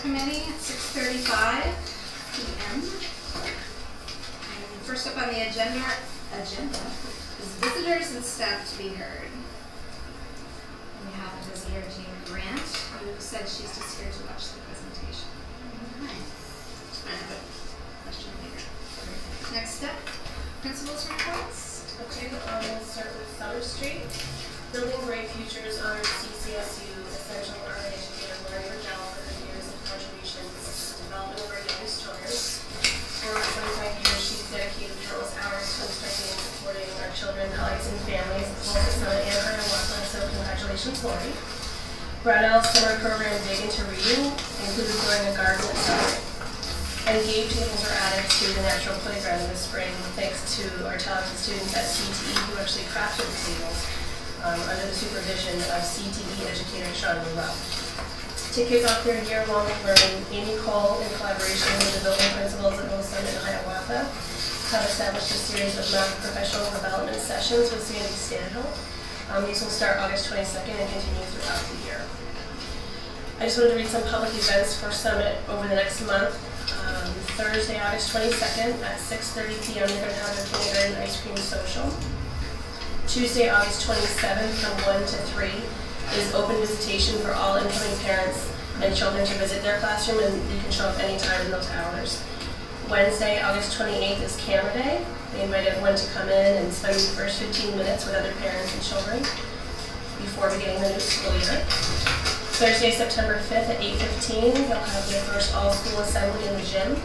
Committee at 6:35 p.m. And first up on the agenda is visitors and staff to be heard. We have a visitor, Jean Grant, who said she's just here to watch the presentation. I have a question later. Next up, principal's reports. Okay, we'll start with Summer Street. Building Great Futures honored CCSU Essential Art Educator Lori Rogel for her years of contributions to the development of our youngest children. For 25 years, she's dedicated countless hours to instructing and supporting our children, colleagues, and families, both at Summit and Hiawatha, so congratulations, Lori. Prudential's summer program Dig Into Reading included growing a garden at Summit, and game tables were added to the natural playground in the spring thanks to our talented students at CTE who actually crafted the tables under the supervision of CTE educator Charlee. To kick off their year-long learning, Amy Cole, in collaboration with the building principals at both Summit and Hiawatha, have established a series of professional development sessions with Sandy Stanhill. These will start August 22nd and continue throughout the year. I just wanted to read some public events for Summit over the next month. Thursday, August 22nd at 6:30 p.m. they're going to have their kindergarten ice cream social. Tuesday, August 27th from 1 to 3 is open visitation for all incoming parents and children to visit their classroom, and you can show up anytime in those hours. Wednesday, August 28th is Camera Day. They invite everyone to come in and spend the first 15 minutes with other parents and children before beginning the new school year. Thursday, September 5th at 8:15, they'll have their first all-school assembly in the gym.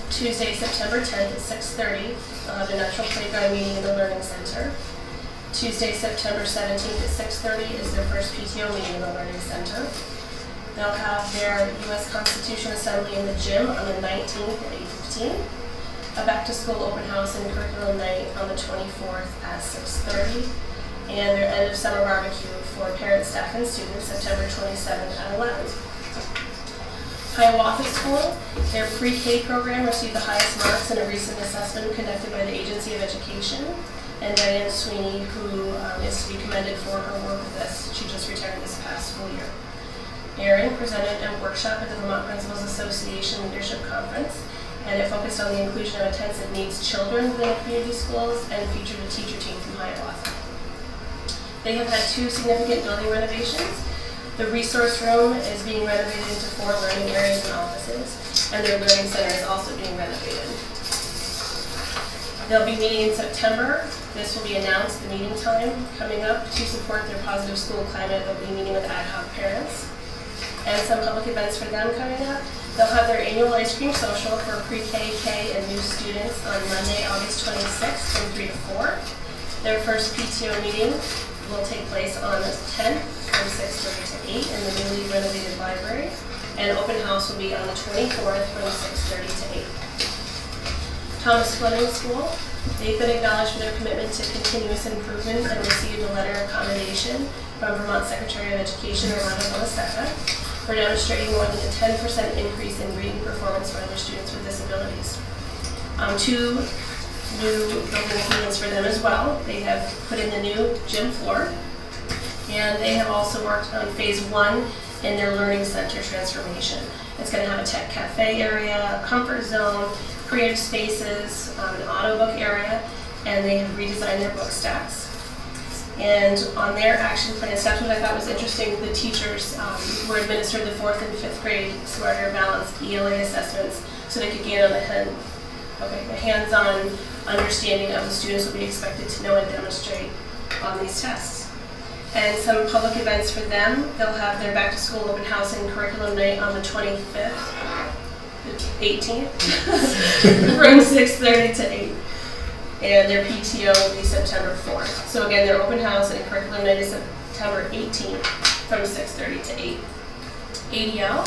Tuesday, September 10th at 6:30, they'll have their natural playground meeting in the Learning Center. Tuesday, September 17th at 6:30 is their first PTO meeting in the Learning Center. They'll have their U.S. Constitution Assembly in the gym on the 19th at 8:15. A back-to-school open house and curriculum night on the 24th at 6:30. And their end of summer barbecue for parents, staff, and students September 27th at 11. Hiawatha School, their pre-K program received the highest marks in a recent assessment conducted by the Agency of Education. And Diane Sweeney, who is to be commended for her work with this. She just retired this past school year. Erin presented a workshop at the Vermont Principals Association Leadership Conference, and it focused on the inclusion of intensive needs children within community schools and featured a teacher team from Hiawatha. They have had 2 significant building renovations. The resource room is being renovated into 4 learning areas and offices, and their learning center is also being renovated. They'll be meeting in September. This will be announced, the meeting time coming up. To support their positive school climate, they'll be meeting with ad hoc parents. And some public events for them coming up. They'll have their annual ice cream social for pre-K, K, and new students on Monday, August 26th from 3 to 4. Their first PTO meeting will take place on the 10th from 6:30 to 8 in the newly renovated library. And open house will be on the 24th from 6:30 to 8. Thomas Fleming School, they've been acknowledged for their commitment to continuous improvement and received a letter of commendation from Vermont Secretary of Education, Rolando Bonasecca, for demonstrating more than a 10% increase in reading performance for other students with disabilities. 2 new building improvements for them as well. They have put in the new gym floor, and they have also worked on phase 1 in their learning center transformation. It's going to have a tech cafe area, a comfort zone, creative spaces, an auto book area, and they have redesigned their book stacks. And on their action plan steps, what I thought was interesting, the teachers were administered the 4th and 5th grade Smarter Balanced ELA assessments so they could gain on the hands-on understanding of the students will be expected to know and demonstrate on these tests. And some public events for them, they'll have their back-to-school open house and curriculum night on the 25th, 18th, from 6:30 to 8. And their PTO will be September 4th. So again, their open house and curriculum night is September 18th from 6:30 to 8. ADL,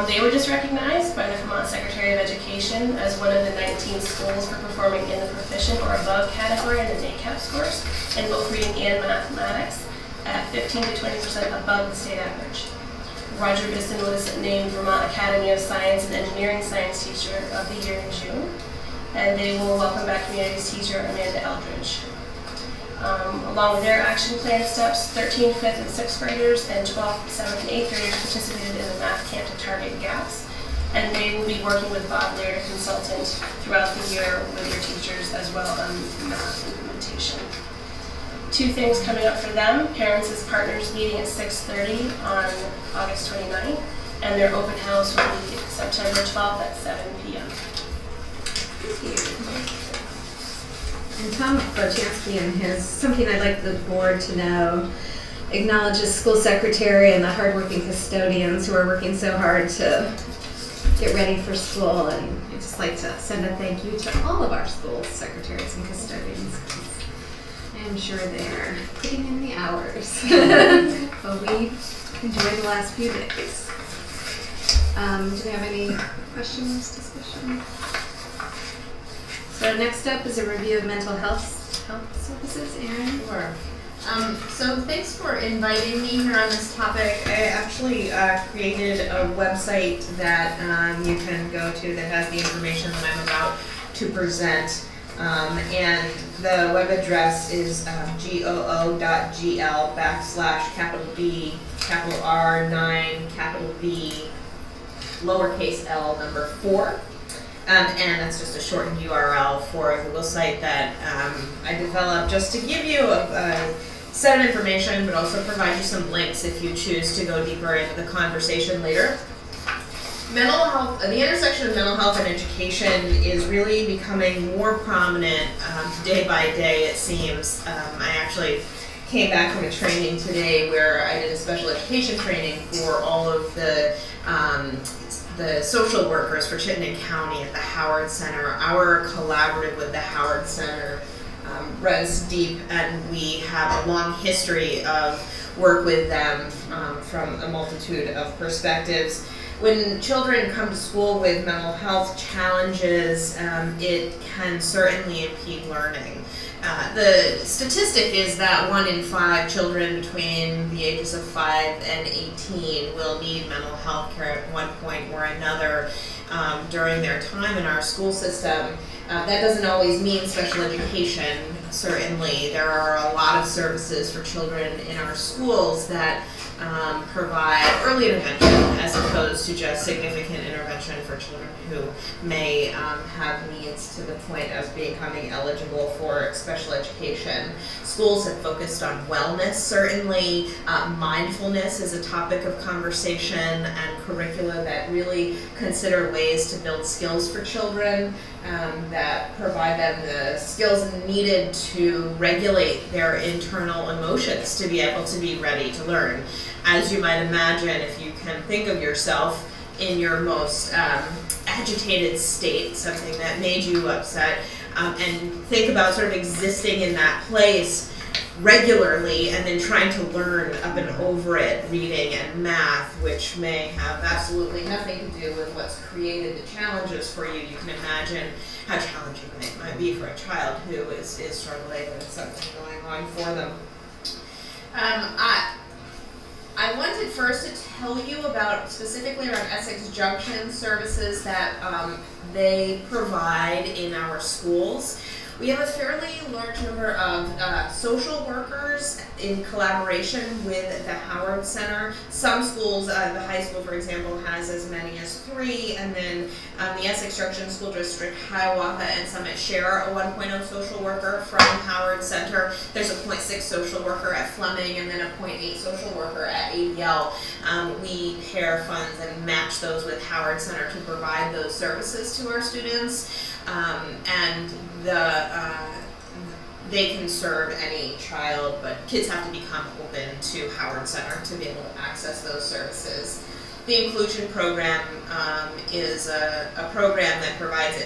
they were just recognized by the Vermont Secretary of Education as one of the 19 schools for performing in the proficient or above category in the NACAP scores in both reading and mathematics at 15 to 20% above the state average. Roger Bisson was named Vermont Academy of Science and Engineering Science Teacher of the Year in June. And they will welcome back Humanities teacher Amanda Eldridge. Along with their action plan steps, 13th, 5th, and 6th graders and 12th, 7th, and 8th graders participated in the math camp to target gaps. And they will be working with Bob Laird, a consultant, throughout the year with your teachers as well on math implementation. 2 things coming up for them: Parents as Partners meeting at 6:30 on August 29th, and their open house will be September 12th at 7 p.m. Thank you. And Tom Bochansky and his, something I'd like the board to know, acknowledges school secretary and the hardworking custodians who are working so hard to get ready for school. And I'd just like to send a thank you to all of our school secretaries and custodians. I'm sure they're putting in the hours. But we enjoyed the last few days. Do we have any questions, discussion? So next up is a review of mental health services. Erin? Sure. So thanks for inviting me here on this topic. I actually created a website that you can go to that has the information that I'm about to present. And the web address is goo.gl/B, R 9, V, lowercase l, number 4. And that's just a shortened URL for a Google site that I developed just to give you a set of information, but also provide you some links if you choose to go deeper into the conversation later. Mental health, the intersection of mental health and education is really becoming more prominent day by day, it seems. I actually came back from a training today where I did a special education training for all of the social workers for Chittenden County at the Howard Center. Our collaborative with the Howard Center runs deep, and we have a long history of work with them from a multitude of perspectives. When children come to school with mental health challenges, it can certainly impede learning. The statistic is that 1 in 5 children between the ages of 5 and 18 will need mental health care at one point or another during their time in our school system. That doesn't always mean special education. Certainly, there are a lot of services for children in our schools that provide early intervention as opposed to just significant intervention for children who may have needs to the point of becoming eligible for special education. Schools have focused on wellness, certainly. Mindfulness is a topic of conversation, and curricula that really consider ways to build skills for children that provide them the skills needed to regulate their internal emotions to be able to be ready to learn. As you might imagine, if you can think of yourself in your most agitated state, something that made you upset, and think about sort of existing in that place regularly and then trying to learn up and over it, reading and math, which may have absolutely nothing to do with what's created the challenges for you. You can imagine how challenging it might be for a child who is struggling with something going on for them. I wanted first to tell you about specifically around Essex Junction services that they provide in our schools. We have a fairly large number of social workers in collaboration with the Howard Center. Some schools, the high school, for example, has as many as 3, and then the Essex Junction School District, Hiawatha, and Summit share a 1.0 social worker from Howard Center. There's a 0.6 social worker at Fleming, and then a 0.8 social worker at ABL. We pair funds and match those with Howard Center to provide those services to our students. And they can serve any child, but kids have to become open to Howard Center to be able to access those services. The inclusion program is a program that provides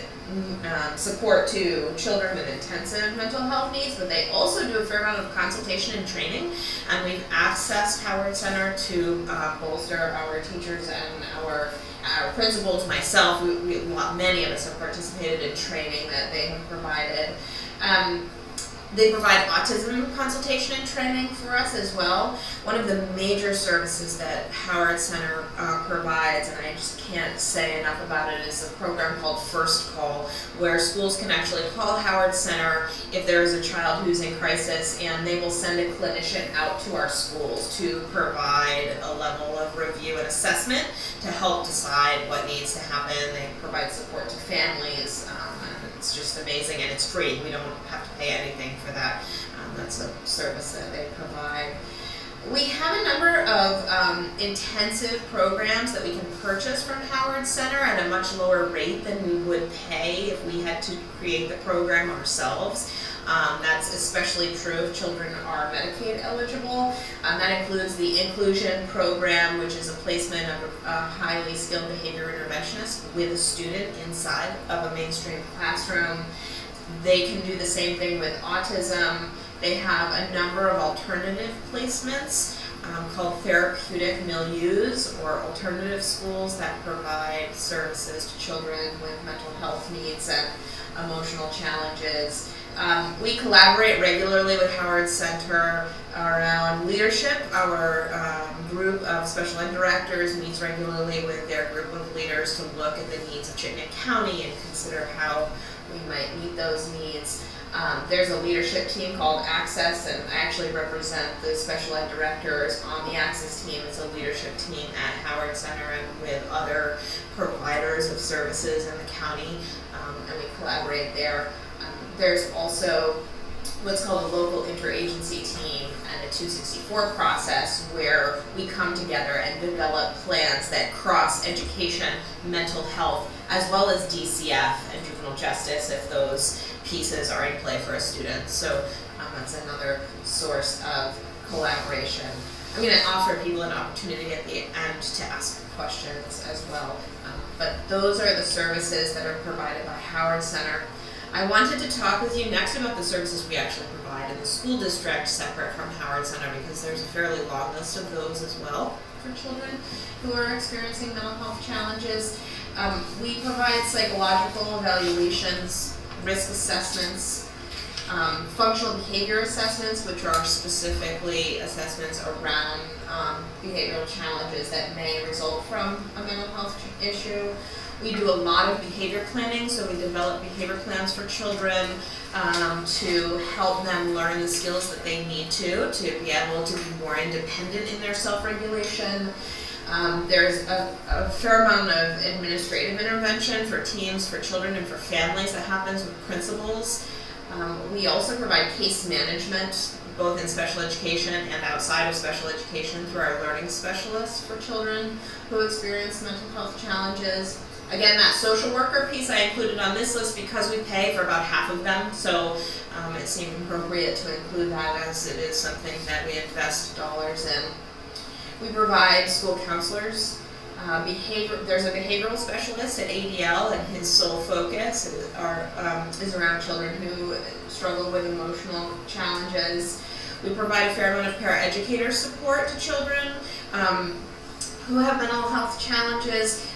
support to children with intensive mental health needs, but they also do a fair amount of consultation and training, and we've accessed Howard Center to bolster our teachers and our principals. Myself, many of us have participated in training that they have provided. They provide autism consultation and training for us as well. One of the major services that Howard Center provides, and I just can't say enough about it, is a program called First Call, where schools can actually call Howard Center if there is a child who's in crisis, and they will send a clinician out to our schools to provide a level of review and assessment to help decide what needs to happen. They provide support to families. It's just amazing, and it's free. We don't have to pay anything for that. That's a service that they provide. We have a number of intensive programs that we can purchase from Howard Center at a much lower rate than we would pay if we had to create the program ourselves. That's especially true if children are Medicaid eligible. That includes the inclusion program, which is a placement of a highly skilled behavior interventionist with a student inside of a mainstream classroom. They can do the same thing with autism. They have a number of alternative placements called therapeutic milieus, or alternative schools that provide services to children with mental health needs and emotional challenges. We collaborate regularly with Howard Center around leadership. Our group of special ed directors meets regularly with their group of leaders to look at the needs of Chittenden County and consider how we might meet those needs. There's a leadership team called Access, and I actually represent the special ed directors on the Access team. It's a leadership team at Howard Center and with other providers of services in the county, and we collaborate there. There's also what's called a local interagency team and a 264 process, where we come together and develop plans that cross education, mental health, as well as DCF and juvenile justice if those pieces are in play for a student. So that's another source of collaboration. I'm going to offer people an opportunity at the end to ask questions as well. But those are the services that are provided by Howard Center. I wanted to talk with you next about the services we actually provide in the school district separate from Howard Center, because there's a fairly long list of those as well for children who are experiencing mental health challenges. We provide psychological evaluations, risk assessments, functional behavior assessments, which are specifically assessments around behavioral challenges that may result from a mental health issue. We do a lot of behavior planning, so we develop behavior plans for children to help them learn the skills that they need to be able to be more independent in their self-regulation. There's a fair amount of administrative intervention for teams, for children, and for families that happens with principals. We also provide case management, both in special education and outside of special education, through our learning specialists for children who experience mental health challenges. Again, that social worker piece I included on this list because we pay for about half of them, so it seemed appropriate to include that, as it is something that we invest dollars in. We provide school counselors. There's a behavioral specialist at ADL, and his sole focus is around children who struggle with emotional challenges. We provide a fair amount of paraeducator support to children who have mental health challenges.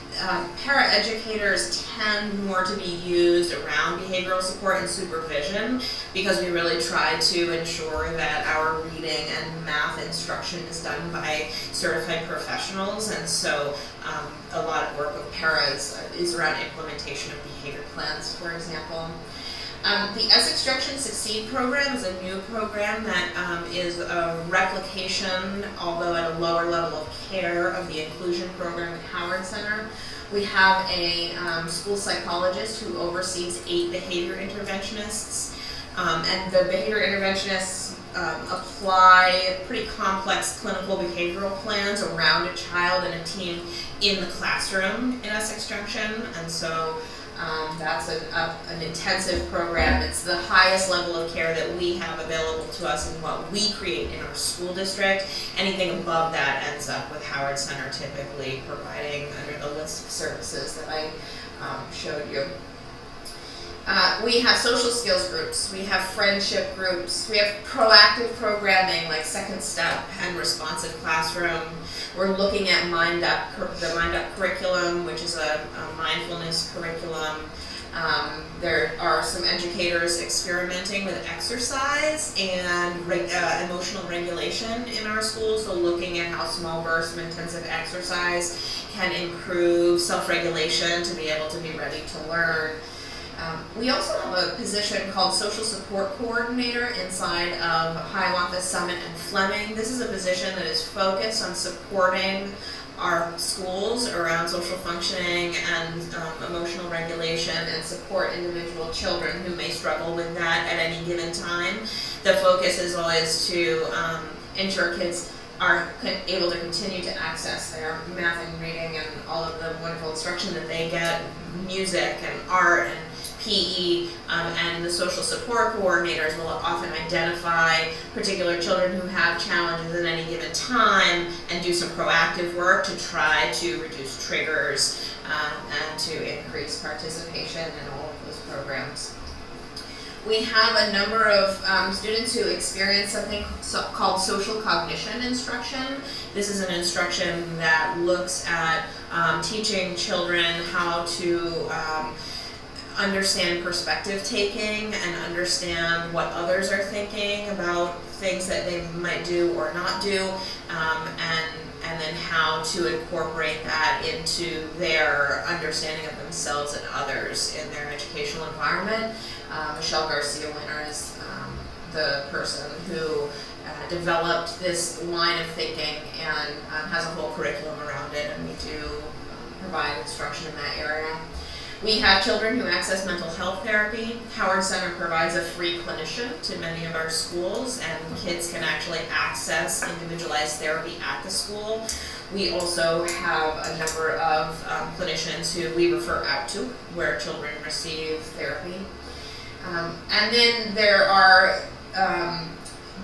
Paraeducators tend more to be used around behavioral support and supervision, because we really try to ensure that our reading and math instruction is done by certified professionals, and so a lot of work with paras is around implementation of behavior plans, for example. The Essex Junction Succeed program is a new program that is a replication, although at a lower level of care, of the inclusion program at Howard Center. We have a school psychologist who oversees 8 behavior interventionists, and the behavior interventionists apply pretty complex clinical behavioral plans around a child and a teen in the classroom in Essex Junction, and so that's an intensive program. It's the highest level of care that we have available to us in what we create in our school district. Anything above that ends up with Howard Center typically providing under the list of services that I showed you. We have social skills groups, we have friendship groups, we have proactive programming like Second Step and Responsive Classroom. We're looking at the Mind Up curriculum, which is a mindfulness curriculum. There are some educators experimenting with exercise and emotional regulation in our schools, so looking at how small bursts of intensive exercise can improve self-regulation to be able to be ready to learn. We also have a position called Social Support Coordinator inside of Hiawatha, Summit, and Fleming. This is a position that is focused on supporting our schools around social functioning and emotional regulation, and support individual children who may struggle with that at any given time. The focus is always to ensure kids are able to continue to access their math and reading and all of the wonderful instruction that they get, music and art and PE, and the social support coordinators will often identify particular children who have challenges at any given time and do some proactive work to try to reduce triggers and to increase participation in all of those programs. We have a number of students who experience something called social cognition instruction. This is an instruction that looks at teaching children how to understand perspective taking and understand what others are thinking about things that they might do or not do, and then how to incorporate that into their understanding of themselves and others in their educational environment. Michelle Garcia-Winter is the person who developed this line of thinking and has a whole curriculum around it, and we do provide instruction in that area. We have children who access mental health therapy. Howard Center provides a free clinician to many of our schools, and kids can actually access individualized therapy at the school. We also have a number of clinicians who we refer out to where children receive therapy. And then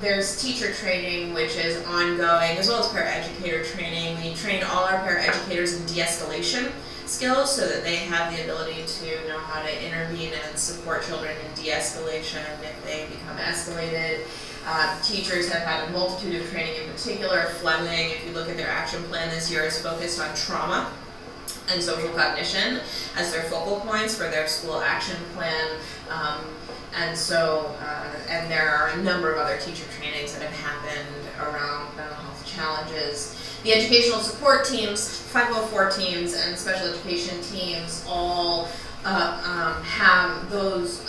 there's teacher training, which is ongoing, as well as paraeducator training. We train all our paraeducators in de-escalation skills so that they have the ability to know how to intervene and support children in de-escalation if they become escalated. Teachers have had a multitude of training. In particular, Fleming, if you look at their action plan this year, is focused on trauma and social cognition as their focal points for their school action plan. And there are a number of other teacher trainings that have happened around mental health challenges. The educational support teams, 504 teams, and special education teams all have those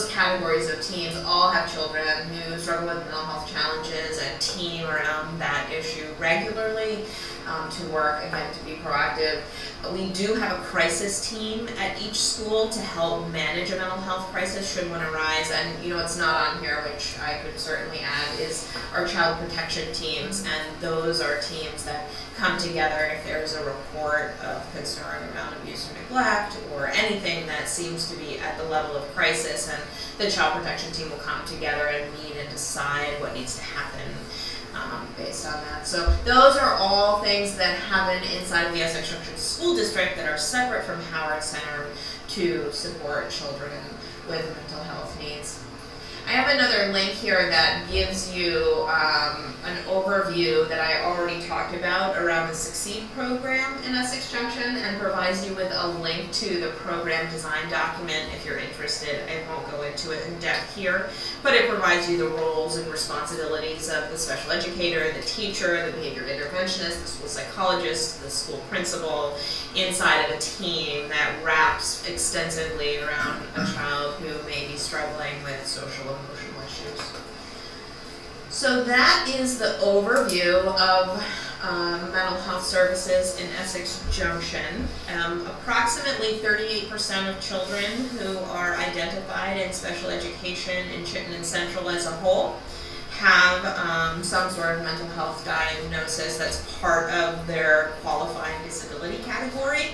categories of teams all have children who struggle with mental health challenges and team around that issue regularly to work, again, to be proactive. We do have a crisis team at each school to help manage a mental health crisis should one arise, and it's not on here, which I could certainly add, is our child protection teams, and those are teams that come together if there's a report of concern around abuse or neglect or anything that seems to be at the level of crisis, and the child protection team will come together and meet and decide what needs to happen based on that. So those are all things that happen inside of the Essex Junction School District that are separate from Howard Center to support children with mental health needs. I have another link here that gives you an overview that I already talked about around the Succeed program in Essex Junction, and provides you with a link to the program design document if you're interested. I won't go into it in depth here, but it provides you the roles and responsibilities of the special educator, the teacher, the behavior interventionist, the school psychologist, the school principal, inside of a team that wraps extensively around a child who may be struggling with social emotional issues. So that is the overview of mental health services in Essex Junction. Approximately 38% of children who are identified in special education in Chittenden Central as a whole have some sort of mental health diagnosis that's part of their qualifying disability category,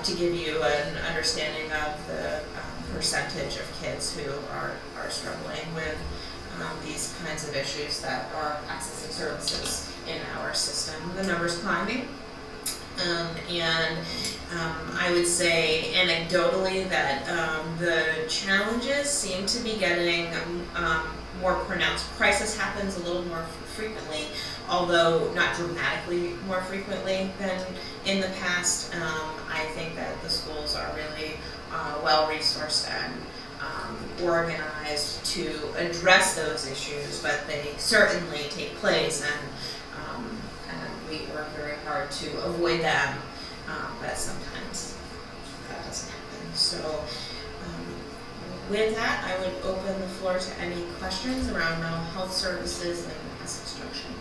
to give you an understanding of the percentage of kids who are struggling with these kinds of issues that are accessing services in our system. The number's climbing. I would say anecdotally that the challenges seem to be getting more pronounced. Crisis happens a little more frequently, although not dramatically more frequently than in the past. I think that the schools are really well-resourced and organized to address those issues, but they certainly take place, and we work very hard to avoid them, but sometimes that doesn't happen. So with that, I would open the floor to any questions around mental health services in Essex Junction.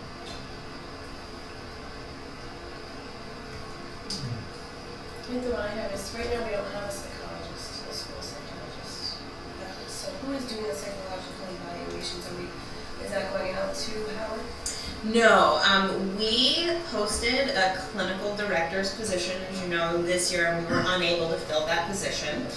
I think the one I have is, right now we don't have a psychologist, a school psychologist. So who is doing the psychological evaluations? Is that going out to Howard? No, we posted a clinical director's position, as you know, this year, and we were unable to fill that position.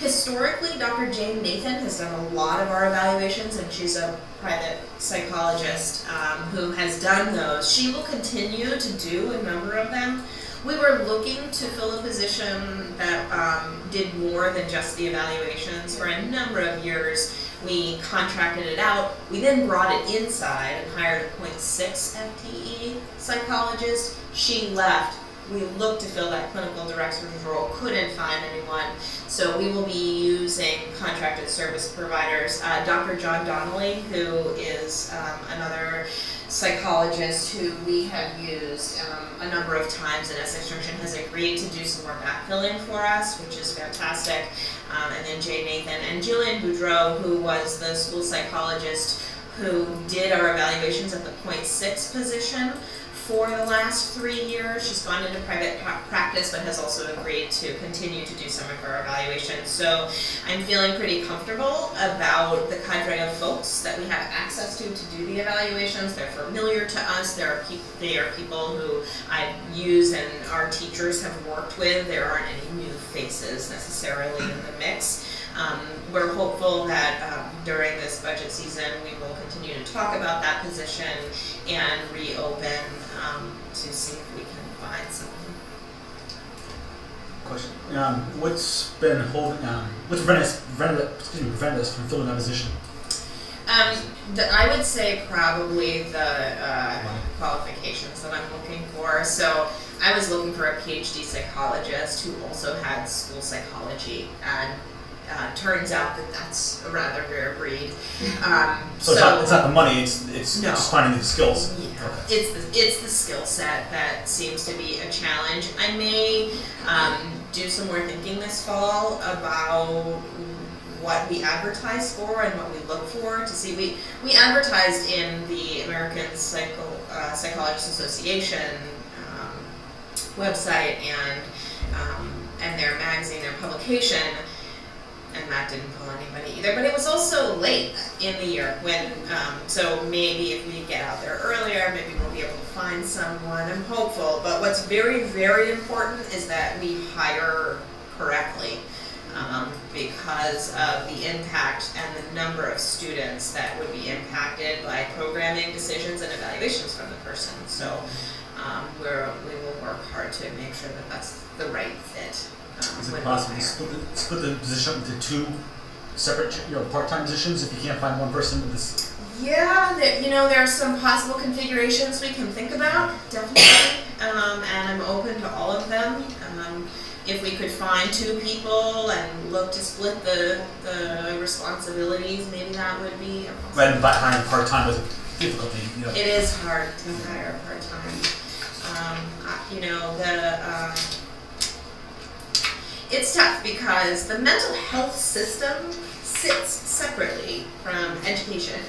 Historically, Dr. Jane Nathan has done a lot of our evaluations, and she's a private psychologist who has done those. She will continue to do a number of them. We were looking to fill a position that did more than just the evaluations. For a number of years, we contracted it out. We then brought it inside and hired a 0.6 FTE psychologist. She left. We looked to fill that clinical director's role, couldn't find anyone. So we will be using contracted service providers. Dr. John Donnelly, who is another psychologist who we have used a number of times in Essex Junction, has agreed to do some more backfilling for us, which is fantastic. And then Jay Nathan and Jillian Boudreau, who was the school psychologist who did our evaluations at the 0.6 position for the last 3 years. She's gone into private practice, but has also agreed to continue to do some of her evaluations. So I'm feeling pretty comfortable about the cadre of folks that we have access to do the evaluations. They're familiar to us. They are people who I've used and our teachers have worked with. There aren't any new faces necessarily in the mix. We're hopeful that during this budget season we will continue to talk about that position and reopen to see if we can find someone. Question. What's been holding? What's prevented us from filling that position? I would say probably the qualifications that I'm looking for. So I was looking for a PhD psychologist who also had school psychology, and turns out that that's a rather rare breed. So it's not the money; it's no. just finding the skills. Yeah, okay. It's the skill set that seems to be a challenge. I may do some more thinking this fall about what we advertise for and what we look for to see. We advertised in the American Psychologists Association website and their magazine, their publication. And that didn't pull anybody either. But it was also late in the year when, so maybe if we get out there earlier, maybe we'll be able to find someone. I'm hopeful. But what's very, very important is that we hire correctly because of the impact and the number of students that would be impacted by programming decisions and evaluations from the person. So we will work hard to make sure that that's the right fit. Is it possible to split the position into two separate, part-time positions if you can't find one person with this? Yeah, there are some possible configurations we can think about, definitely, and I'm open to all of them. If we could find two people and look to split the responsibilities, maybe that would be a possibility. Right, but hiring part-time is a difficulty. It is hard to hire part-time. It's tough because the mental health system sits separately from education,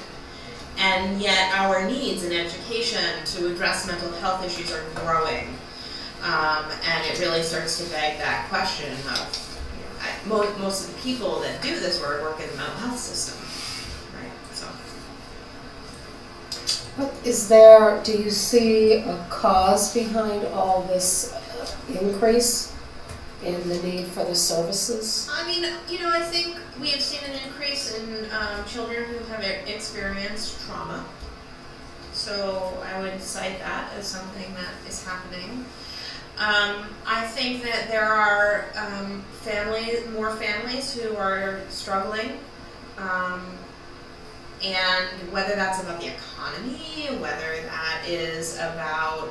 and yet our needs in education to address mental health issues are growing, and it really starts to beg that question of most of the people that do this work in the mental health system, right? So. But do you see a cause behind all this increase in the need for the services? I mean, I think we have seen an increase in children who have experienced trauma. So I would cite that as something that is happening. I think that there are more families who are struggling, and whether that's about the economy, whether that is about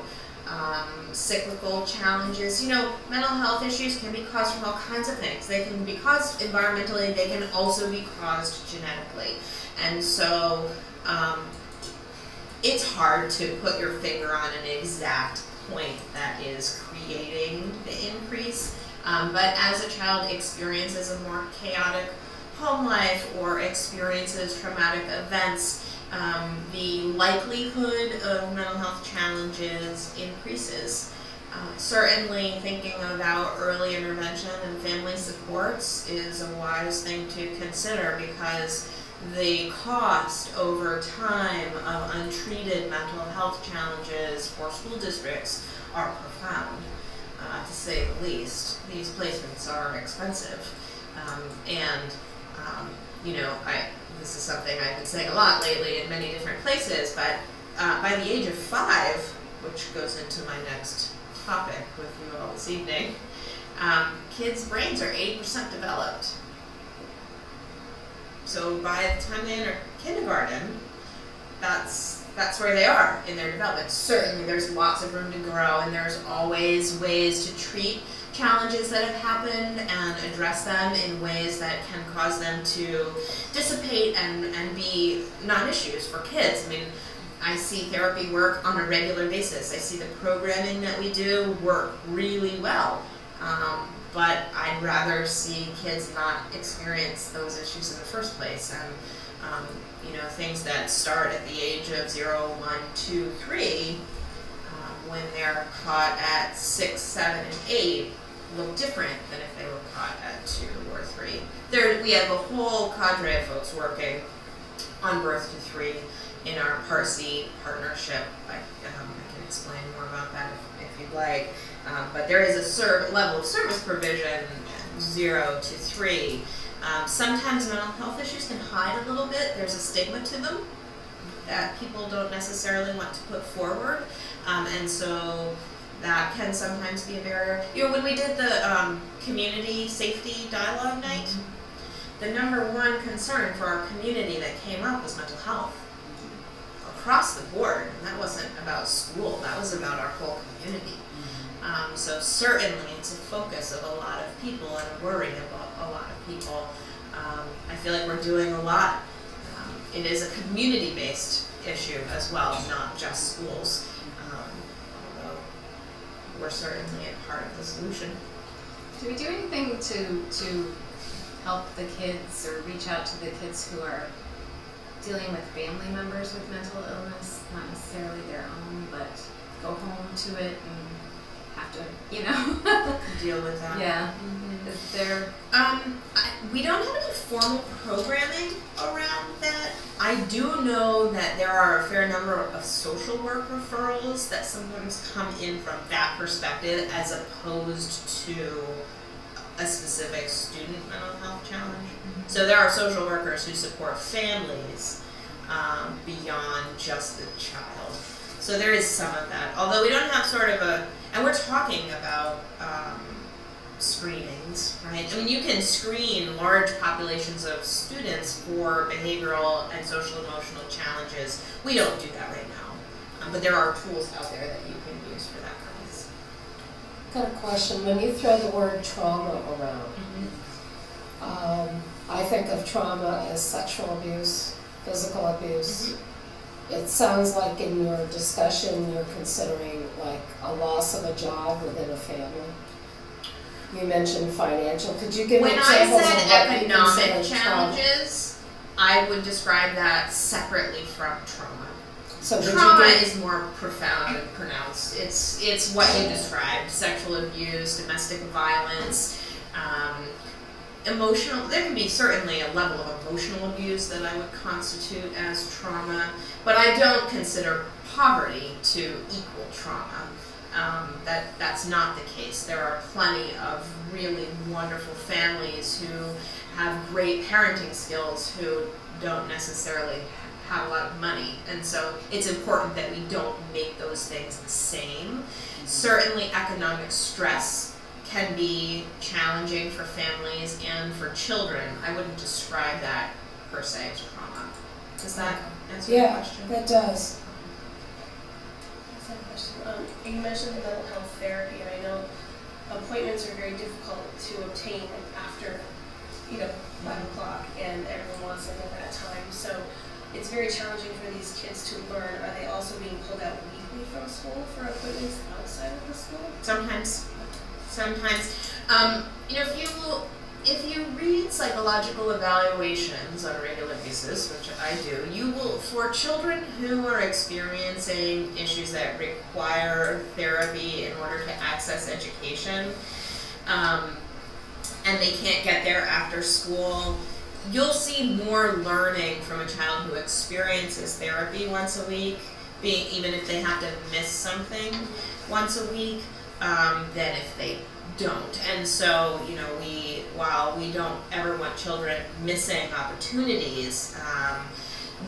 cyclical challenges. You know, mental health issues can be caused from all kinds of things. They can be caused environmentally, they can also be caused genetically. And so it's hard to put your finger on an exact point that is creating the increase. But as a child experiences a more chaotic home life or experiences traumatic events, the likelihood of mental health challenges increases. Certainly thinking about early intervention and family supports is a wise thing to consider, because the cost over time of untreated mental health challenges for school districts are profound, to say the least. These placements are expensive, this is something I've been saying a lot lately in many different places, but by the age of 5, which goes into my next topic with you all this evening, kids' brains are 80% developed. So by the time they enter kindergarten, that's where they are in their development. Certainly there's lots of room to grow, and there's always ways to treat challenges that have happened and address them in ways that can cause them to dissipate and be non-issues for kids. I mean, I see therapy work on a regular basis. I see the programming that we do work really well. But I'd rather see kids not experience those issues in the first place. And things that start at the age of 0, 1, 2, 3, when they're caught at 6, 7, and 8, look different than if they were caught at 2 or 3. We have a whole cadre of folks working on birth to 3 in our Parsi partnership. I can explain more about that if you'd like. But there is a level of service provision, 0 to 3. Sometimes mental health issues can hide a little bit. There's a stigma to them that people don't necessarily want to put forward. And so that can sometimes be a barrier. When we did the community safety dialogue night, the number one concern for our community that came up was mental health across the board. And that wasn't about school, that was about our whole community. So certainly it's a focus of a lot of people and a worry about a lot of people. I feel like we're doing a lot. It is a community-based issue as well, not just schools. Although we're certainly a part of the solution. Do we do anything to help the kids or reach out to the kids who are dealing with family members with mental illness, not necessarily their own, but go home to it and have to, Deal with that. Yeah. Mm-hmm. Is there? We don't have any formal programming around that. I do know that there are a fair number of social work referrals that sometimes come in from that perspective, as opposed to a specific student mental health challenge. Mm-hmm. So there are social workers who support families beyond just the child. So there is some of that. Although we don't have sort of and we're talking about screenings, right? I mean, you can screen large populations of students for behavioral and social emotional challenges. We don't do that right now, but there are tools out there that you can use for that purpose. Got a question. When you throw the word trauma around, I think of trauma as sexual abuse, physical abuse. Mm-hmm. It sounds like in your discussion you're considering like a loss of a job within a family. You mentioned financial. Could you give When examples I of said what you economic consider challenges, I would describe that separately from trauma. So did Trauma you give, is more profound and pronounced. It's what you described: sexual abuse, domestic violence, emotional. There can be certainly a level of emotional abuse that I would constitute as trauma, but I don't consider poverty to equal trauma. That's not the case. There are plenty of really wonderful families who have great parenting skills who don't necessarily have a lot of money, and so it's important that we don't make those those things the same. Certainly economic stress can be challenging for families and for children. I wouldn't describe that per se as trauma. Does that answer your Yeah, question? that does. I have a question. You mentioned mental health therapy, and I know appointments are very difficult to obtain after, 5 o'clock, and everyone wants them at that time. So it's very challenging for these kids to learn. Are they also being pulled out weekly from school for appointments outside of the school? Sometimes. If you read psychological evaluations on a regular basis, which I do, you will, for children who are experiencing issues that require therapy in order to access education, and they can't get there after school, you'll see more learning from a child who experiences therapy once a week, even if they have to miss something once a week, than if they don't. And so, while we don't ever want children missing opportunities,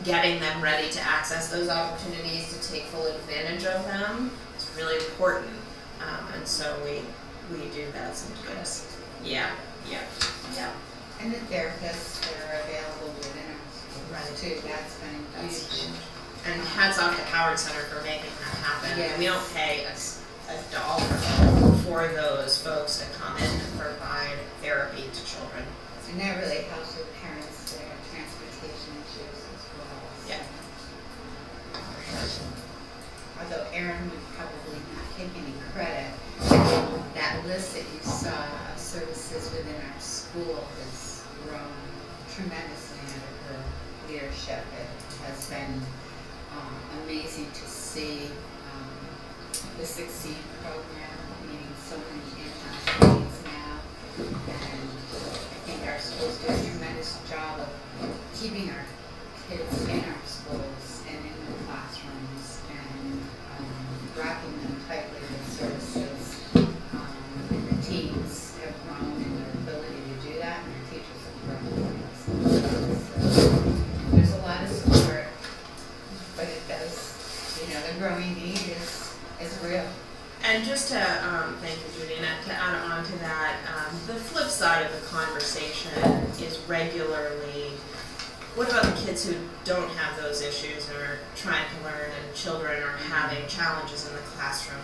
getting them ready to access those opportunities to take full advantage of them is really important. And so we do that sometimes. Yeah. And the therapists that are available within our schools too, that's been huge. And hats off to Howard Center for making that happen. Yes. We don't pay a dollar for those folks to come in and provide therapy to children. And that really helps with parents that have transportation issues as well. So. Yeah. Although Erin would probably not take any credit, that list that you saw of services within our school has grown tremendously under her leadership. It has been amazing to see the Succeed program meeting so many in-house needs now. And I think our schools do a tremendous job of keeping our kids in our schools and in their classrooms and wrapping them tightly with services. And the teams have grown in their ability to do that, and our teachers have grown. So there's a lot of support, but it does, the growing need is real. And just to, thank you, Judy, and to add on to that, the flip side of the conversation is regularly, what about the kids who don't have those issues and are trying to learn, and children are having challenges in the classroom?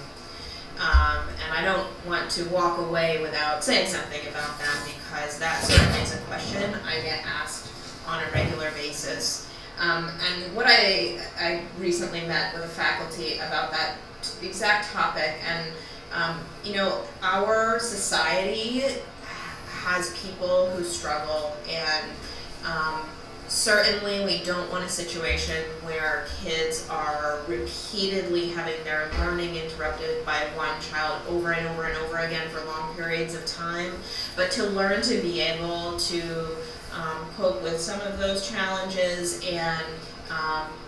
And I don't want to walk away without saying something about that, because that certainly is a question I get asked on a regular basis. And what I recently met with a faculty about that exact topic, and our society has people who struggle, and certainly we don't want a situation where kids are repeatedly having their learning interrupted by one child over and over and over again for long periods of time. But to learn to be able to cope with some of those challenges and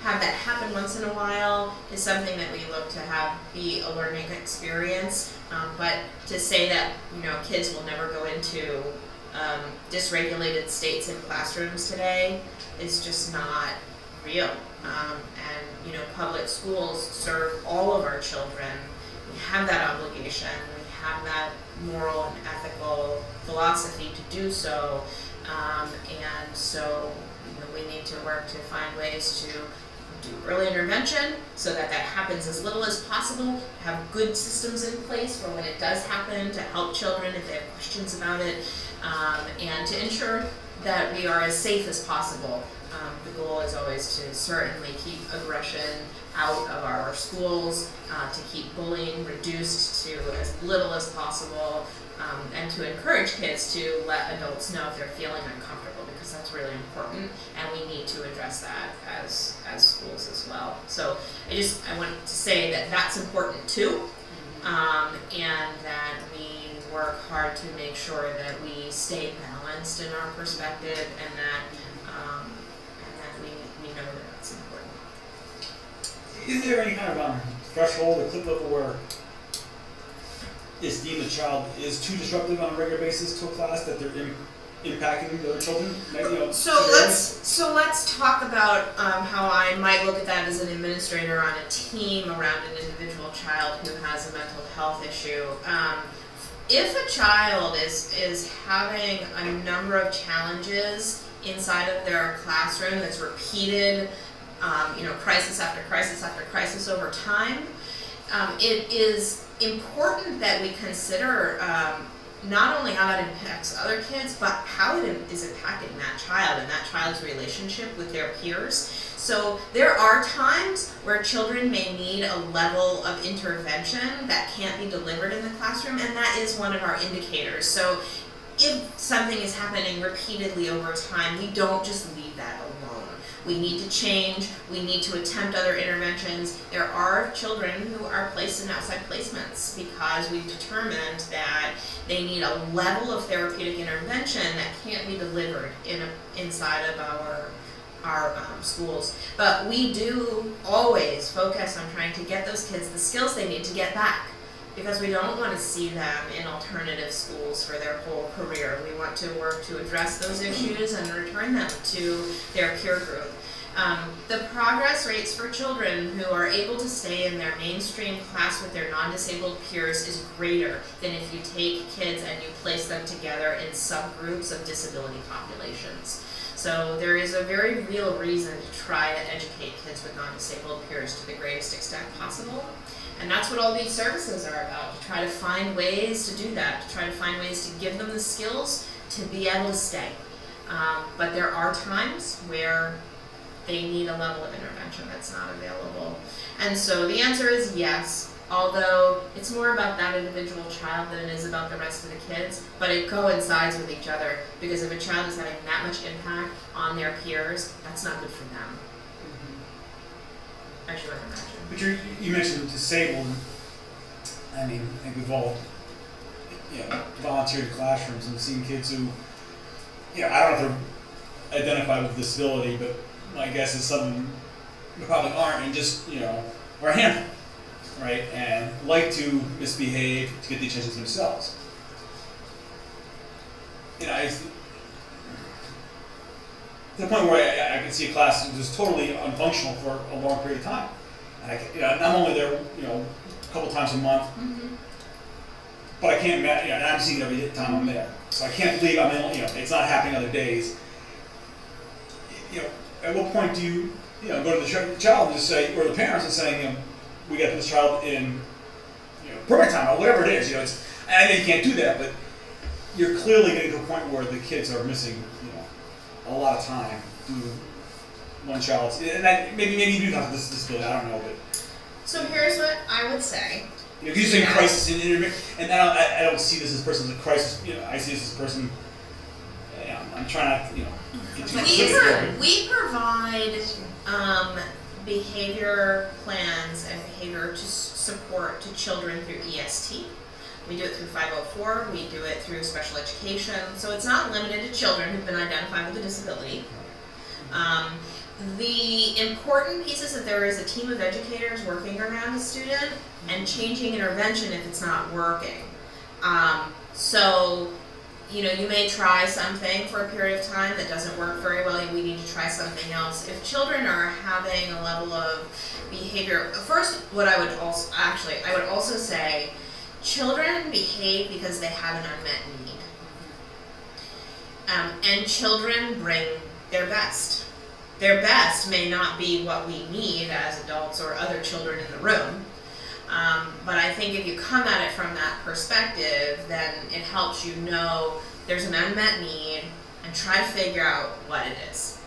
have that happen once in a while is something that we look to have be a learning experience. But to say that kids will never go into dysregulated states in classrooms today is just not real. And public schools serve all of our children. We have that obligation. We have that moral and ethical philosophy to do so. And so we need to work to find ways to do early intervention so that happens as little as possible, have good systems in place for when it does happen to help children if they have questions about it, and to ensure that we are as safe as possible. The goal is always to certainly keep aggression out of our schools, to keep bullying reduced to as little as possible, and to encourage kids to let adults know if they're feeling uncomfortable, because that's really important, and we need to address that as schools as well. So I want to say that that's important too, and that we work hard to make sure that we stay balanced in our perspective, and that we know that that's important. Is there any kind of threshold or clip level where it's deemed a child is too disruptive on a regular basis to a class that they're impacting the other children? So let's talk about how I might look at that as an administrator on a team around an individual child who has a mental health issue. If a child is having a number of challenges inside of their classroom that's repeated, crisis after crisis after crisis over time, it is important that we consider not only how that impacts other kids, but how it is impacting that child and that child's relationship with their peers. So there are times where children may need a level of intervention that can't be delivered in the classroom, and that is one of our indicators. So if something is happening repeatedly over time, we don't just leave that alone. We need to change, we need to attempt other interventions. There are children who are placed in outside placements because we've determined that they need a level of therapeutic intervention that can't be delivered inside of our schools. But we do always focus on trying to get those kids the skills they need to get back, because we don't want to see them in alternative schools for their whole career. We want to work to address those issues and return them to their peer group. The progress rates for children who are able to stay in their mainstream class with their non-disabled peers is greater than if you take kids and you place them together in subgroups of disability populations. So there is a very real reason to try to educate kids with non-disabled peers to the greatest extent possible. And that's what all these services are about, to try to find ways to do that, to try to find ways to give them the skills to be able to stay. But there are times where they need a level of intervention that's not available. And so the answer is yes, although it's more about that individual child than it is about the rest of the kids, but it coincides with each other, because if a child is having that much impact on their peers, that's not good for them. As you might imagine. But you mentioned disabled. I mean, I think we've all volunteered in classrooms and seen kids who, I don't know if they're identified with disability, but my guess is some probably aren't, and just, are a handful, right? And like to misbehave to get the attention to themselves. To the point where I can see a class that's totally unfunctional for a long period of time. And I'm only there, a couple times a month, but I can't, and I'm seeing it every time I'm there. So I can't believe it's not happening other days. At what point do you, go to the child and just say, or the parents and saying, we got this child in, permanent time or whatever it is. I know you can't do that, but you're clearly getting to a point where the kids are missing, a lot of time due to one child's, and maybe you do have this disability, I don't know, but. So here's what I would say. If you're saying crisis and I don't see this as a person as a crisis, I see this as a person, I'm trying not to, get too specific. We provide behavior plans and behavior support to children through EST. We do it through 504, we do it through special education, so it's not limited to children who've been identified with a disability. The important piece is that there is a team of educators working around the student and changing intervention if it's not working. So, you may try something for a period of time that doesn't work very well, we need to try something else. If children are having a level of behavior, first I would also say, children behave because they have an unmet need. And children bring their best. Their best may not be what we need as adults or other children in the room. But I think if you come at it from that perspective, then it helps you know there's an unmet need and try to figure out what it is.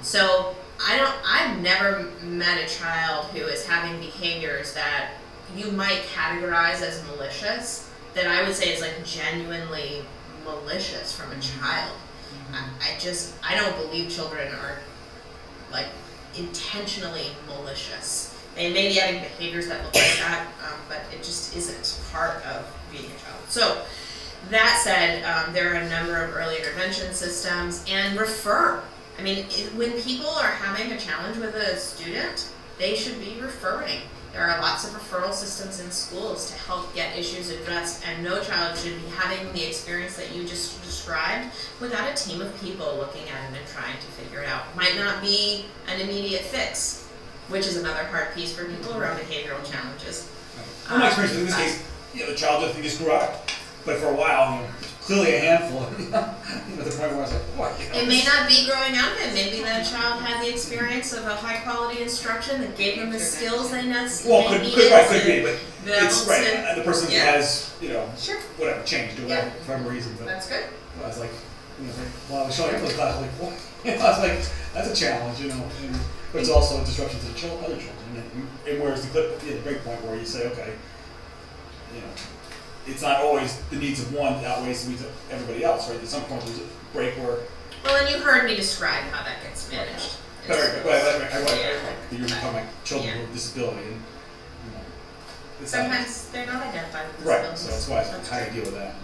So I've never met a child who is having behaviors that you might categorize as malicious, that I would say is genuinely malicious from a child. I don't believe children are intentionally malicious. They may be having behaviors that look like that, but it just isn't part of being a child. So that said, there are a number of early intervention systems and refer. When people are having a challenge with a student, they should be referring. There are lots of referral systems in schools to help get issues addressed, and no child should be having the experience that you just described without a team of people looking at it and trying to figure it out. Might not be an immediate fix, which is another hard piece for people around behavioral challenges. In my experience, in this case, the child just, just grew up, but for a while, clearly a handful, to the point where I was like, what? It may not be growing up, and maybe that child had the experience of a high quality instruction that gave them the skills they needed. Well, could be, but it's right. The person has, Sure. whatever, changed or whatever, for whatever reason. But That's good. I was like, well, I was showing up for the class, like, what? I was like, that's a challenge, but it's also a disruption to the other children. And whereas the break point where you say, okay, it's not always the needs of one outweighs the needs of everybody else, right? At some point there's a break where. Well, and you heard me describe how that gets managed. You're talking about children with disability, and sometimes they're not identified with right. disabilities. So that's why how do you deal with that?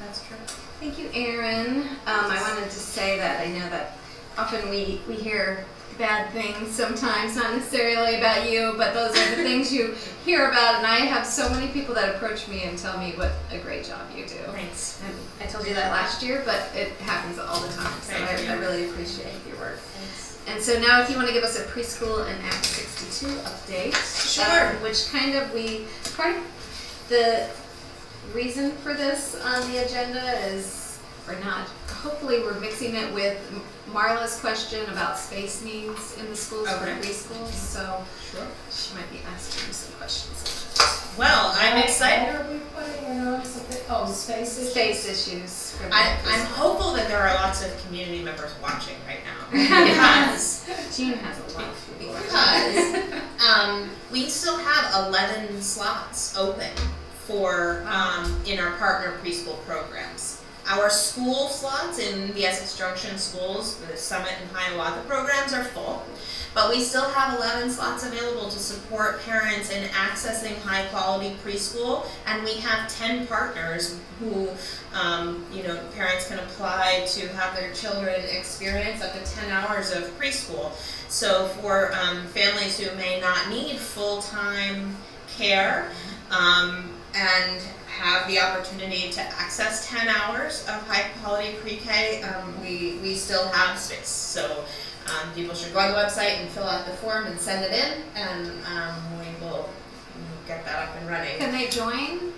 That's true. Thank you, Erin. I wanted to say that I know that often we hear bad things sometimes, not necessarily about you, but those are the things you hear about, and I have so many people that approach me and tell me what a great job you do. Thanks. And I told you that last year, but it happens all the time, so I really appreciate your work. Thanks. And so now if you want to give us a preschool and Act 62 update. Sure. Which part of the reason for this on the agenda is, or not, hopefully we're mixing it with Marla's question about space needs in the schools for preschools, so she might be asking you some questions. Well, I'm excited. What are we putting on something? Oh, space issues? Space issues. For I'm hopeful that there are lots of community members watching right now because Jean has a lot of people. We still have 11 slots open for in our partner preschool programs. Our school slots in the Essex Junction schools, the Summit and Hiawatha programs are full, but we still have 11 slots available to support parents in accessing high quality preschool, and we have 10 partners who, parents can apply to have their children experience up to 10 hours of preschool. So for families who may not need full-time care, and have the opportunity to access 10 hours of high quality pre-K, we still have space. So people should go on the website and fill out the form and send it in, and we will get that up and running. Can they join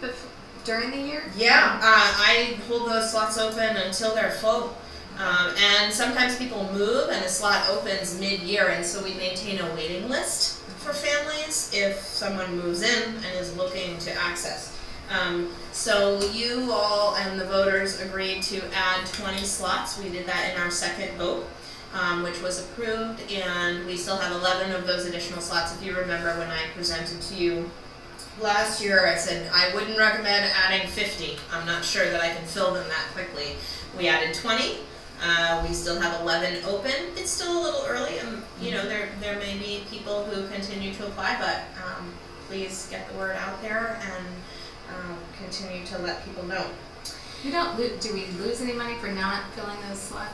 during the year? Yeah, I hold those slots open until they're full. And sometimes people move and a slot opens mid-year, and so we maintain a waiting list for families if someone moves in and is looking to access. So you all and the voters agreed to add 20 slots. We did that in our second vote, which was approved, and we still have 11 of those additional slots. If you remember when I presented to you last year, I said I wouldn't recommend adding 50. I'm not sure that I can fill them that quickly. We added 20. We still have 11 open. It's still a little early, and there may be people who continue to apply, but please get the word out there and continue to let people know. Do we lose any money for not filling those slots?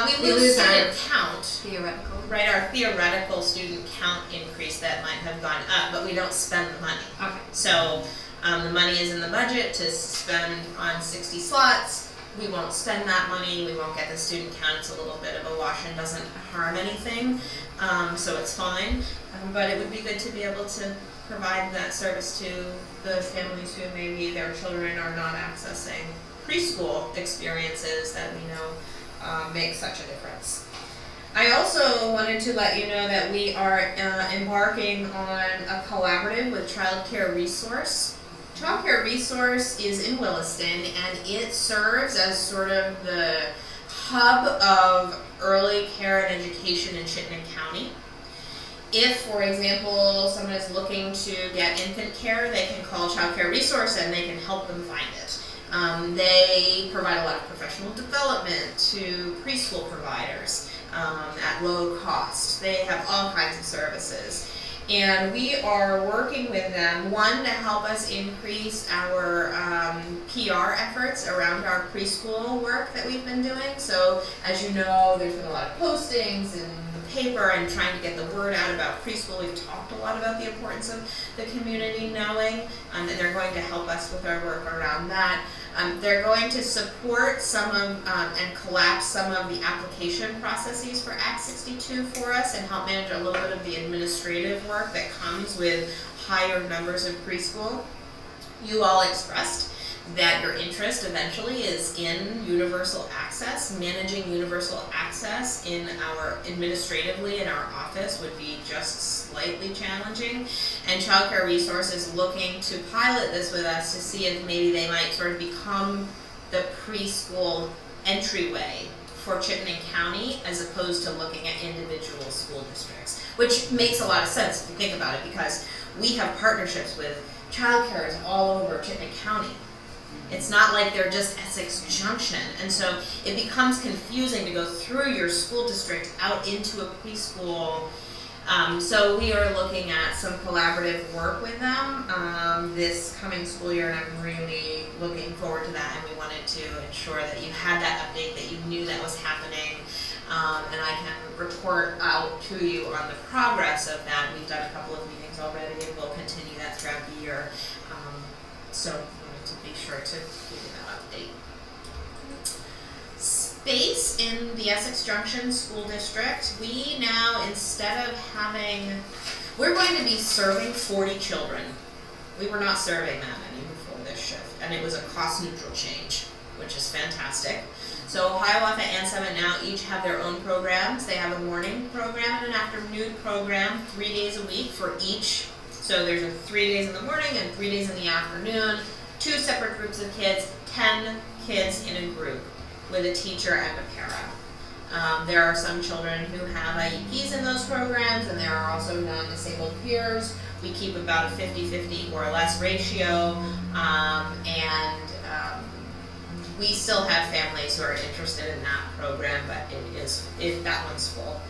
We lose student count. Theoretical. Right, our theoretical student count increase that might have gone up, but we don't spend the money. Okay. So the money is in the budget to spend on 60 slots. We won't spend that money. We won't get the student count. It's a little bit of a wash and doesn't harm anything. So it's fine. But it would be good to be able to provide that service to the families who maybe their children are not accessing preschool experiences that we know make such a difference. I also wanted to let you know that we are embarking on a collaborative with Child Care Resource. Child Care Resource is in Williston, and it serves as sort of the hub of early care and education in Chittenden County. If, for example, someone is looking to get infant care, they can call Child Care Resource and they can help them find it. They provide a lot of professional development to preschool providers at low cost. They have all kinds of services. And we are working with them, one, to help us increase our PR efforts around our preschool work that we've been doing. So, as you know, there's been a lot of postings in the paper and trying to get the word out about preschool. We've talked a lot about the importance of the community knowing, and they're going to help us with our work around that. They're going to support some of and collapse some of the application processes for Act 62 for us and help manage a little bit of the administrative work that comes with higher numbers of preschool. You all expressed that your interest eventually is in universal access. Managing universal access administratively in our office would be just slightly challenging. And Child Care Resources looking to pilot this with us to see if maybe they might sort of become the preschool entryway for Chittenden County as opposed to looking at individual school districts, which makes a lot of sense if you think about it, because we have partnerships with childcares all over Chittenden County. It's not like they're just Essex Junction, and so it becomes confusing to go through your school district out into a preschool. So we are looking at some collaborative work with them this coming school year, and I'm really looking forward to that. And we wanted to ensure that you had that update, that you knew that was happening, and I can report out to you on the progress of that. We've done a couple of meetings already, and we'll continue that throughout the year. So wanted to be sure to give you that update. Space in the Essex Junction School District. We now, instead of we're going to be serving 40 children. We were not serving that many before this shift, and it was a cost-neutral change, which is fantastic. So Hiawatha and Summit now each have their own programs. They have a morning program and an afternoon program, 3 days a week for each. So there's 3 days in the morning and 3 days in the afternoon, 2 separate groups of kids, 10 kids in a group with a teacher and a para. There are some children who have IEPs in those programs, and there are also non-disabled peers. We keep about a 50-50 or less ratio, and we still have families who are interested in that program, but that one's full.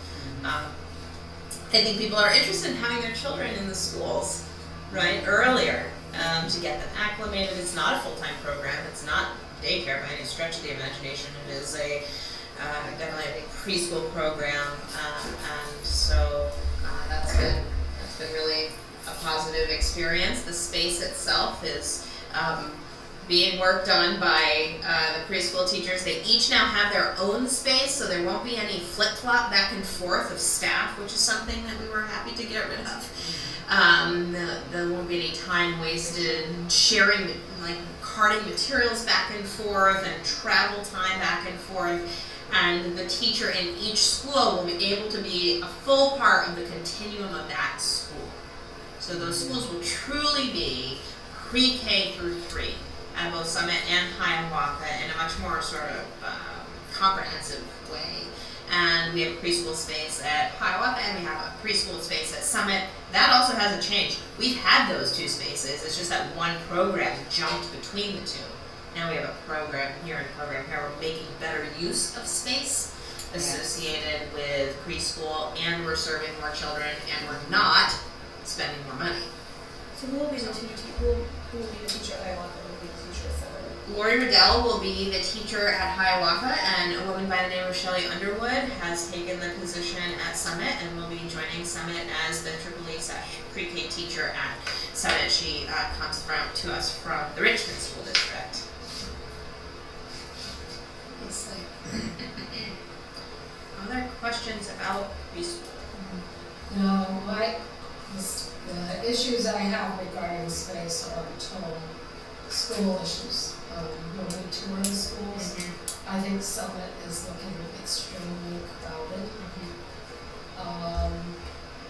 I think people are interested in having their children in the schools, right, earlier, to get them acclimated. It's not a full-time program. It's not daycare by any stretch of the imagination. It is definitely a big preschool program, and so that's been really a positive experience. The space itself is being worked on by the preschool teachers. They each now have their own space, so there won't be any flip-flop back and forth of staff, which is something that we were happy to get rid of. There won't be any time wasted sharing, like carting materials back and forth and travel time back and forth. And the teacher in each school will be able to be a full part of the continuum of that school. So those schools will truly be pre-K through 3 at both Summit and Hiawatha in a much more sort of comprehensive way. And we have a preschool space at Hiawatha, and we have a preschool space at Summit. That also hasn't changed. We've had those 2 spaces. It's just that one program jumped between the 2. Now we have a program here and a program here. We're making better use of space associated with preschool, and we're serving more children, and we're not spending more money. So who will be the teacher at Hiawatha? Who will be the teacher at Summit? Lori Riddell will be the teacher at Hiawatha, and a woman by the name of Charlee Underwood has taken the position at Summit and will be joining Summit as the pre-K teacher at Summit. She comes to us from the Richmond School District. Other questions about preschool? No, the issues I have regarding space are total school issues. When we tour the schools, I think Summit is looking extremely crowded.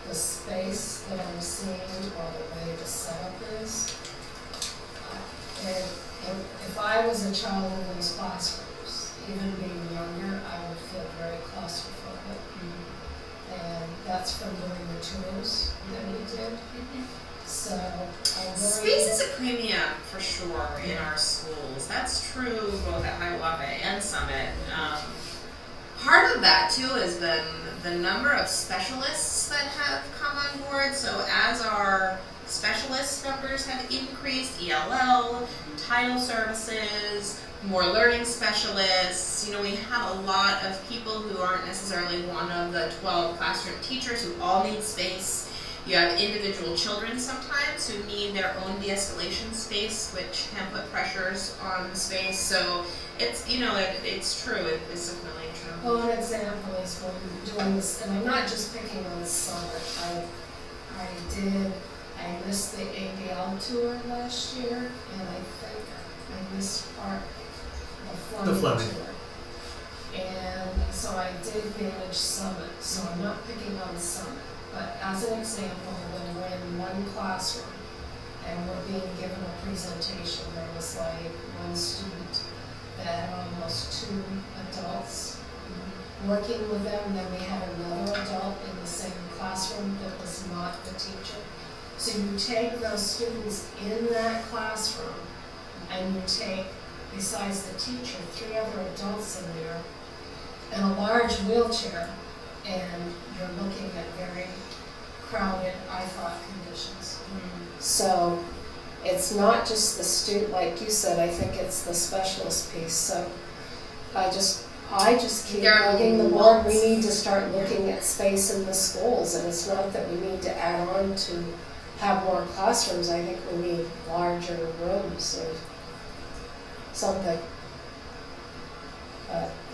The space that I'm seeing, or the way the setup is, if I was a child in those classrooms, even being younger, I would feel very claustrophobic. And that's from doing the tours that we did. So I worry. Space is a premium for sure in our schools. That's true both at Hiawatha and Summit. Part of that too has been the number of specialists that have come on board. So as our specialist numbers have increased, ELL, title services, more learning specialists, we have a lot of people who aren't necessarily one of the 12 classroom teachers who all need space. You have individual children sometimes who need their own de-escalation space, which can put pressures on the space. So it's, it's true. It's definitely true. Well, an example is when doing this, and I'm not just picking on Summit. I I missed the ABL tour last year, and I think I missed the Fleming tour. And so I did manage Summit, so I'm not picking on Summit. But as an example, when we're in one classroom and we're being given a presentation, there was like one student that had almost 2 adults working with them, then we had another adult in the same classroom that was not the teacher. So you take those students in that classroom and you take, besides the teacher, 3 other adults in there and a large wheelchair, and you're looking at very crowded, I thought, conditions. So it's not just the student, like you said, I think it's the specialist piece. So I just keep bugging the board. We need to start looking at space in the schools, and it's not that we need to add on to have more classrooms. I think we need larger rooms or something.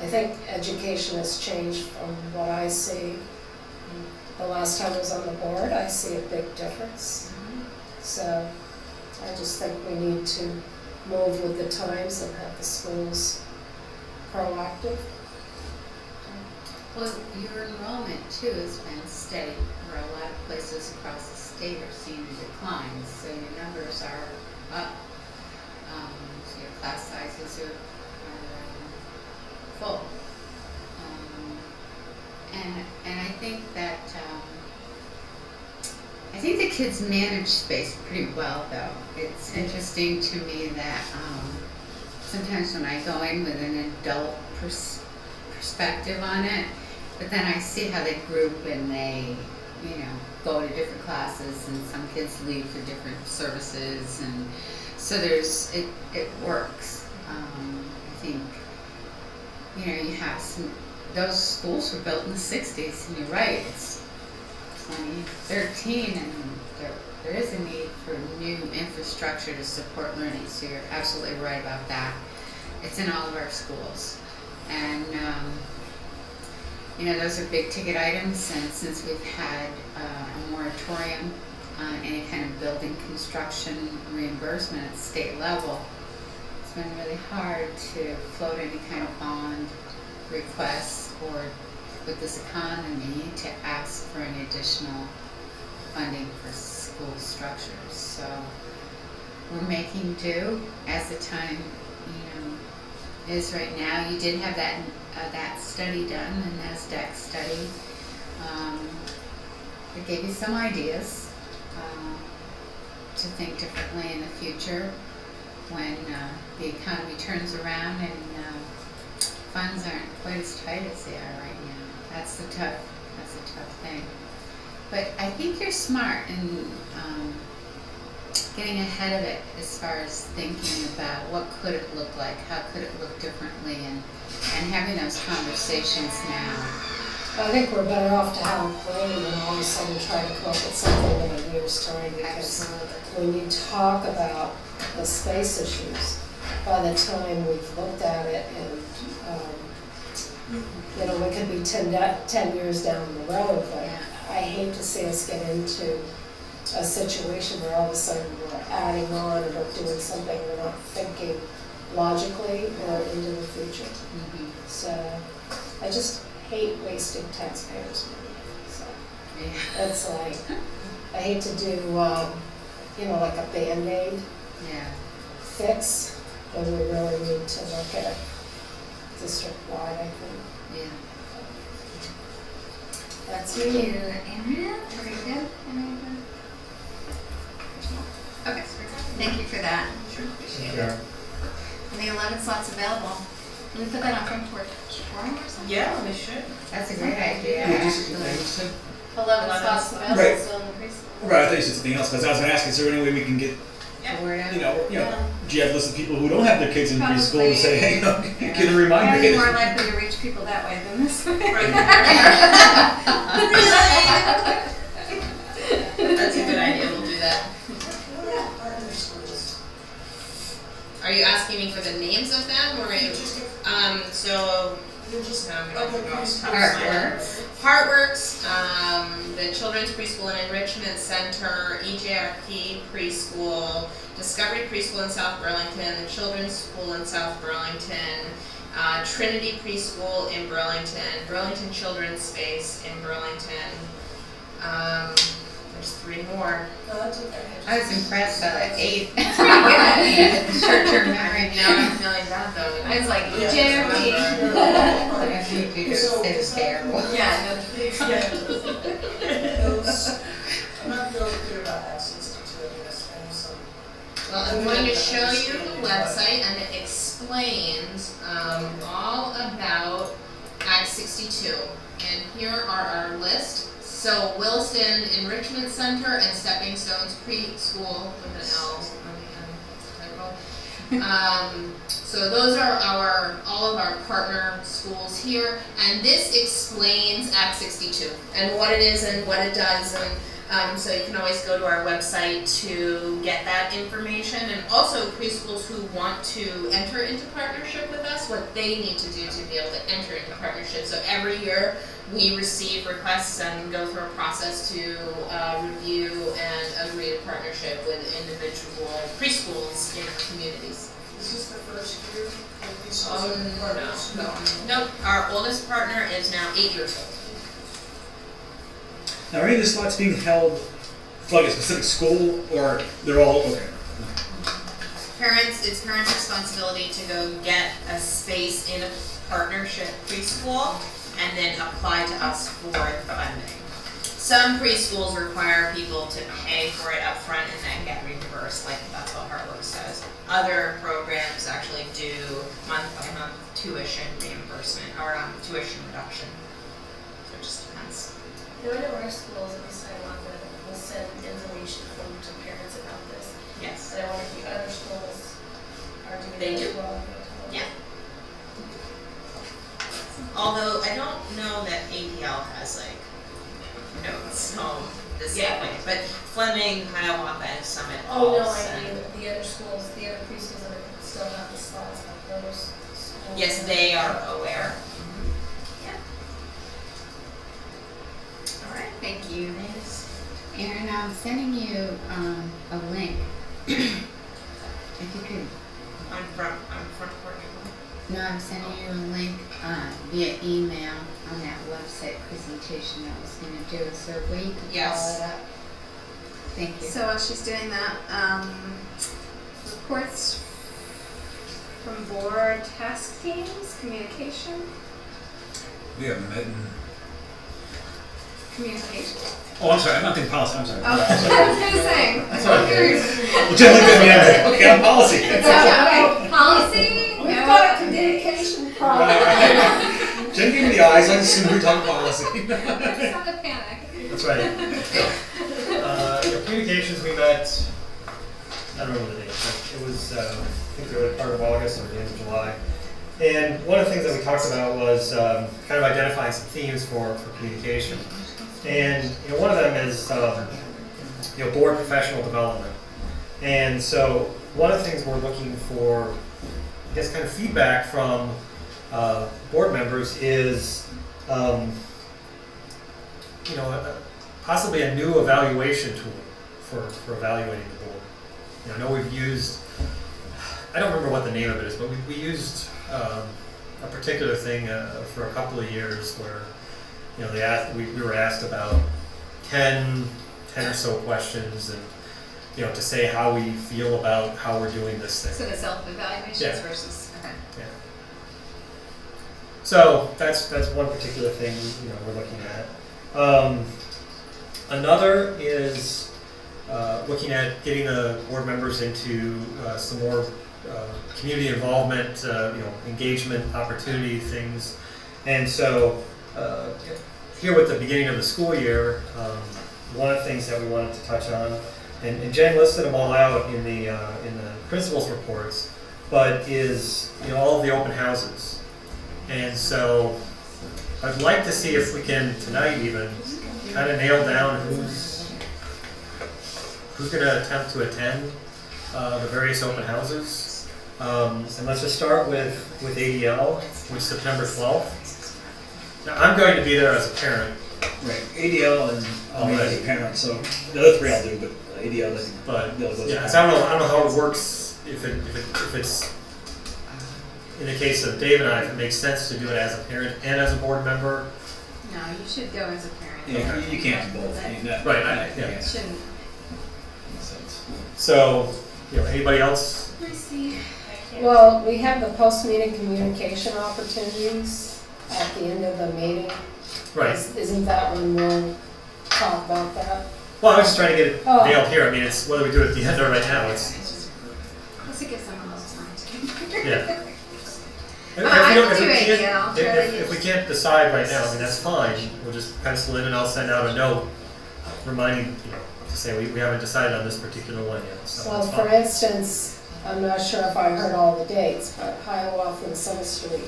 I think education has changed from what I see. The last time I was on the board, I see a big difference. So I just think we need to move with the times and have the schools proactive. Well, your enrollment too has been steady, where a lot of places across the state are seeing a decline, so your numbers are up. So your class sizes are full. And I think that I think the kids manage space pretty well, though. It's interesting to me that sometimes when I go in with an adult perspective on it, but then I see how they group and they, go to different classes, and some kids leave for different services, and so it works. I think, you have those schools were built in the 60s, and you're right, it's 2013, and there is a need for new infrastructure to support learning, so you're absolutely right about that. It's in all of our schools. And, those are big ticket items, and since we've had a moratorium on any kind of building construction reimbursement at state level, it's been really hard to float any kind of bond requests or with this economy to ask for any additional funding for school structures. So we're making do as the time, is right now. You did have that study done, the NASDAQ study. It gave you some ideas to think differently in the future when the economy turns around and funds aren't quite as tight as they are right now. That's a tough thing. But I think you're smart in getting ahead of it as far as thinking about what could it look like, how could it look differently, and having those conversations now. I think we're better off to have a plan than all of a sudden try to come up with something in a year's time, because when you talk about the space issues, by the time we've looked at it and we could be 10 years down the road, but I hate to see us get into a situation where all of a sudden we're adding on and we're doing something we're not thinking logically or into the future. So I just hate wasting taxpayers' money. So it's like, I hate to do, like a Band-Aid fix, when we really need to look at it district-wide, I think. Yeah. That's Thank me. you, Andrea. Very good. Okay, thank you for that. Sure. Appreciate it. And the 11 slots available. Can we put that on front porch forum or something? Yeah, we should. That's a great idea. Yeah, actually. 11 spots available Right. still in the preschool. Right, I thought you said something else, because I was gonna ask, is there any way we can get, The word out. do you have a list of people who don't have their kids in preschool to say, hey, get a Probably reminder? more likely to reach people that way than this way. That's a good idea, we'll do that. Are you asking me for the names of them, or so You're just No, we up don't at go preschool. Heartworks. Heartworks, the Children's Preschool and Enrichment Center, EJRP Preschool, Discovery Preschool in South Burlington, the Children's School in South Burlington, Trinity Preschool in Burlington, Burlington Children's Space in Burlington. There's 3 more. Oh, that's okay. I was impressed by the 8. Pretty Short-term memory. Now I'm feeling bad though. I was like, Yeah. EJRP. I think you So, it's terrible. Yeah, Those, I'm not really clear about Act 62, I guess, and some. Well, I'm going to show you the website, and it explains all about Act 62. And here are our list. So Williston Enrichment Center and Stepping Stones Preschool with an L on the end typo. So those are all of our partner schools here, and this explains Act 62 and what it is and what it does, and so you can always go to our website to get that information, and also preschools who want to enter into partnership with us, what they need to do to be able to enter into partnership. So every year we receive requests and go through a process to review and agree to partnership with individual preschools in our communities. Is this the first year? Like these Oh, schools are partners? Nope. Our oldest partner is now 8 years old. Now, are any of the slots being held for like a specific school, or they're all okay? It's parents' responsibility to go get a space in a partnership preschool and then apply to us for funding. Some preschools require people to pay for it up front and then get reimbursed, like that's what Heartworks does. Other programs actually do month-by-month tuition reimbursement or tuition reduction. So it just depends. There are schools in East Hiawatha that will send information home to parents about this. Yes. And I wonder if the other schools are doing They that do. as well. Yeah. Although I don't know that APL has like notes home the same way, but Fleming, Hiawatha, and Summit Oh, all no, I send. mean, the other schools, the other preschools that still have the slots, like those schools. Yes, they are aware. Yeah. All right. Thank you. Erin, I'm sending you a link. If you could, I'm from Portugal. no, I'm sending you a link via email on that website presentation I was going to do. So where you can Yes. follow it up. Thank you. So while she's doing that, reports from board task teams, communication. We haven't met in. Communication. Oh, I'm sorry. I'm not thinking policy. I'm sorry. Oh, I was gonna say. That's all right. Well, Jen looked at me. I was like, okay, I'm policy. Okay, policy. We've no. got a communication problem. Right. Jen gave me the eyes. I assumed we were talking policy. Just have to panic. That's right. Communications, we met, I don't remember the date, but it was, I think the early part of August or the end of July. And one of the things that we talked about was kind of identifying some themes for communication. And one of them is board professional development. And so one of the things we're looking for, I guess, kind of feedback from board members is possibly a new evaluation tool for evaluating the board. I know we've used, I don't remember what the name of it is, but we used a particular thing for a couple of years where we were asked about 10 or so questions, and to say how we feel about how we're doing this thing. So the self-evaluations Yeah. versus, okay. Yeah. So that's one particular thing we're looking at. Another is looking at getting the board members into some more community involvement, engagement opportunity things, and so here with the beginning of the school year, one of the things that we wanted to touch on, and Jen listed them all out in the principal's reports, but is all of the open houses. And so I'd like to see if we can tonight even kind of nail down who's going to attempt to attend the various open houses. And let's just start with ADL, which is September 12th. Now, I'm going to be there as a parent. Right, ADL and I'll be as a parent, so the other three I'll do, but ADL doesn't. But Bill goes yeah, back. so I don't know how it works if it's in the case of Dave and I, if it makes sense to do it as a parent and as a board member. No, you should go as a parent. Yeah, you can't do both. I mean, that- Right, that- yeah. It shouldn't. Makes sense. So, anybody else? I see. Well, we have the post-meeting communication opportunities at the end of the meeting. Right. Isn't that when we'll talk about that? Well, I was just trying to get it Oh. nailed here. I mean, it's whether we do it at the end or right now. It's Plus it gives someone else time to. yeah. If, I we don't- can do if we ADL, can't, if we can't decide right now, I mean that's fine. We'll just pencil it in, and I'll send out a note reminding to say we haven't decided on this particular one yet. So Well, that's for fine. instance, I'm not sure if I heard all the dates, but Hiawatha and Summer Street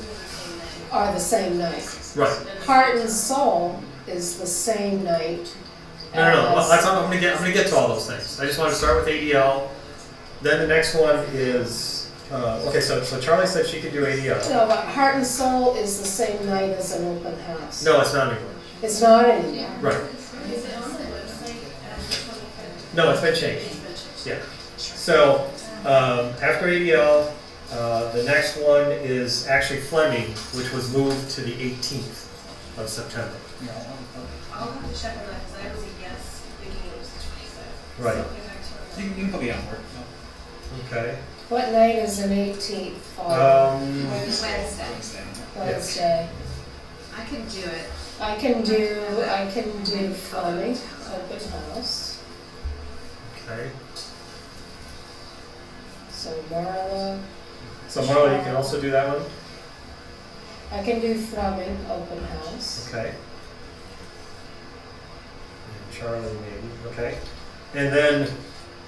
are the same night. Right. Heart and Soul is the same night. No. Well, as- that's, I'm gonna get to all those things. I just want to start with ADL. Then the next one is okay. So Charlie said she could do ADL. No, but Heart and Soul is the same night as an open house. No, it's not anymore. It's not anymore. Right. Is it on the website as the 25th? No, it's been changed. Yeah. So after ADL, the next one is actually Fleming, which was moved to the 18th of September. I'll have to check on that because I was a yes thinking it was the 25th. Right. So I'll get back to her. You can put me on board. Okay. What night is an 18th fall? Wednesday. Wednesday. I can do it. I can do Fleming, open house. Okay. So Marla, So Marla, you can also do that one. I can do Fleming, open house. Okay. And Charlie, maybe. Okay. And then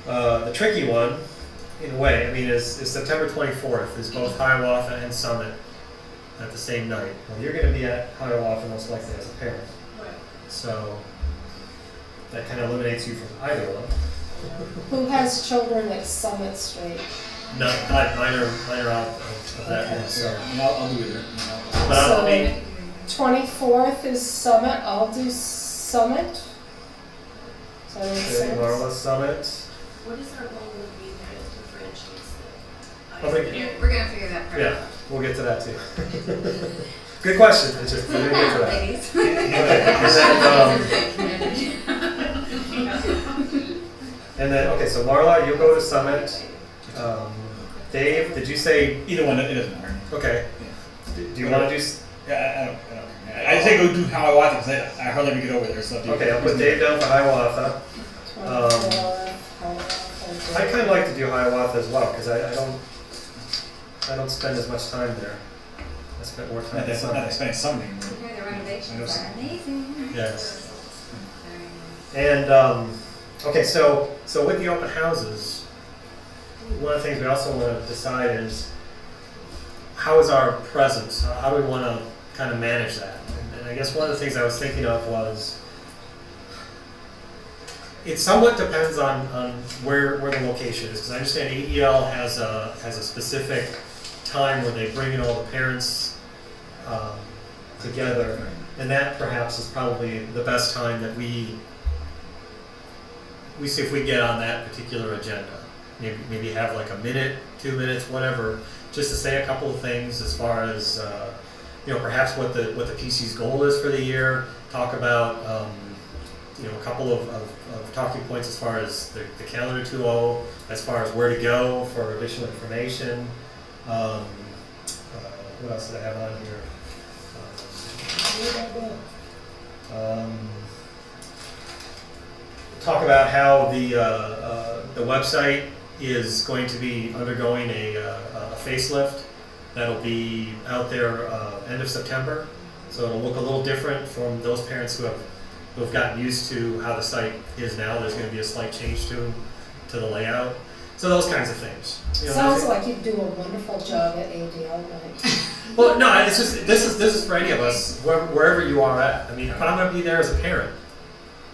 the tricky one, in a way, I mean, is September 24th. Is both Hiawatha and Summit at the same night. Well, you're going to be at Hiawatha most likely as a parent. Right. So that kind of eliminates you from either one. Who has children at Summit Street? No, mine are out of that Okay. one. So, And I'll do either. but I So- mean, 24th is Summit, I'll do Summit. Does that make okay, sense? Marla Summit. What is our goal of being that differentiates the Public- We're gonna figure that part out. Yeah, we'll get to that too. Good question. It's just, we're gonna get to that. Ladies. And then, okay, so Marla, you'll go to Summit. Dave, did you say, Either one, it doesn't matter. okay, do you want to do, Yeah, I don't. I say go do how I want it because I hardly ever get over there. So okay, I'll put Dave down for Hiawatha. 24th, I kind of like to do Hiawatha as well, because I don't spend as much time there. I spend more time Not at Summit. that spending Sunday. The renovations are amazing. Yes. Very nice. And, okay, so with the open houses, one of the things we also want to decide is how is our presence? How do we want to kind of manage that? And I guess one of the things I was thinking of was it somewhat depends on where the location is, because I understand AEL has a specific time where they bring in all the parents together, and that perhaps is probably the best time that we see if we get on that particular agenda. Maybe have like a minute, 2 minutes, whatever, just to say a couple of things as far as perhaps what the PC's goal is for the year. Talk about a couple of talking points as far as the calendar 2.0, as far as where to go for additional information. What else did I have on here? Talk about how the website is going to be undergoing a facelift. That'll be out there end of September. So it'll look a little different from those parents who have gotten used to how the site is now. There's going to be a slight change to the layout. So those kinds of things. Sounds like you do a wonderful job at ADL night. Well, no, it's just this is for any of us wherever you are at. I mean, but I'm going to be there as a parent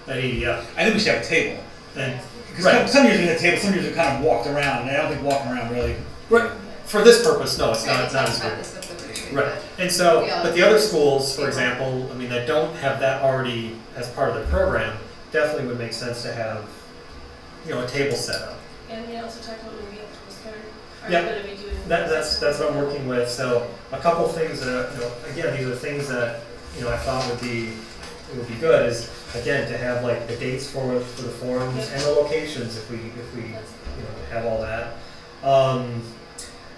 at ADL. I think we should have a table. And Because some years we had a table, some years we kind of walked around, and I don't think walking around really. Right. For this purpose, no, it's Right, we not talked as about good. this at the retreat, Right, but and so, we all but the other agree. schools, for Yeah. example, I mean, that don't have that already as part of their program, definitely would make sense to have, a table set up. And we also talked about maybe a postcard. Are Yeah. you gonna be doing? That's what I'm working with, so a couple things that, again, these are things that, I thought would be good is, again, to have like the dates for the forums and the locations if we have all that.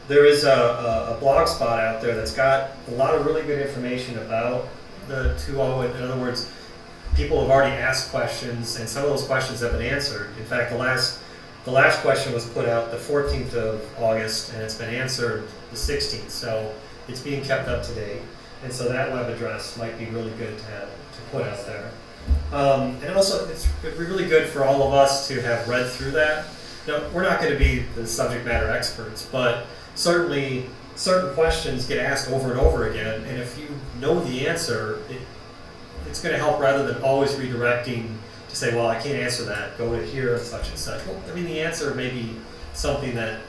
There is a blog spot out there that's got a lot of really good information about the 2.0. In other words, people have already asked questions, and some of those questions have been answered. In fact, the last question was put out the 14th of August, and it's been answered the 16th. So it's being kept up to date, and so that web address might be really good to put out there. And also, it'd be really good for all of us to have read through that. Now, we're not going to be the subject matter experts, but certainly certain questions get asked over and over again, and if you know the answer, it's going to help rather than always redirecting to say, well, I can't answer that, go to here and such and such. Well, I mean, the answer may be something that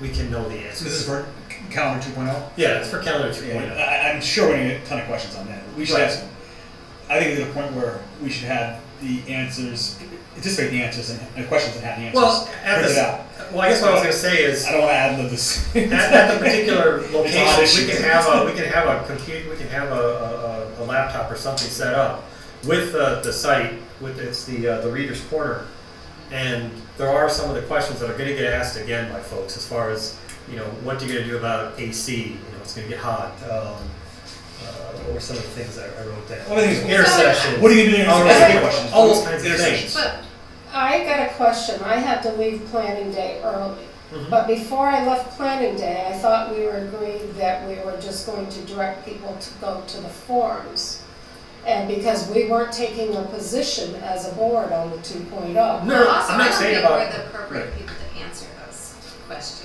we can know the answer. So this is for calendar 2.0? Yeah, it's for calendar 2.0. Yeah, I'm sure we're going to get a ton of questions on that. We should Right. have some. I think it's at a point where we should have the answers, anticipate the answers and questions and have the answers Well, printed out. I guess what I was going to say is, I don't want to add to this. at the particular It's a location, hot we issue. can have a computer, we can have a laptop or something set up with the site, it's the Reader's Corner, and there are some of the questions that are going to get asked again by folks as far as what you're going to do about AC, it's going to get hot, or some of the things that I wrote down. Well, I think it's- Intercession. What are you going to do? All Intercession those- questions. all those kinds of Intersections. things. But I got a question. I had to leave planning day early. Mhm. But before I left planning day, I thought we were agreed that we were just going to direct people to go to the forums. And because we weren't taking a position as a board on the 2.0. No, also, I'm I not don't saying think about- we're the appropriate people to answer those questions.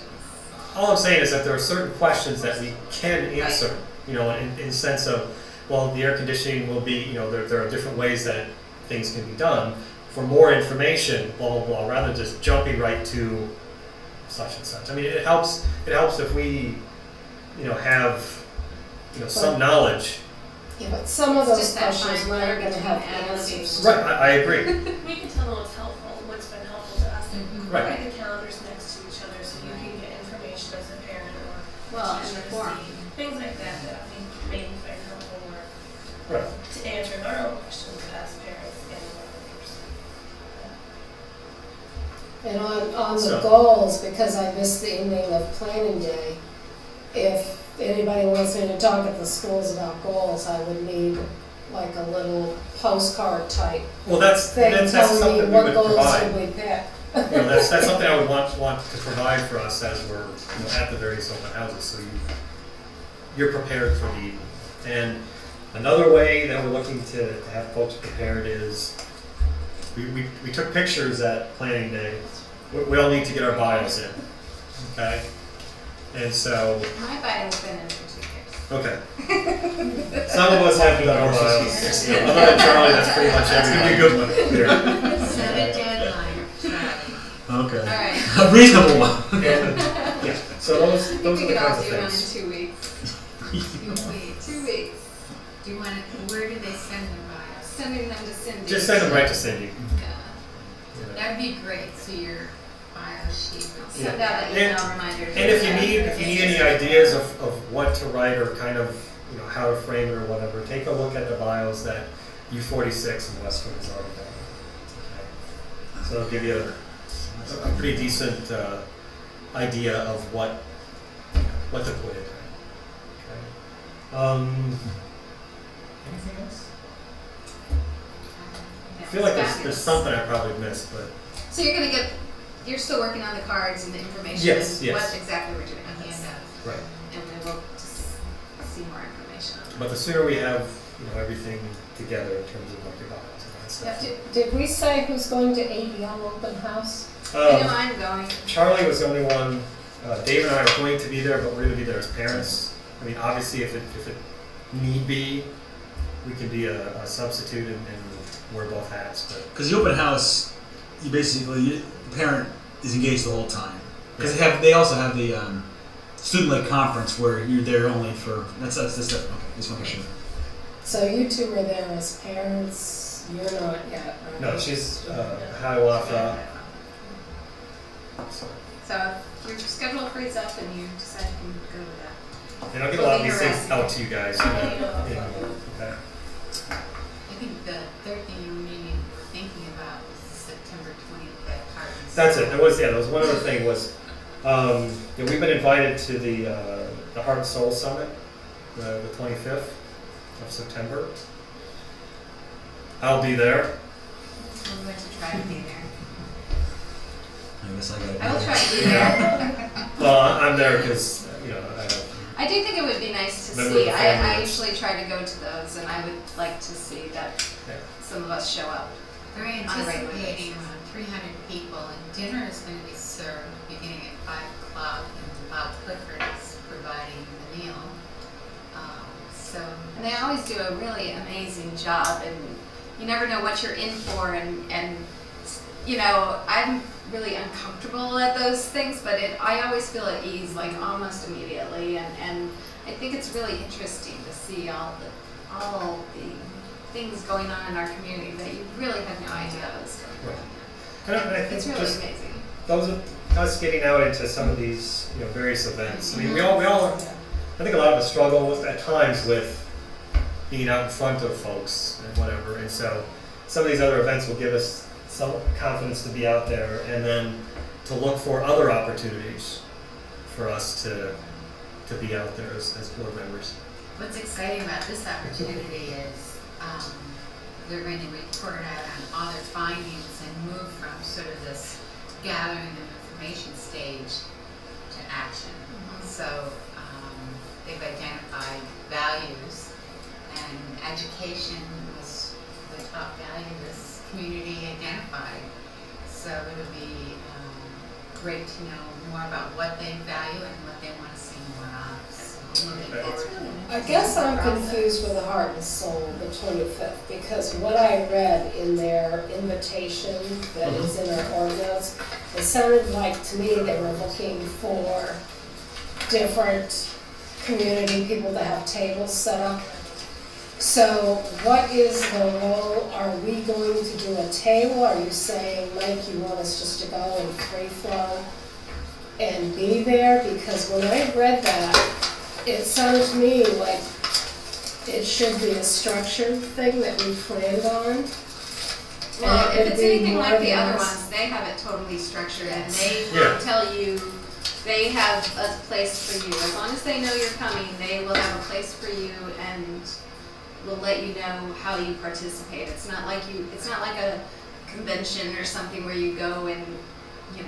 All I'm saying is that there are certain questions that we can answer, in the sense of, well, the air conditioning will be, there are different ways that things can be done. For more information, blah, blah, blah, rather than just jumping right to such and such. I mean, it helps if we, have, some knowledge. Yeah, but some of It's those just that questions fine we're line going to have between ad answers libs. to. Right, I agree. We can tell them what's helpful, what's been helpful to us. Right. Put the calendars next to each other so you can get information as a parent or Well, and teacher the to forum. see. Things like that I think may be very helpful or Right. to answer our own questions as parents and workers. And on the So- goals, because I missed the ending of planning day, if anybody wants me to talk at the schools about goals, I would need like a little postcard type Well, that's thing telling me something we what would goals provide. should we pick. That's something I would want to provide for us as we're at the various open houses, so you're prepared for the evening. And another way that we're looking to have folks prepared is we took pictures at planning day. We all need to get our bios in, okay? And so, My bio's been in for 2 years. okay. Some of us have done our bios. Other than Charlie, that's pretty much everybody. Good one. Here. Set a deadline, Charlie. Okay. All right. A reasonable one. And, yeah, so those I think are we the could all kinds of do one in things. 2 weeks. 2 weeks. 2 weeks. Do you want to, where do they send their bios? Sending them to Cindy. Just send them right to Cindy. Yeah. That'd be great, so your bio sheet will Send out an email reminder. And if you need any ideas of what to write or kind of how to frame it or whatever, take a look at the bios that U46 and Westwood has already done. Okay. So it'll give you a pretty decent idea of what to put in. Okay. Anything else? I feel like there's something I probably missed, but So you're still working on the cards and the information. Yes, and yes. what exactly we're doing on this. right. And we will just see more information on it. But the sooner we have everything together in terms of like the bios and that stuff. Did we say who's going to ADL open house? I know Um, I'm going. Charlie was the only one. Dave and I are going to be there, but we're going to be there as parents. I mean, obviously, if it need be, we can be a substitute and wear both hats. But Because the open house, the parent is engaged the whole time. Because Yeah. they also have student-led conference where you're there only for, that's different, okay, just want to make sure. So you two were there as parents, you're not yet, right? No, she's Hiawatha. So if your schedule frees up and you decide you can go with that. And I'll get a lot of these things out to you guys. Okay. I think the third thing you maybe were thinking about was the September 20th, that part. That's it. There was one other thing was, we've been invited to the Heart and Soul Summit, the 25th of September. I'll be there. I'm going to try to be there. I guess I gotta I will try to be there. Well, I'm there because, I do think it would be nice to Remember see. the I family usually try to go to those, and I would like to see that Yeah. some of us show up. They're On a regular anticipating basis. around 300 people, and dinner is going to be served beginning at 5 o'clock, and Bob Clifford is providing the meal. And they always do a really amazing job, and you never know what you're in for, and I'm really uncomfortable at those things, but I always feel at ease, like almost immediately, and I think it's really interesting to see all the things going on in our community that you really have no idea was going on. And I think It's really just amazing. those of us getting out into some of these various events. I mean, we all I think a lot of us struggle at times with being out in front of folks and whatever, and so some of these other events will give us some confidence to be out there, and then to look for other opportunities for us to be out there as board members. What's exciting about this opportunity is they're going to report out on all their findings and move from sort of this gathering of information stage to action. So they've identified values, and education was the top value this community identified. So it'll be great to know more about what they value and what they want to see more of. So I'm looking forward to it. I guess I'm confused with the Heart and Soul, the 25th, because what I read in their invitation that is in our ordinance, it sounded like to me they were looking for different community people to have tables set up. So what is the role? Are we going to do a table? Are you saying, Mike, you want us just to go and free flow and be there? Because when I read that, it sounded to me like it should be a structured thing that we planned on. Well, And if it it's would be anything more like the other organized. ones, they have it totally structured, and they Yeah. tell you they have a place for you. As long as they know you're coming, they will have a place for you and will let you know how you participate. It's not like a convention or something where you go and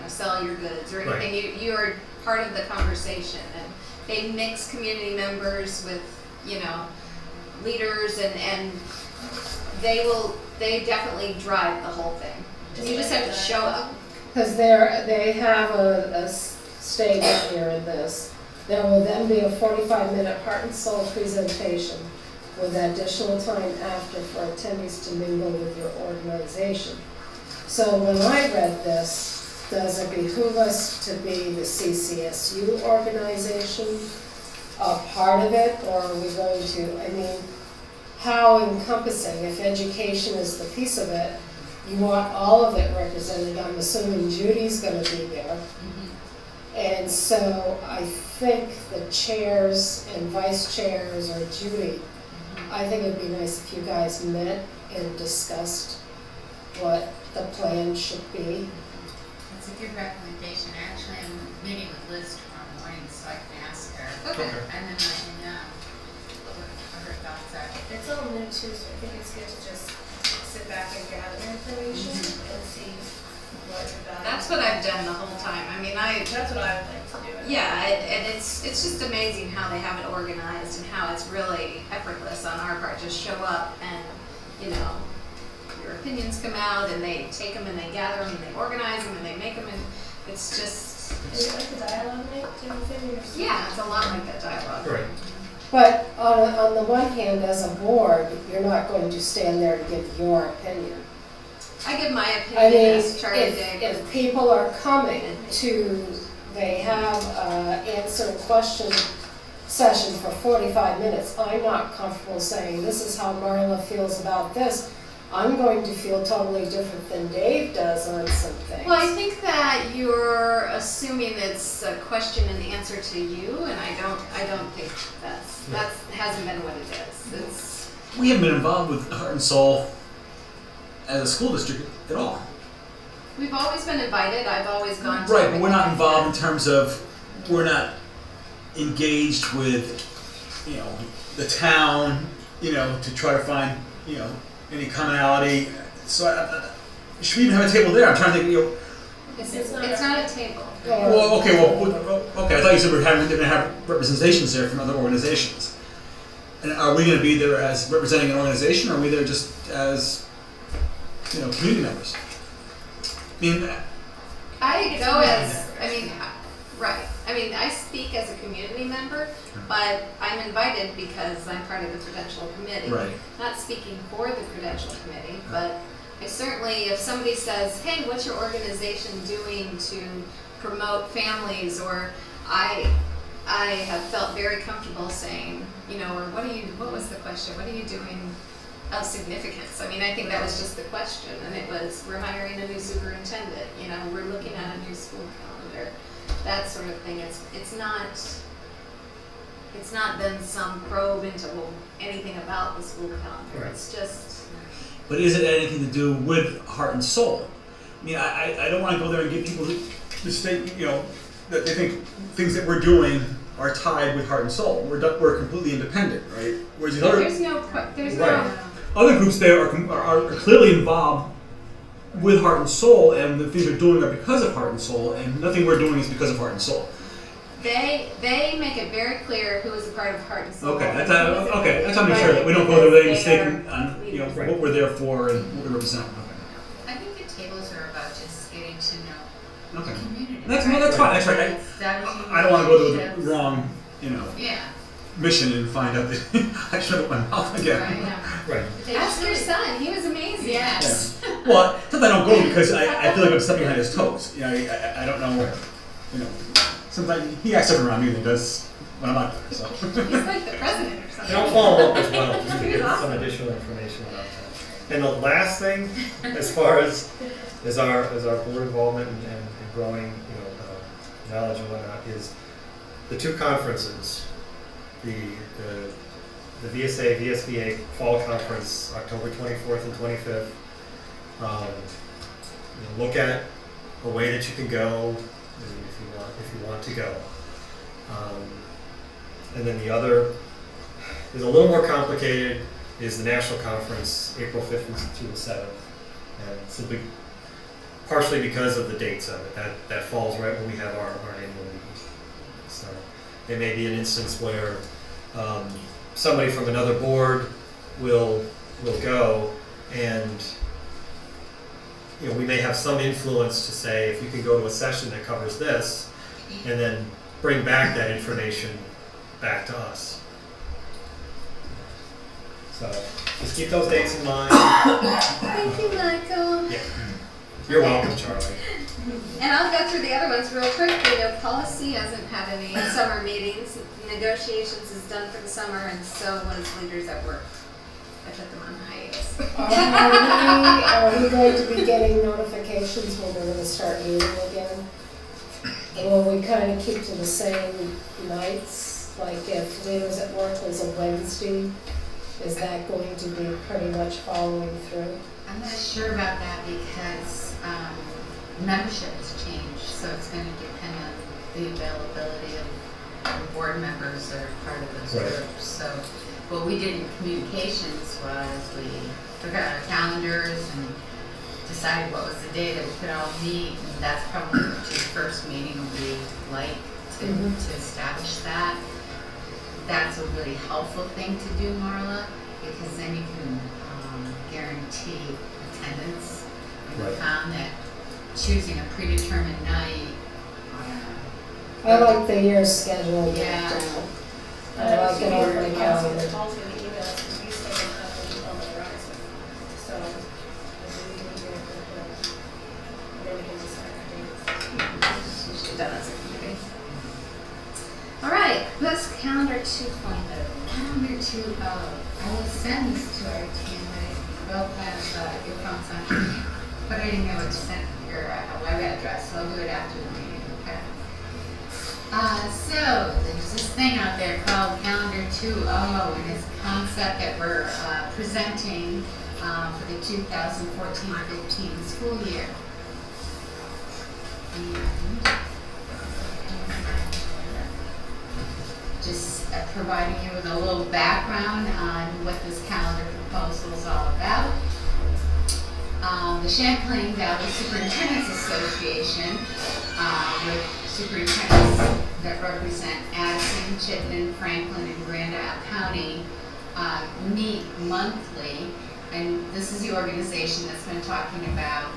sell your goods or anything. Right. You are part of the conversation, and they mix community members with leaders, and they definitely drive the whole thing. You just have to show up. Because they have a statement here in this. There will then be a 45-minute Heart and Soul presentation with additional time after for attendees to mingle with your organization. So when I read this, does it behoove us to be the CCSU organization, a part of it, or are we going to, how encompassing, if education is the piece of it, you want all of it represented. I'm assuming Judy's gonna be there. And so I think the chairs and vice chairs, or Judy, I think it'd be nice if you guys met and discussed what the plan should be. It's a good recommendation. Actually, I'm meeting with Liz tomorrow morning, so I can ask her. Okay. And then let you know what her thoughts are. It's all new too, so I think it's good to just sit back and gather information and see what your values. That's what I've done the whole time. That's what I would like to do. Yeah, and it's just amazing how they have it organized and how it's really effortless on our part. Just show up and, your opinions come out, and they take them and they gather them and they organize them and they make them, and it's just, Is it like the dialogue night? yeah, it's a lot like that dialogue. Right. But on the one hand, as a board, you're not going to stand there to give your opinion. I give my I opinion mean, as Charlie did. if people are coming to they have answer question session for 45 minutes. I'm not comfortable saying, this is how Marla feels about this. I'm going to feel totally different than Dave does on some things. Well, I think that you're assuming it's a question and answer to you, and I don't think that hasn't been what it is. It's We haven't been involved with Heart and Soul as a school district at all. we've always been invited. I've always gone to Right, but we're not everything. involved in terms of, we're not engaged with, the town, to try to find, any commonality. So should we even have a table there? I'm trying to think, It's not a table. okay, I thought you said we're going to have representations there from other organizations. And are we going to be there as representing an organization, or are we there just as, community members? I speak as a community member, but I'm invited because I'm part of the Prudential committee. Right. Not speaking for the Prudential committee, but I certainly, if somebody says, hey, what's your organization doing to promote families, or I have felt very comfortable saying, or what was the question? What are you doing of significance? I think that was just the question, and it was, we're hiring a new superintendent, we're looking at a new school calendar, that sort of thing. It's not been some probe into anything about the school calendar. Right. It's just. But is it anything to do with Heart and Soul? I don't want to go there and give people the state, that they think things that we're doing are tied with Heart and Soul. We're completely independent, right? Whereas the There's no. other groups there are clearly involved with Heart and Soul, and the things they're doing are because of Heart and Soul, and nothing we're doing is because of Heart and Soul. They make it very clear who is a part of Heart and Soul. Okay, that's how to make sure that we don't go there with any mistaken on what we're there for and what we represent. I think the tables are about just getting to know Okay. the community. That's fine. That's right. I don't want to go to the wrong, Yeah. mission and find out that I should have opened my mouth again. Right. Right. Ask your son. He was amazing. Yes. Well, it's not that I don't go because I feel like I'm stepping on his toes. I don't know. Sometimes he acts different around me than he does when I'm out there. So. He's like the president or something. And I'll follow up as well, just to get some additional information about that. And the last thing, as far as our board involvement and growing, knowledge and whatnot, is the two conferences, the VSA, VSBA Fall Conference, October 24th and 25th. Look at a way that you can go if you want to go. And then the other is a little more complicated, is the national conference, April 5th through the 7th. And simply, partially because of the dates of it, that falls right when we have our annual meeting. So it may be an instance where somebody from another board will go, and we may have some influence to say, if you can go to a session that covers this, and then bring back that information back to us. So just keep those dates in mind. Thank you, Michael. Yeah. You're welcome, Charlie. And I'll go through the other ones real quickly. Policy hasn't had any summer meetings. Negotiations is done for the summer, and so was Leaders at Work. I put them on hiatus. Are we going to be getting notifications when we're going to start meeting again? Will we kind of keep to the same nights? Like if Leaders at Work was a Wednesday, is that going to be pretty much following through? I'm not sure about that because membership has changed, so it's going to depend on the availability of the board members that are part of those Right. groups. So what we did in communications was we took out our calendars and decided what was the day that we could all meet, and that's probably what your first meeting will be like to establish that. That's a really helpful thing to do, Marla, because then you can guarantee attendance. And we Right. found that choosing a predetermined night. I like the year schedule. Yeah. I like it on my calendar. Also the emails, because we still don't have them on the horizon. So, we can decide our dates. You should have done as a committee. right, what's calendar 2.0? Calendar 2.0. I will send this to our team. I both have earphones on, but I didn't know what to send your web address, so I'll do it after the meeting. Okay. So there's this thing out there called Calendar 2.0, and it's a concept that we're presenting for the 2014-15 school year. And just providing you with a little background on what this calendar proposal is all about. The Champlain Valley Superintendents Association, with superintendents that represent Addison, Chittenden, Franklin, and Grand Isle County, meet monthly, and this is the organization that's been talking about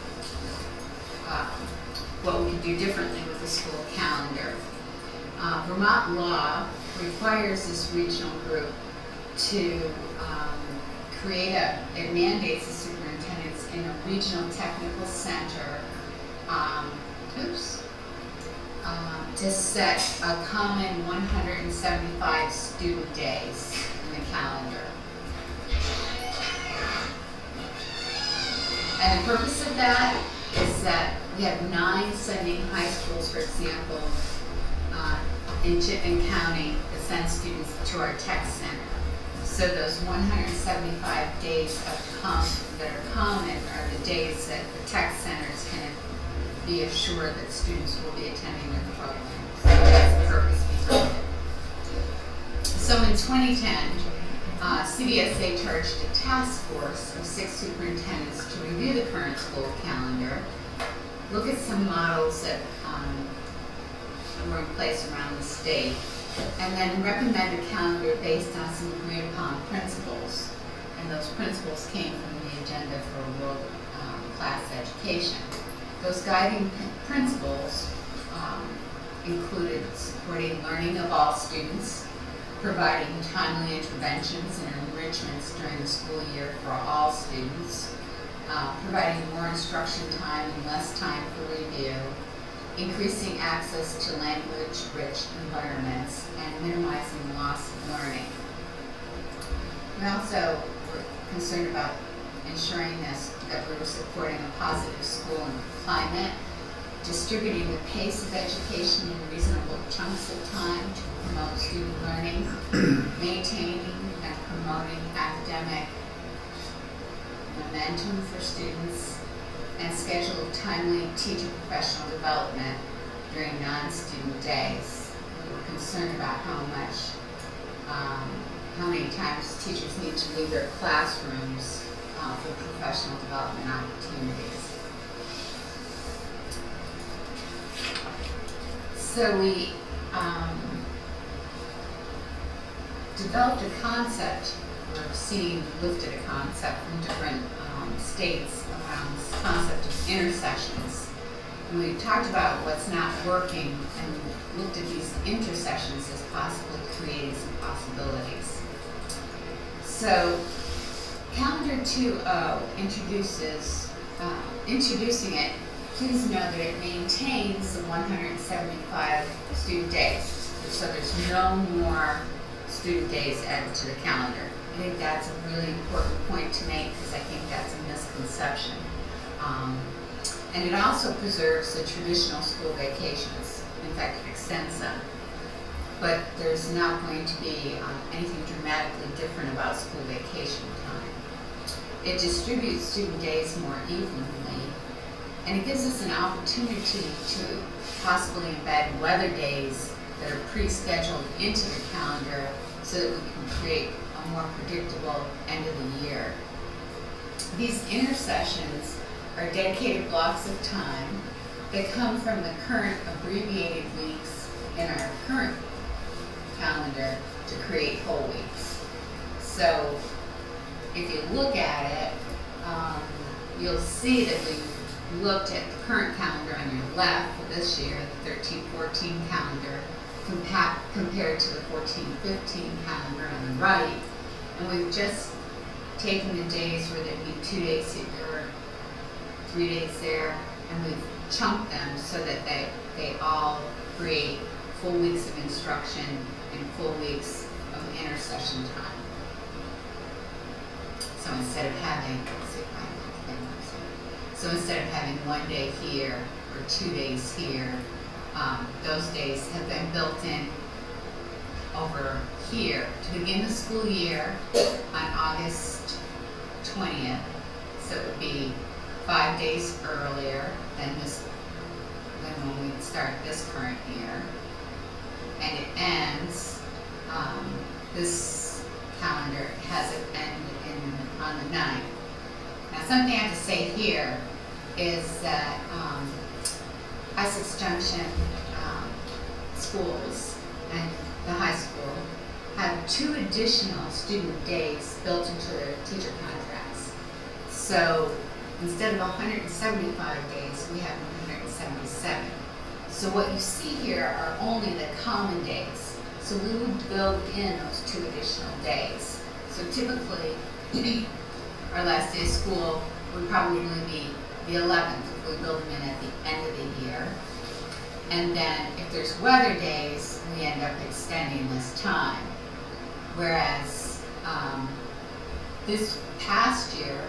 what we could do differently with the school calendar. Vermont law requires this regional group to create it mandates the superintendents in a regional technical center to set a common 175 student days in the calendar. And the purpose of that is that we have 9 sending high schools, for example, in Chittenden County that send students to our tech center. So those 175 days that are common are the days that the tech centers can be assured that students will be attending their program. So that's the purpose behind it. So in 2010, CVSA charged a task force of 6 superintendents to review the current school calendar, look at some models that were in place around the state, and then recommend a calendar based on some agreed upon principles. And those principles came from the agenda for world-class education. Those guiding principles included supporting learning of all students, providing timely interventions and enrichments during the school year for all students, providing more instruction time and less time for review, increasing access to language-rich environments, and minimizing loss of learning. We also were concerned about ensuring that we were supporting a positive school climate, distributing the pace of education in reasonable chunks of time to promote student learning, maintaining and promoting academic momentum for students, and schedule timely teacher professional development during non-student days. We were concerned about how many times teachers need to leave their classrooms for professional development opportunities. So we developed a concept, or lifted a concept from different states around this concept of intersessions. And we talked about what's not working and looked at these intersessions as possibly creating some possibilities. So Calendar 2.0 introducing it, please know that it maintains the 175 student days. So there's no more student days added to the calendar. I think that's a really important point to make because I think that's a misconception. And it also preserves the traditional school vacations. In fact, it extends them. But there's not going to be anything dramatically different about school vacation time. It distributes student days more evenly, and it gives us an opportunity to possibly embed weather days that are pre-scheduled into the calendar so that we can create a more predictable end of the year. These intersessions are dedicated blocks of time that come from the current abbreviated weeks in our current calendar to create whole weeks. So if you look at it, you'll see that we've looked at the current calendar on your left for this year, the 13-14 calendar, compared to the 14-15 calendar on the right, and we've just taken the days where there'd be 2 days here or 3 days there, and we've chunked them so that they all create full weeks of instruction and full weeks of intercession time. So instead of having, one day here or 2 days here, those days have been built in over here to begin the school year on August 20th. So it would be 5 days earlier than when we start this current year. And it ends, this calendar has it end on the 9th. Now something I have to say here is that Essex Junction schools and the high school have 2 additional student days built into their teacher contracts. So instead of 175 days, we have 177. So what you see here are only the common days. So we would build in those 2 additional days. So typically, our last day of school would probably be the 11th if we build them in at the end of the year. And then if there's weather days, we end up extending this time. Whereas this past year,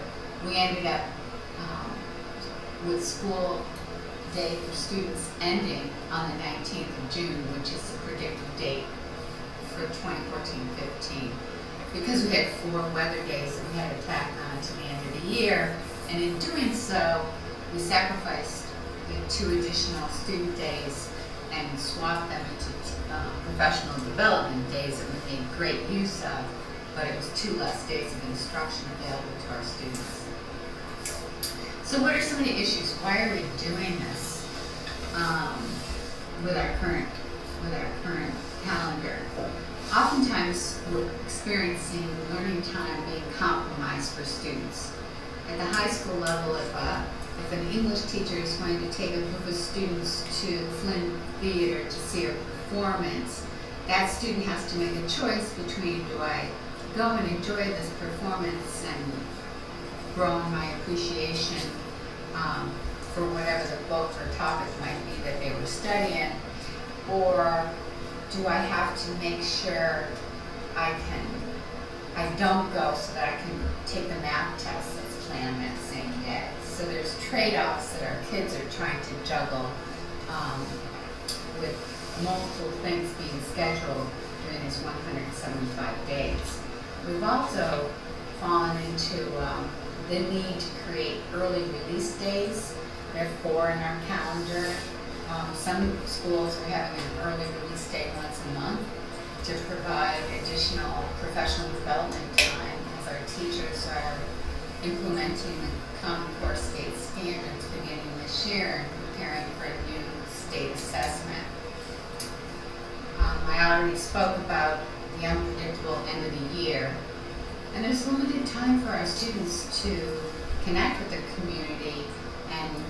we ended up with school day for students ending on the 19th of June, which is the predicted date for 2014-15. Because we had 4 weather days that we had to tack on to the end of the year, and in doing so, we sacrificed the 2 additional student days and swapped them into professional development days that we made great use of, but it was 2 less days of instruction available to our students. So what are some of the issues? Why are we doing this with our current calendar? Oftentimes we're experiencing learning time being compromised for students. At the high school level, if an English teacher is going to take a group of students to Flynn Theater to see a performance, that student has to make a choice between, do I go and enjoy this performance and grow in my appreciation for whatever the book or topic might be that they were studying, or do I have to make sure I don't go so that I can take the math test that's planned that same day? So there's trade-offs that our kids are trying to juggle with multiple things being scheduled during these 175 days. We've also fallen into the need to create early release days. There are 4 in our calendar. Some schools are having an early release day once a month to provide additional professional development time as our teachers are implementing the Common Core state standards beginning this year and preparing for a new state assessment. I already spoke about the unpredictable end of the year, and there's limited time for our students to connect with the community and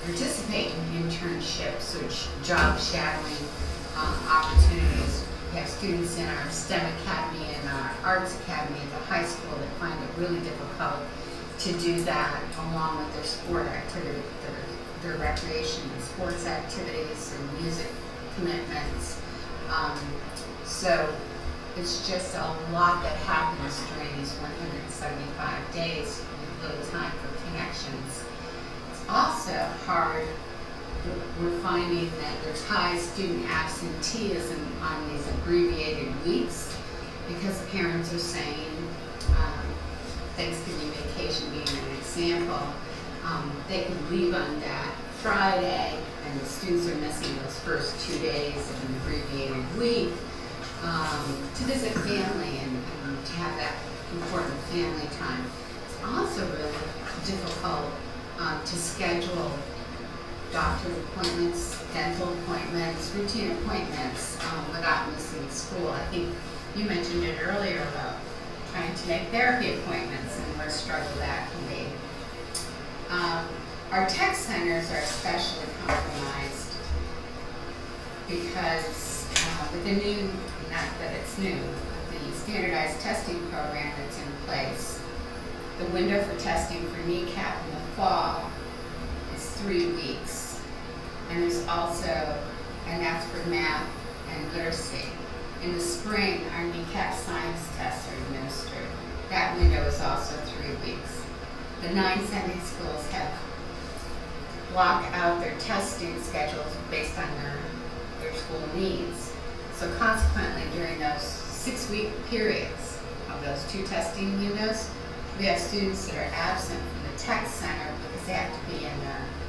participate in internships or job shadowing opportunities. We have students in our STEM Academy and our Arts Academy at the high school that find it really difficult to do that along with their sport activity, their recreation and sports activities and music commitments. So it's just a lot that happens during these 175 days with little time for connections. It's also hard. We're finding that there's high student absenteeism on these abbreviated weeks because the parents are saying, Thanksgiving vacation being an example, they could leave on that Friday and the students are missing those first 2 days of an abbreviated week to visit family and to have that important family time. It's also really difficult to schedule doctor appointments, dental appointments, routine appointments without missing school. I think you mentioned it earlier about trying to make therapy appointments and what a struggle that can be. Our tech centers are especially compromised because with the new, not that it's new, but the standardized testing program that's in place, the window for testing for kneecap in the fall is 3 weeks. And there's also, and that's for math and literacy. In the spring, our kneecap science tests are administered. That window is also 3 weeks. The 9 sending schools have blocked out their testing schedules based on their school needs. So consequently, during those 6-week periods of those 2 testing windows, we have students that are absent from the tech center because they have to be in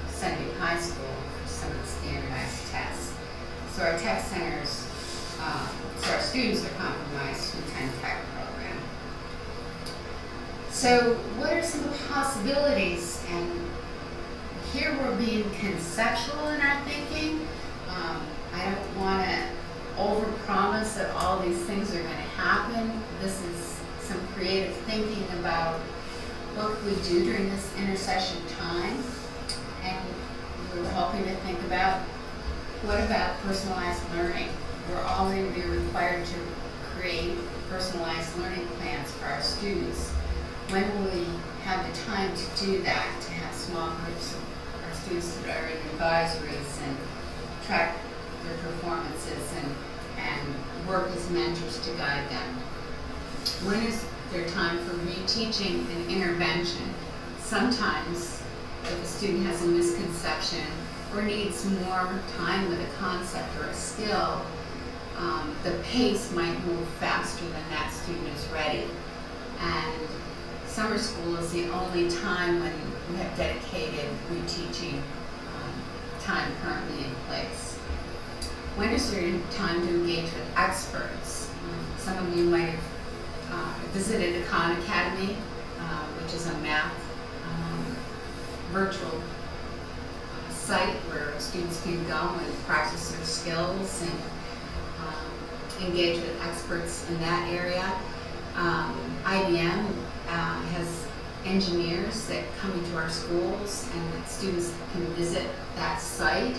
sending high school for some of the standardized tests. So our tech centers, so our students are compromised to attend tech program. So what are some of the possibilities? And here we're being conceptual in our thinking. I don't want to overpromise that all these things are going to happen. This is some creative thinking about what we do during this intercession time. And we were hoping to think about, what about personalized learning? We're all going to be required to create personalized learning plans for our students. When will we have the time to do that, to have small groups of our students that are in advisories and track their performances and work as mentors to guide them? When is there time for reteaching and intervention? Sometimes, if a student has a misconception or needs more time with a concept or a skill, the pace might move faster than that student is ready. And summer school is the only time when we have dedicated reteaching time currently in place. When is there time to engage with experts? Some of you might have visited the Khan Academy, which is a math virtual site where students can go and practice their skills and engage with experts in that area. IBM has engineers that come into our schools, and that students can visit that site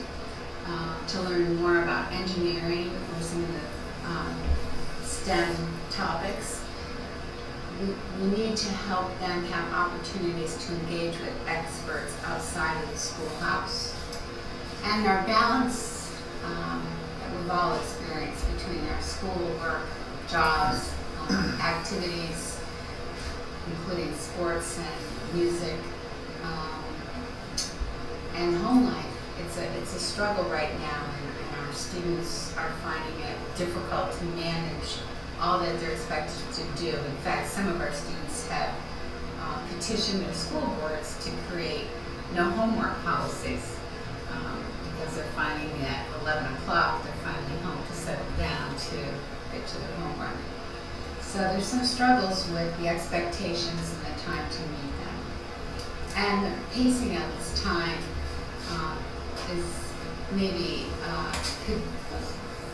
to learn more about engineering or some of the STEM topics. We need to help them have opportunities to engage with experts outside of the schoolhouse. And our balance that we've all experienced between our schoolwork, jobs, activities, including sports and music, and home life. It's a struggle right now, and our students are finding it difficult to manage all that they're expected to do. In fact, some of our students have petitioned their school boards to create no homework policies because they're finding that 11 o'clock they're finally home to settle down to get to their homework. So there's some struggles with the expectations and the time to meet them. And the pacing of this time is maybe could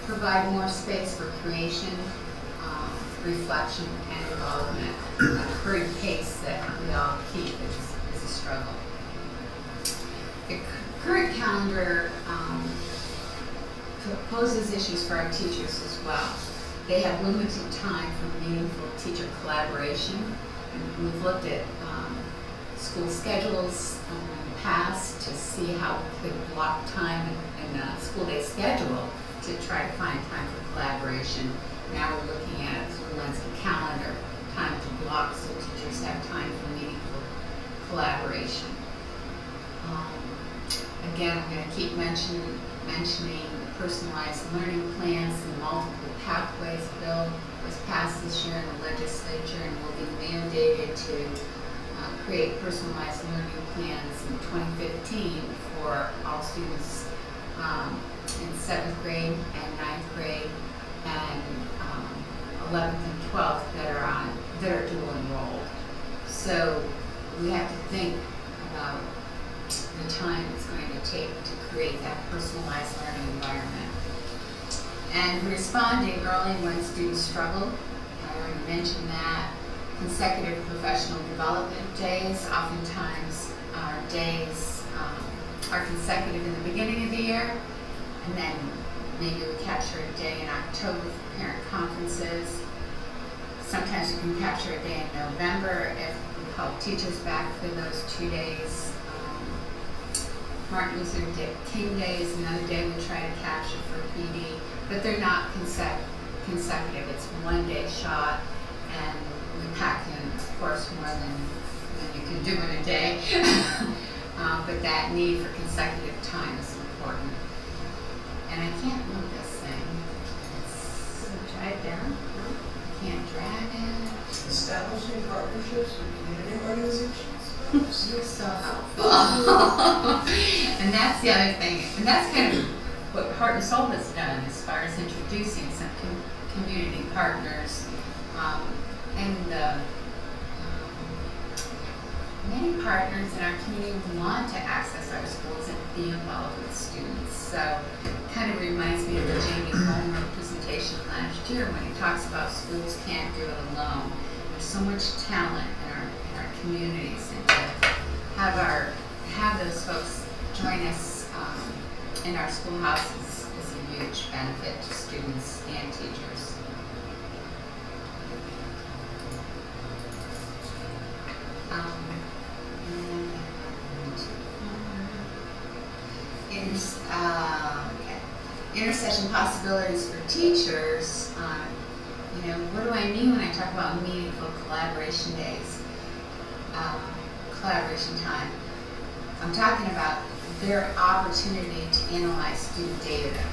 provide more space for creation, reflection, and involvement. The current pace that we all keep is a struggle. The current calendar poses issues for our teachers as well. They have limited time for meaningful teacher collaboration. And we've looked at school schedules in the past to see how we could block time in the school day schedule to try to find time for collaboration. Now we're looking at it through the lens of calendar, time to block so teachers have time for meaningful collaboration. Again, I'm going to keep mentioning the personalized learning plans. The multiple pathways bill was passed this year in the legislature and will be mandated to create personalized learning plans in 2015 for all students in 7th grade and 9th grade and 11th and 12th that are dual enrolled. So we have to think about the time it's going to take to create that personalized learning environment. And responding early when students struggle, I already mentioned that. Consecutive professional development days, oftentimes our days are consecutive in the beginning of the year, and then maybe we capture a day in October for parent conferences. Sometimes we can capture a day in November if we call teachers back for those 2 days. Martin Luther King Day is another day we try to capture for PD, but they're not consecutive. It's 1 day shot, and we pack in, of course, more than you can do in a day. But that need for consecutive time is important. And I can't move this thing. It's Drive down. can't drag it. Establishing partnerships with community organizations. You're so helpful. And that's the other thing. And that's kind of what Heart and Soul has done as far as introducing some community partners. Many partners in our community want to access our schools and be involved with students. So it kind of reminds me of the Jamie Coleman presentation last year when he talks about schools can't do it alone. There's so much talent in our communities, and to have those folks join us in our schoolhouses is a huge benefit to students and teachers. Intercession possibilities for teachers. What do I mean when I talk about meaningful collaboration days? Collaboration time. I'm talking about their opportunity to analyze student data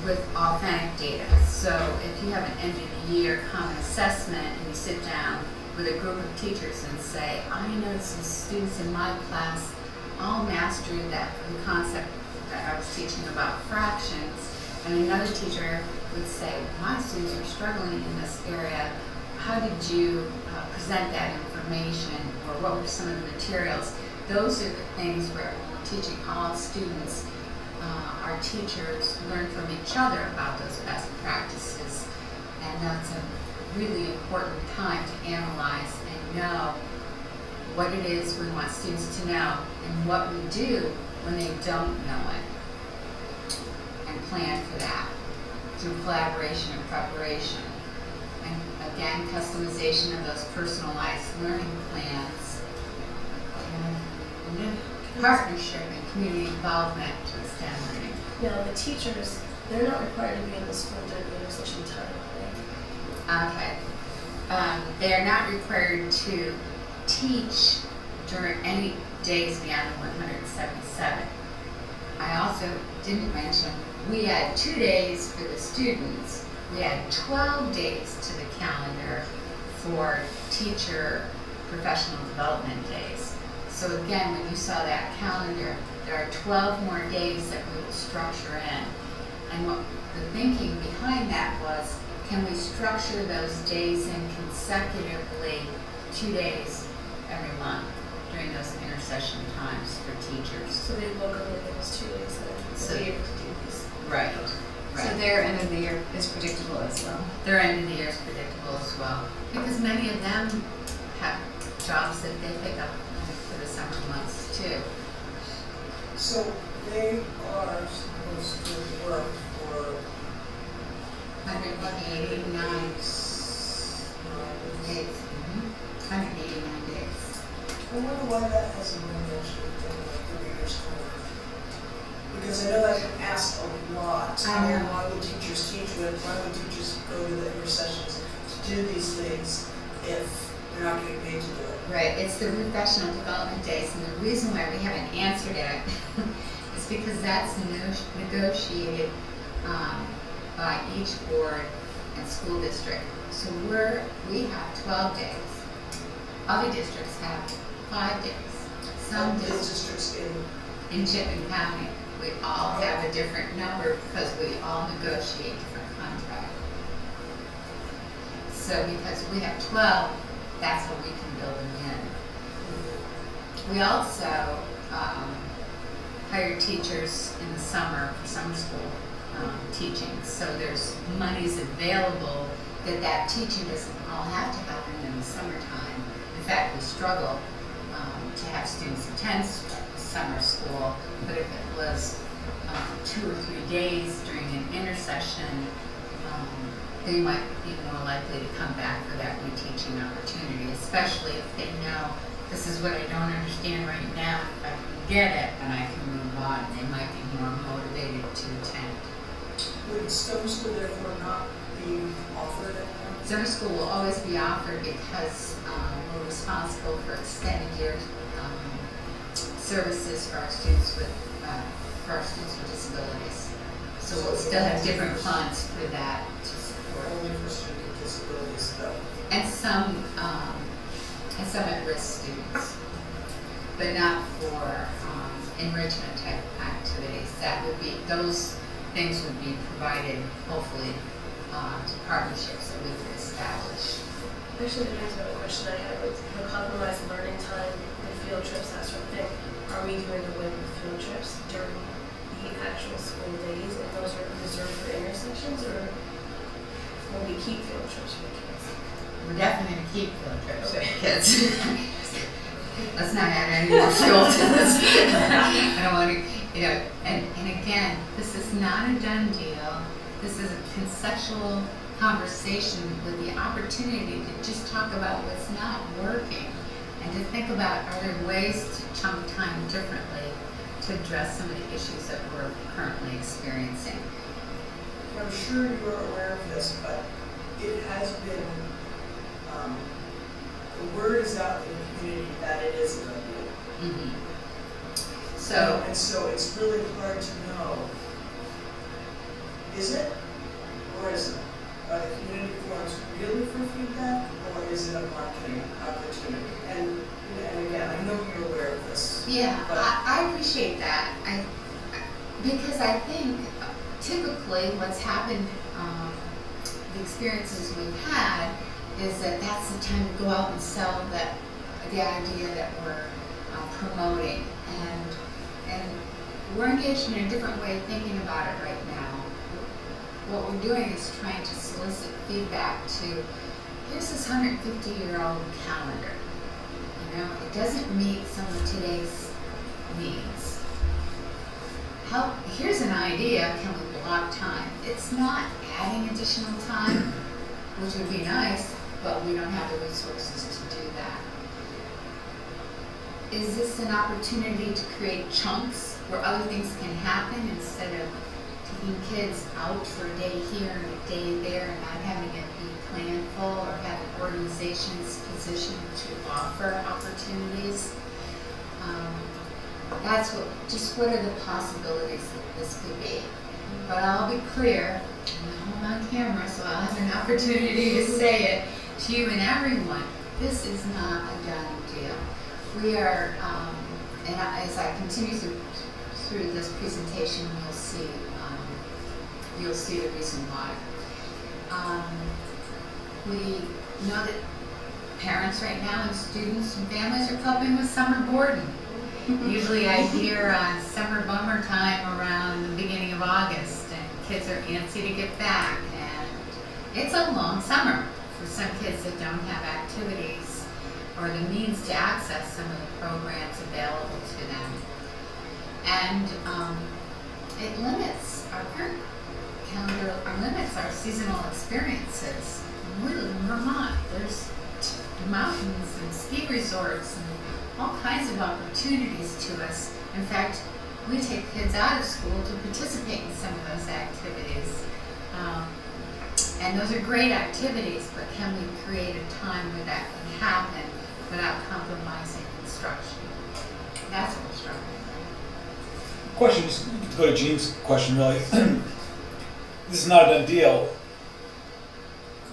with authentic data. So if you have an end of the year common assessment and you sit down with a group of teachers and say, I noticed the students in my class all mastered the concept that I was teaching about fractions, and another teacher would say, my students are struggling in this area. How did you present that information, or what were some of the materials? Those are the things where when we're teaching all students, our teachers learn from each other about those best practices, and that's a really important time to analyze and know what it is we want students to know and what we do when they don't know it, and plan for that through collaboration and preparation. And again, customization of those personalized learning plans, and partnership and community involvement to extend learning. Now, the teachers, they're not required to be in the school during the intercession time, right? Okay. They are not required to teach during any days beyond the 177. I also didn't mention, we had 2 days for the students. We had 12 days to the calendar for teacher professional development days. So again, when you saw that calendar, there are 12 more days that we will structure in. And what the thinking behind that was, can we structure those days in consecutively 2 days every month during those intercession times for teachers? So they look over those 2 days then, So- to be able to do these. Right. So their end of the year is predictable as well. Their end of the year is predictable as well, because many of them have jobs that they pick up for the summer months too. So they are supposed to work for 189 days. 189 days. I wonder why that hasn't been mentioned in like the reader's corner. Because I know that's been asked a lot. I know. Why would teachers teach with, why would teachers go to the intercessions to do these things if they're not getting paid to do it? Right, it's the professional development days, and the reason why we haven't answered it is because that's negotiated by each board and school district. So we have 12 days. Other districts have 5 days. Some These districts districts in Chittenden County, we all have a different number because we all negotiate different contracts. So because we have 12, that's what we can build them in. We also hire teachers in the summer for summer school teaching. So there's monies available that teaching doesn't all have to happen in the summertime. In fact, we struggle to have students attend summer school, but if it was 2 or 3 days during an intercession, they might be more likely to come back for that reteaching opportunity, especially if they know this is what I don't understand right now. If I can get it, then I can move on. They might be more motivated to attend. Would summer school therefore not be offered anymore? Summer school will always be offered because we're responsible for extended year services for our students with disabilities. So we'll still have different funds for that to support. Only for student with disabilities though. And some at-risk students, but not for enrichment type activities. Those things would be provided, hopefully, to partnerships that we could establish. Actually, there's another question I had with the compromised learning time, the field trips, that sort of thing. Are we doing away with field trips during the actual school days, and those are reserved for intersections, or will we keep field trips for the kids? We're definitely going to keep field trips for the kids. Let's not add any more fuel to this. I don't want to, and again, this is not a done deal. This is a conceptual conversation with the opportunity to just talk about what's not working and to think about, are there ways to chunk time differently to address some of the issues that we're currently experiencing. I'm sure you're aware of this, but it has been, the word is out in the community that it is a good deal. Mm-hmm. So, and so it's really hard to know, is it or isn't it? Are the community forums really for feedback, or is it a marketing opportunity? And again, I know you're aware of this. yeah, I appreciate that. Because I think typically what's happened, the experiences we've had, is that that's the time to go out and sell the idea that we're promoting, and we're engaged in a different way of thinking about it right now. What we're doing is trying to solicit feedback to, here's this 150-year-old calendar. It doesn't meet some of today's needs. Here's an idea, can we block time? It's not adding additional time, which would be nice, but we don't have the resources to do that. Is this an opportunity to create chunks where other things can happen instead of taking kids out for a day here and a day there and not having it be planful, or having organizations positioned to offer opportunities? That's what are the possibilities that this could be? But I'll be clear, I'm on camera, so I'll have an opportunity to say it to you and everyone. This is not a done deal. We are, as I continue through this presentation, you'll see the reason why. We know that parents right now and students and families are coping with summer boredom. Usually I hear summer bummer time around the beginning of August, and kids are antsy to get back, and it's a long summer for some kids that don't have activities or the means to access some of the programs available to them. And it limits our current calendar, limits our seasonal experiences. We live in Vermont. There's mountains and ski resorts and all kinds of opportunities to us. In fact, we take kids out of school to participate in some of those activities. And those are great activities, but can we create a time where that can happen without compromising instruction? That's what we're struggling with. Question, just to go to Jean's question really. This is not a done deal.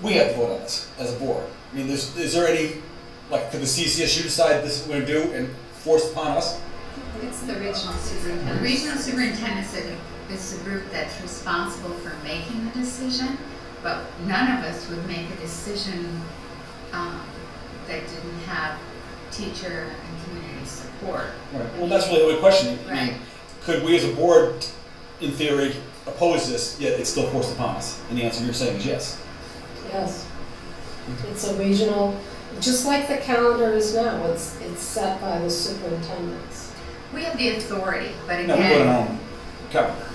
We have to vote on this as a board. I mean, is there any, could the CCSU decide this is what we're going to do and force upon us? It's the regional superintendent. The regional superintendent is the group that's responsible for making the decision, but none of us would make a decision that didn't have teacher and community support. Right. Well, that's really the question. Right. I mean, could we as a board, in theory, oppose this, yet it's still forced upon us? And the answer you're saying is yes. Yes. It's a regional, just like the calendar is now, it's set by the superintendents. We have the authority, but No, we vote on again, our own calendar.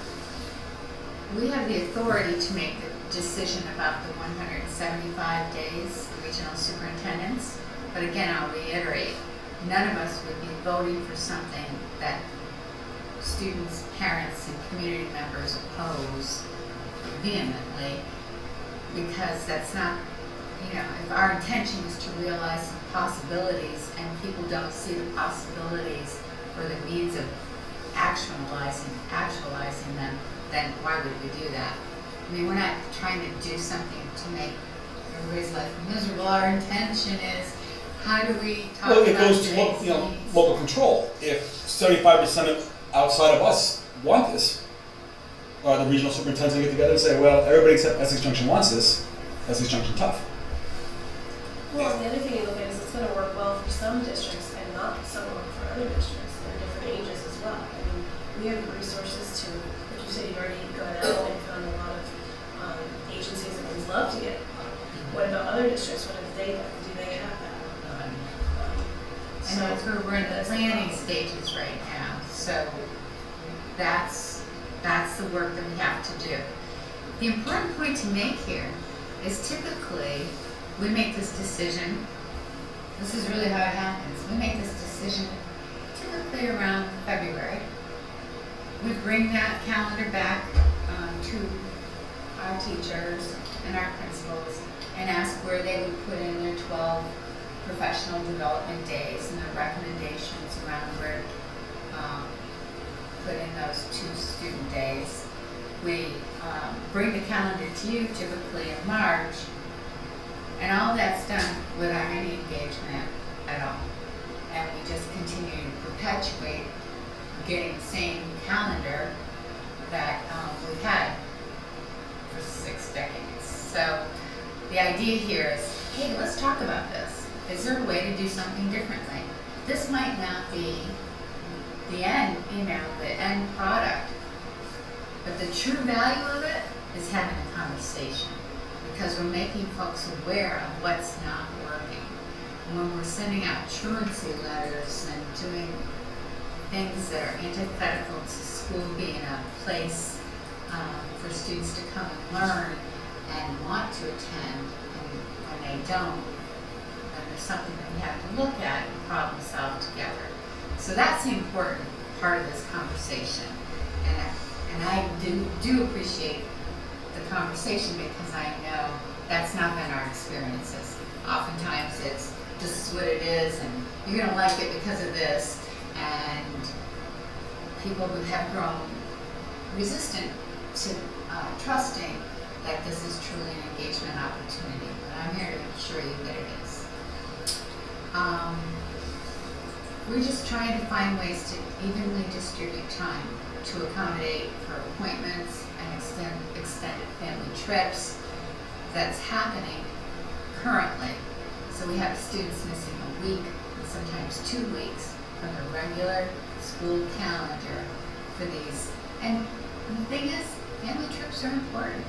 we have the authority to make the decision about the 175 days, the regional superintendents. But again, I'll reiterate, none of us would be voting for something that students, parents, and community members oppose vehemently, because that's not, if our intention is to realize some possibilities and people don't see the possibilities or the needs of actualizing them, then why would we do that? I mean, we're not trying to do something to make everybody's life miserable. Our intention is, how do we talk Well, it about goes to today's needs? local control. If 75% outside of us want this, the regional superintendents will get together and say, well, everybody except Essex Junction wants this. Essex Junction tough. Well, and the other thing you look at is it's going to work well for some districts and not so well for other districts. They're different ages as well. I mean, we have the resources to, like you said, you've already gone out and found a lot of agencies that would love to get. What about other districts? What if they do they have that? And that's where we're in the planning stages right now. So that's the work that we have to do. The important point to make here is typically we make this decision. This is really how it happens. We make this decision typically around February. We bring that calendar back to our teachers and our principals and ask where they would put in their 12 professional development days and their recommendations around where put in those 2 student days. We bring the calendar to you typically in March, and all that's done without any engagement at all. And we just continue to perpetuate getting the same calendar that we've had for 6 decades. So the idea here is, hey, let's talk about this. Is there a way to do something differently? This might not be the end, the end product, but the true value of it is having a conversation, because we're making folks aware of what's not working. And when we're sending out truancy letters and doing things that are antithetical to school being a place for students to come and learn and want to attend, and when they don't, then there's something that we have to look at and problem solve together. So that's the important part of this conversation. And I do appreciate the conversation, because I know that's not been our experiences. Oftentimes it's, this is what it is, and you're going to like it because of this. And people who have grown resistant to trusting that this is truly an engagement opportunity. But I'm here to assure you that it is. We're just trying to find ways to evenly distribute time to accommodate for appointments and extended family trips that's happening currently. So we have students missing a week and sometimes 2 weeks from the regular school calendar for these. And the thing is, family trips are important.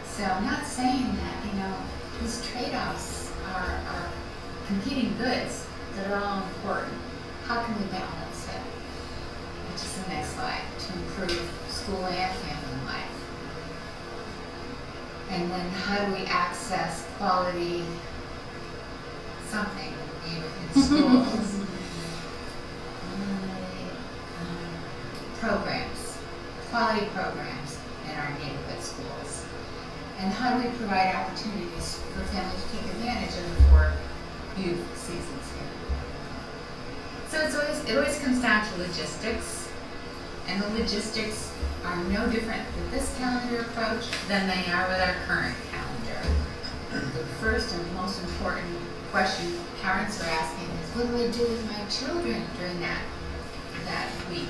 So I'm not saying that, these trade-offs are competing goods that are all important. How can we balance it? Which is the next slide, to improve school and family life. And then how do we access quality something in schools? Programs, quality programs in our neighborhood schools. And how do we provide opportunities for families to take advantage of the 4 youth seasons here? So it always comes down to logistics, and the logistics are no different with this calendar approach than they are with our current calendar. The first and most important question parents are asking is, what do I do with my children during that week?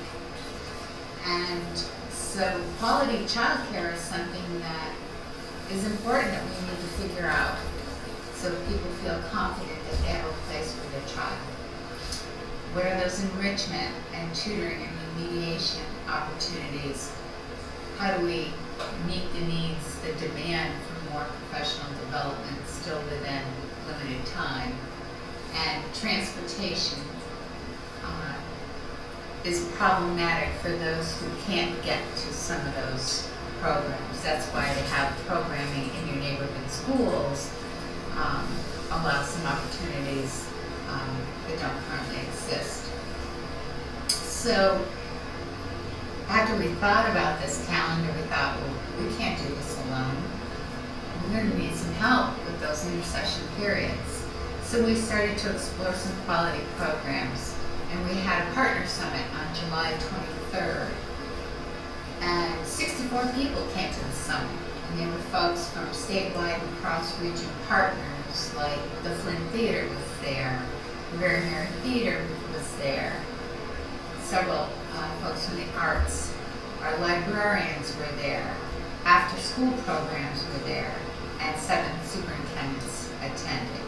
And so quality childcare is something that is important that we need to figure out, so that people feel confident that they have a place for their child. What are those enrichment and tutoring and remediation opportunities? How do we meet the needs, the demand for more professional development still within limited time? And transportation is problematic for those who can't get to some of those programs. That's why to have programming in your neighborhood schools allows some opportunities that don't currently exist. So after we thought about this calendar, we thought, well, we can't do this alone. We're going to need some help with those intercession periods. So we started to explore some quality programs, and we had a partner summit on July 23rd. And 64 people came to the summit, and there were folks from statewide and cross-region partners, like the Flint Theater was there, the Vermont Theater was there, several folks from the arts, our librarians were there, after-school programs were there, and 7 superintendents attended.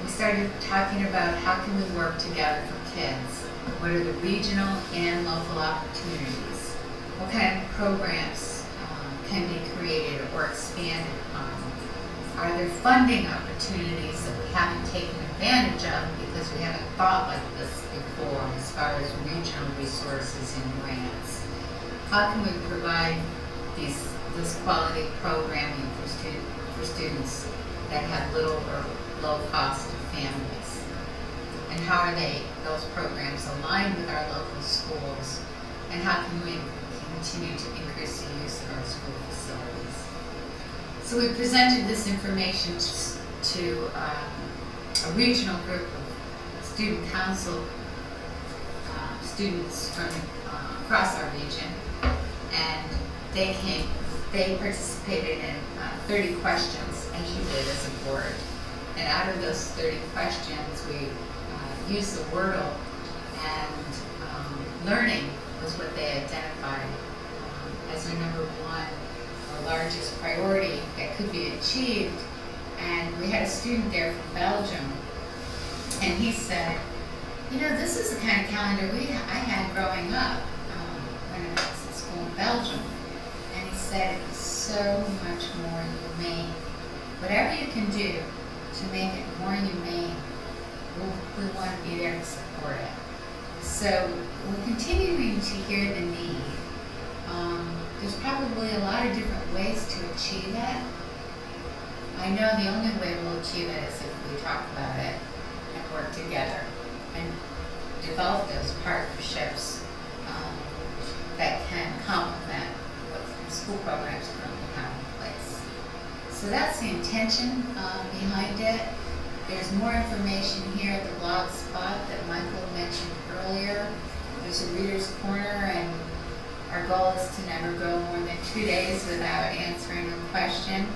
We started talking about how can we work together for kids. What are the regional and local opportunities? What kind of programs can be created or expanded upon? Are there funding opportunities that we haven't taken advantage of because we haven't thought like this before as far as regional resources and grants? How can we provide this quality programming for students that have little or low cost families? And how are those programs aligned with our local schools? And how can we continue to increase the use of our school facilities? So we presented this information to a regional group of student council students from across our region, and they participated in 30 questions, as you did as a board. And out of those 30 questions, we used the Wordle, and learning was what they identified as their number one or largest priority that could be achieved. And we had a student there from Belgium, and he said, you know, this is the kind of calendar I had growing up when I was in school in Belgium. And he said, it's so much more humane. Whatever you can do to make it more humane, we want to be there to support it. So we're continuing to hear the need. There's probably a lot of different ways to achieve it. I know the only way we'll achieve it is if we talk about it and work together and develop those partnerships that can complement what the school programs currently have in place. So that's the intention behind it. There's more information here at the blog spot that Michael mentioned earlier. There's a reader's corner, and our goal is to never go more than 2 days without answering a question.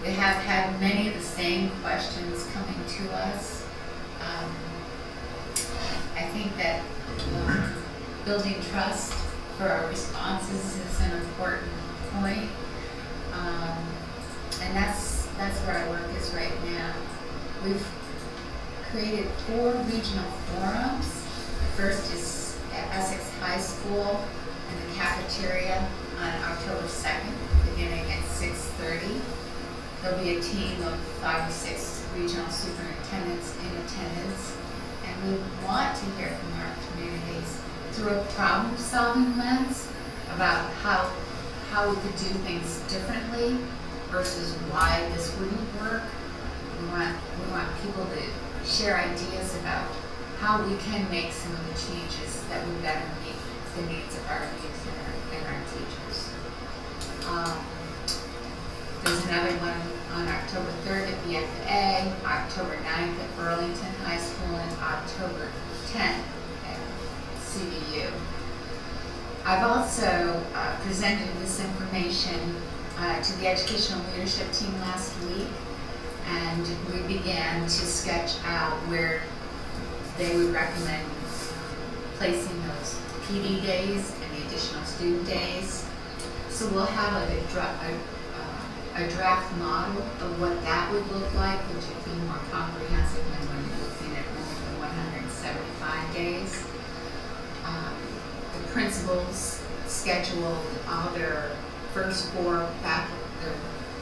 We have had many of the same questions coming to us. I think that building trust for our responses is an important point. And that's where our work is right now. We've created 4 regional forums. The first is at Essex High School in the cafeteria on October 2nd, beginning at 6:30. There'll be a team of 5 or 6 regional superintendents in attendance, and we want to hear from our communities through a problem-solving lens about how we could do things differently versus why this wouldn't work. We want people to share ideas about how we can make some of the changes that would better meet the needs of our youth and our teachers. There's another one on October 3rd at BFA, October 9th at Burlington High School, and October 10th at CVU. I've also presented this information to the educational leadership team last week, and we began to sketch out where they would recommend placing those PD days and the additional student days. So we'll have a draft model of what that would look like, which would be more comprehensive than when you're looking at only the 175 days. The principals scheduled all their first 4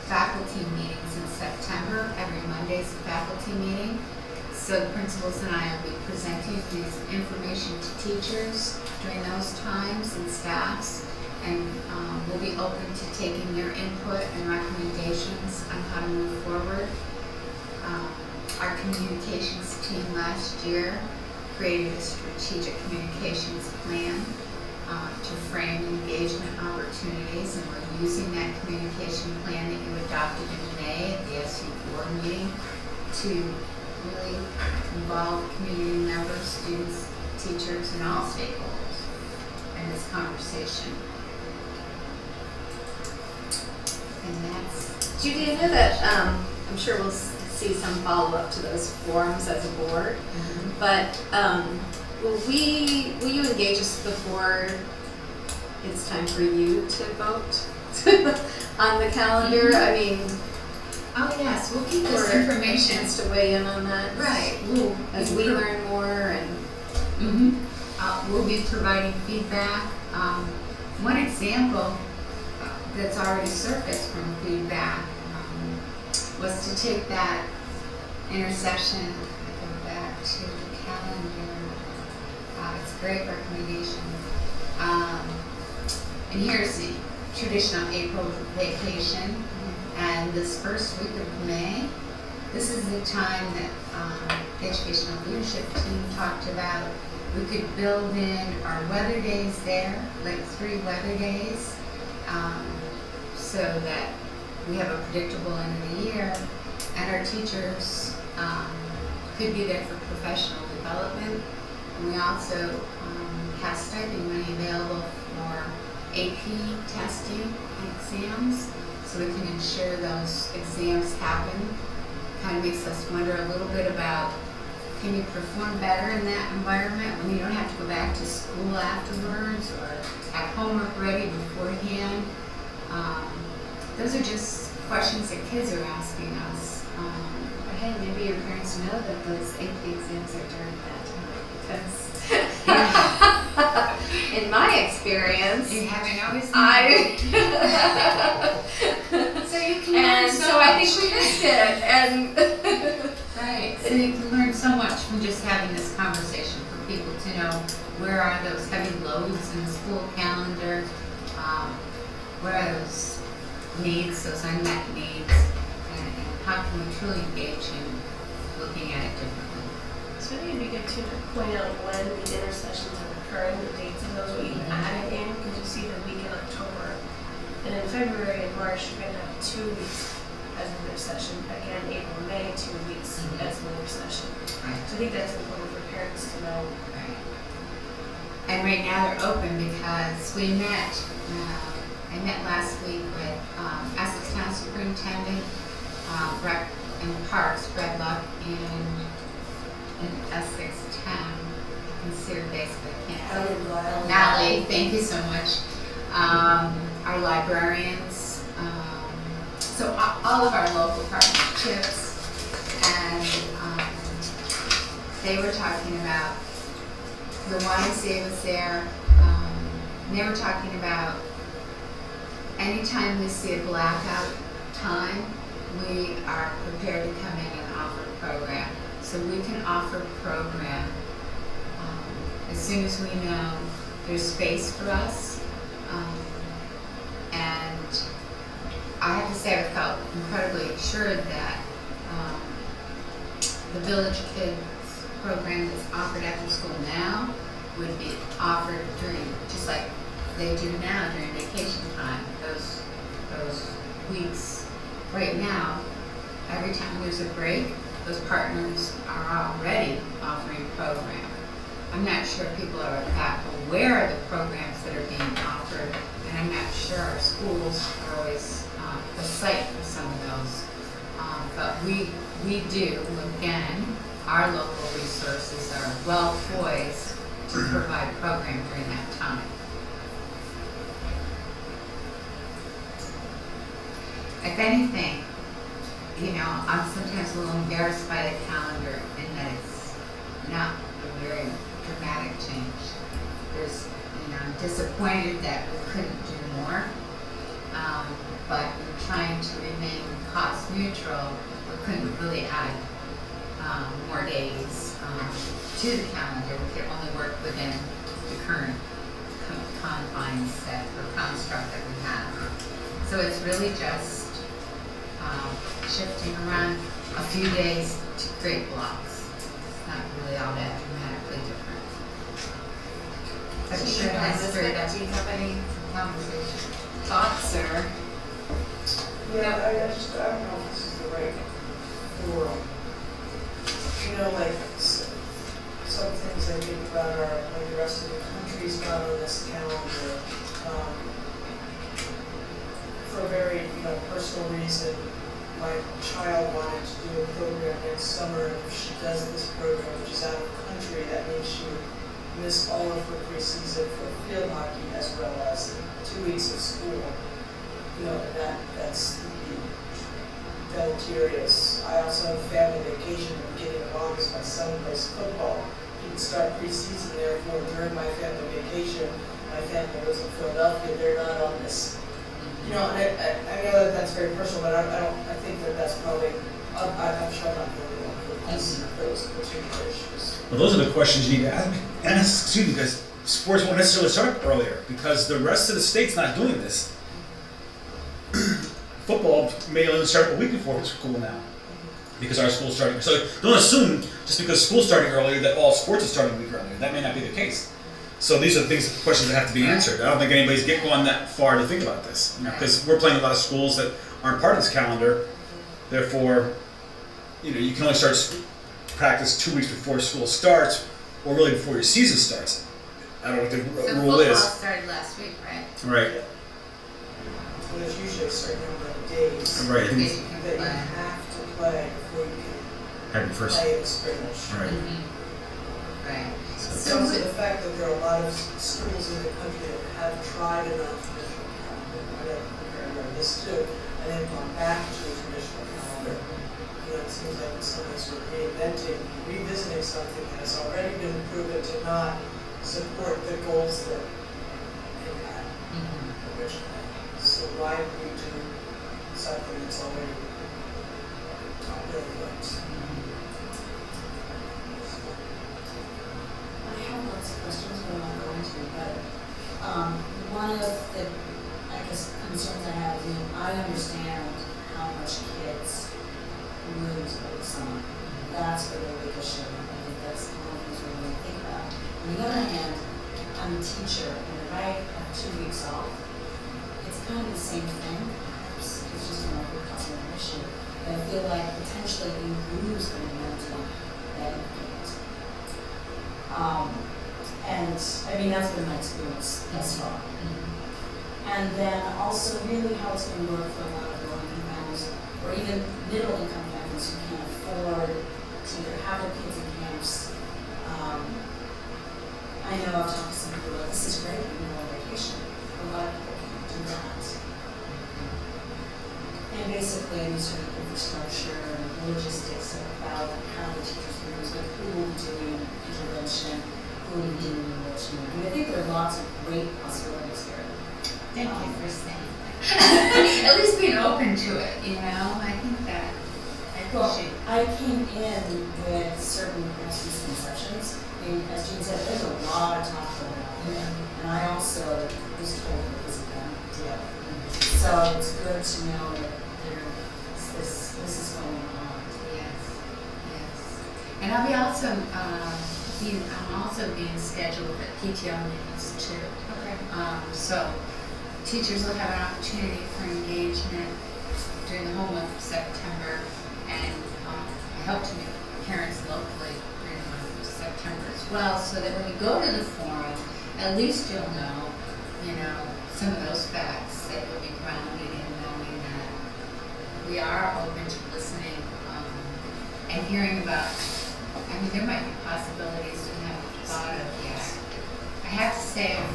faculty meetings in September. Every Monday is a faculty meeting. So the principals and I will be presenting this information to teachers during those times and staffs, and we'll be open to taking their input and recommendations on how to move forward. Our communications team last year created a strategic communications plan to frame engagement opportunities, and we're using that communication plan that you adopted in May at the SU board meeting to really involve community members, students, teachers, and all stakeholders in this conversation. And that's Judy, I know that I'm sure we'll see some follow-up to those forums as a board, but will you engage us before it's time for you to vote on the calendar? I mean, oh yes, we'll keep this for information. chance to weigh in on that, Right. as we learn more and. We'll be providing feedback. One example that's already surfaced from feedback was to take that intersection, I go back to the calendar. It's a great recommendation. And here's the traditional April vacation. And this first week of May, this is the time that the educational leadership team talked about. We could build in our weather days there, like 3 weather days, so that we have a predictable end of the year. And our teachers could be there for professional development. And we also have stipend money available for AP testing and exams, so we can ensure those exams happen. Kind of makes us wonder a little bit about, can you perform better in that environment when you don't have to go back to school afterwards or have homework ready beforehand? Those are just questions that kids are asking us. Hey, maybe your parents know that those AP exams are during that time, because in my experience, You haven't always so you can learn and so so I much. think we missed it, and Right. So you can learn so much from just having this conversation, for people to know where are those heavy loads in the school calendar, what are those needs, those unmet needs, and how can we truly engage in looking at it differently. So I think it'd be good too to point out when the intersessions are occurring, the dates of those, what you added in, because you see the week in October. And in February and March, you're gonna have 2 weeks as an intercession. Again, April and May, 2 weeks as an intercession. Right. So I think that's important for parents to know. Right. And right now they're open because we met, I met last week with Essex Town Superintendent, Rec and Parks, Red Luck, and Essex Town. I can see her face, but I can't. Natalie, thank you so much. Our librarians, so all of our local partnerships, and they were talking about, the YMCA was there, and they were talking about anytime we see a blackout time, we are prepared to come in and offer a program. So we can offer a program as soon as we know there's space for us. And I have to say I felt incredibly assured that the Village Kids program that's offered after school now would be offered during, just like they do now during vacation time, those weeks. Right now, every time there's a break, those partners are already offering a program. I'm not sure people are that aware of the programs that are being offered, and I'm not sure our schools are always the site for some of those. But we do, again, our local resources are well poised to provide program during that time. If anything, I'm sometimes a little embarrassed by the calendar in that it's not a very dramatic change. I'm disappointed that we couldn't do more, but in trying to remain cost neutral, we couldn't really add more days to the calendar. We could only work within the current confines or construct that we have. So it's really just shifting around a few days to create blocks. not really all that dramatically different. But it So sure has Elizabeth, stirred up do you have any conversation. thoughts or? Yeah, I don't know if this is the right forum. You know, like, some things I think about are, like, the rest of the country's not on this calendar. For a very, personal reason, my child wanted to do a program next summer, and if she does this program, which is out of the country, that means she would miss all of her preseason for field hockey as well as 2 weeks of school. That's deleterious. I also have family vacation at the beginning of August. My son plays football. He can start preseason, therefore during my family vacation, my family lives in Philadelphia. They're not on this. And I know that that's very personal, but I think that's probably, I'm sure I'm not the only one who has those particular issues. Well, those are the questions you need to ask, because sports won't necessarily start earlier, because the rest of the state's not doing this. Football may only start a week before school now, because our school's starting. So don't assume just because school's starting earlier that all sports are starting a week earlier. That may not be the case. So these are the questions that have to be answered. I don't think anybody's gone that far to think about this, because we're playing a lot of schools that aren't part of this calendar. Therefore, you can only start practice 2 weeks before school starts, or really before your season starts. I don't know what the rule is. So football started last week, right? Right. And there's usually a certain number of days Right. Days you can that you play. have to play before you can Have your first. play in the scrimmage. Right. Right. It's also the fact that there are a lot of schools in the country that have tried a non-traditional calendar. I remember this too, and then gone back to a traditional calendar. It seems like in some ways we're revisiting something that has already been proven to not support the goals that it had originally. So why would we do something that's already not really works? I have lots of questions, but I'm not going to, but one of the, concerns I have is, I understand how much kids lose over the summer. That's a really big issue. I think that's one of the things we really think about. On the other hand, I'm a teacher, and if I have 2 weeks off, it's kind of the same thing. It's just a microcosm issue. But I feel like potentially you lose the momentum that you get. And that's been my experience thus far. And then also really how it's going to work for a lot of low-income families, or even middle-income families who can't afford to have their kids in camps. I know I've talked to some people about this is great, we can go on vacation. A lot of people can't do that. And basically, any sort of infrastructure and logistics about how the teachers will use, like who will be doing intervention, who will be doing enrichment. I think there are lots of great possibilities here. Thank you for saying that. At least being open to it, I think that I Well, appreciate. I came in with certain misconceptions. As Jean said, there's a lot of talk going on here. And I also was told it was a done deal. So it's good to know that this is going on. Yes. And I'll be also I'm also being scheduled at PTO meetings too. Okay. So teachers will have an opportunity for engagement during the whole month of September, and I hope to meet parents locally during the month of September as well, so that when you go to the forum, at least you'll know, some of those facts that you'll be grounded in knowing that we are open to listening and hearing about. There might be possibilities we haven't thought of yet. I have to say, I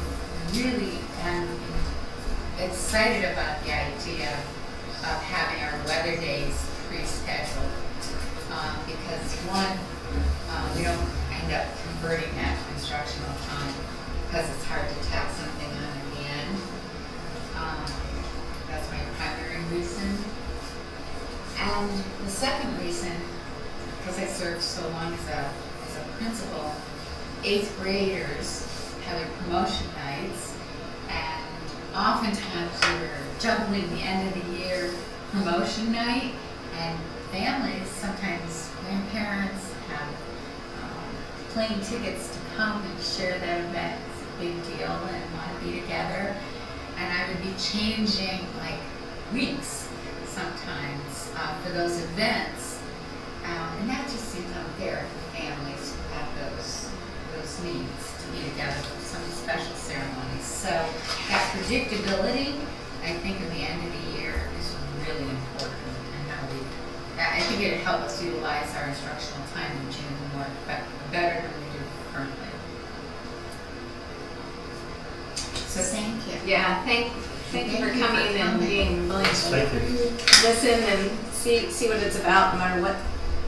really am excited about the idea of having our weather days pre-scheduled because one, we don't end up converting that to instructional time because it's hard to tack something on at the end. That's my primary reason. And the second reason, because I served so long as a principal, 8th graders have their promotion nights, and oftentimes we're juggling the end of the year promotion night, and families, sometimes grandparents have plane tickets to come and share that event. It's a big deal and want to be together. And I would be changing like weeks sometimes for those events. And that just seems unfair for families who have those needs to be together for some special ceremonies. So that predictability, I think at the end of the year is really important, and I think it'd help us utilize our instructional time in June more better than we do currently. So thank you. Yeah, thank you for coming and being willing to Thank you. listen and see what it's about, no matter what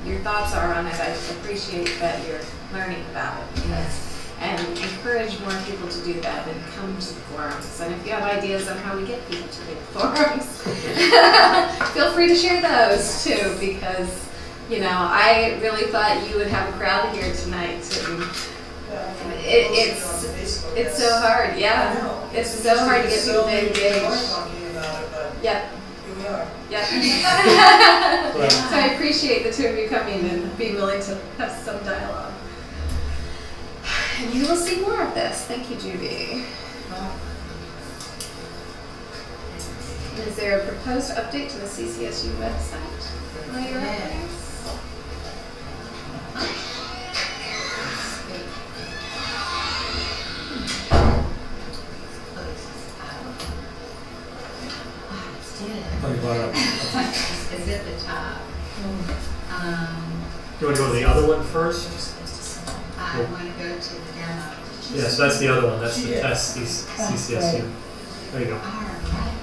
your thoughts are on it. I appreciate that you're learning about it. And encourage more people to do that and come to the forums. And if you have ideas on how we get people to the forums, feel free to share those too, because, you know, I really thought you would have a crowd here tonight. It's so hard, yeah. It's so hard to get people to engage. Talking about it, but Yep. here we are. Yep. So I appreciate the two of you coming and being willing to have some dialogue. And you will see more of this. Thank you, Judy. Is there a proposed update to the CCSU website? Later on? Oh, you brought it up. It's at the top. You want to go to the other one first? I want to go to the demo. Yeah, so that's the other one. That's the test CCSU. There you go. All right.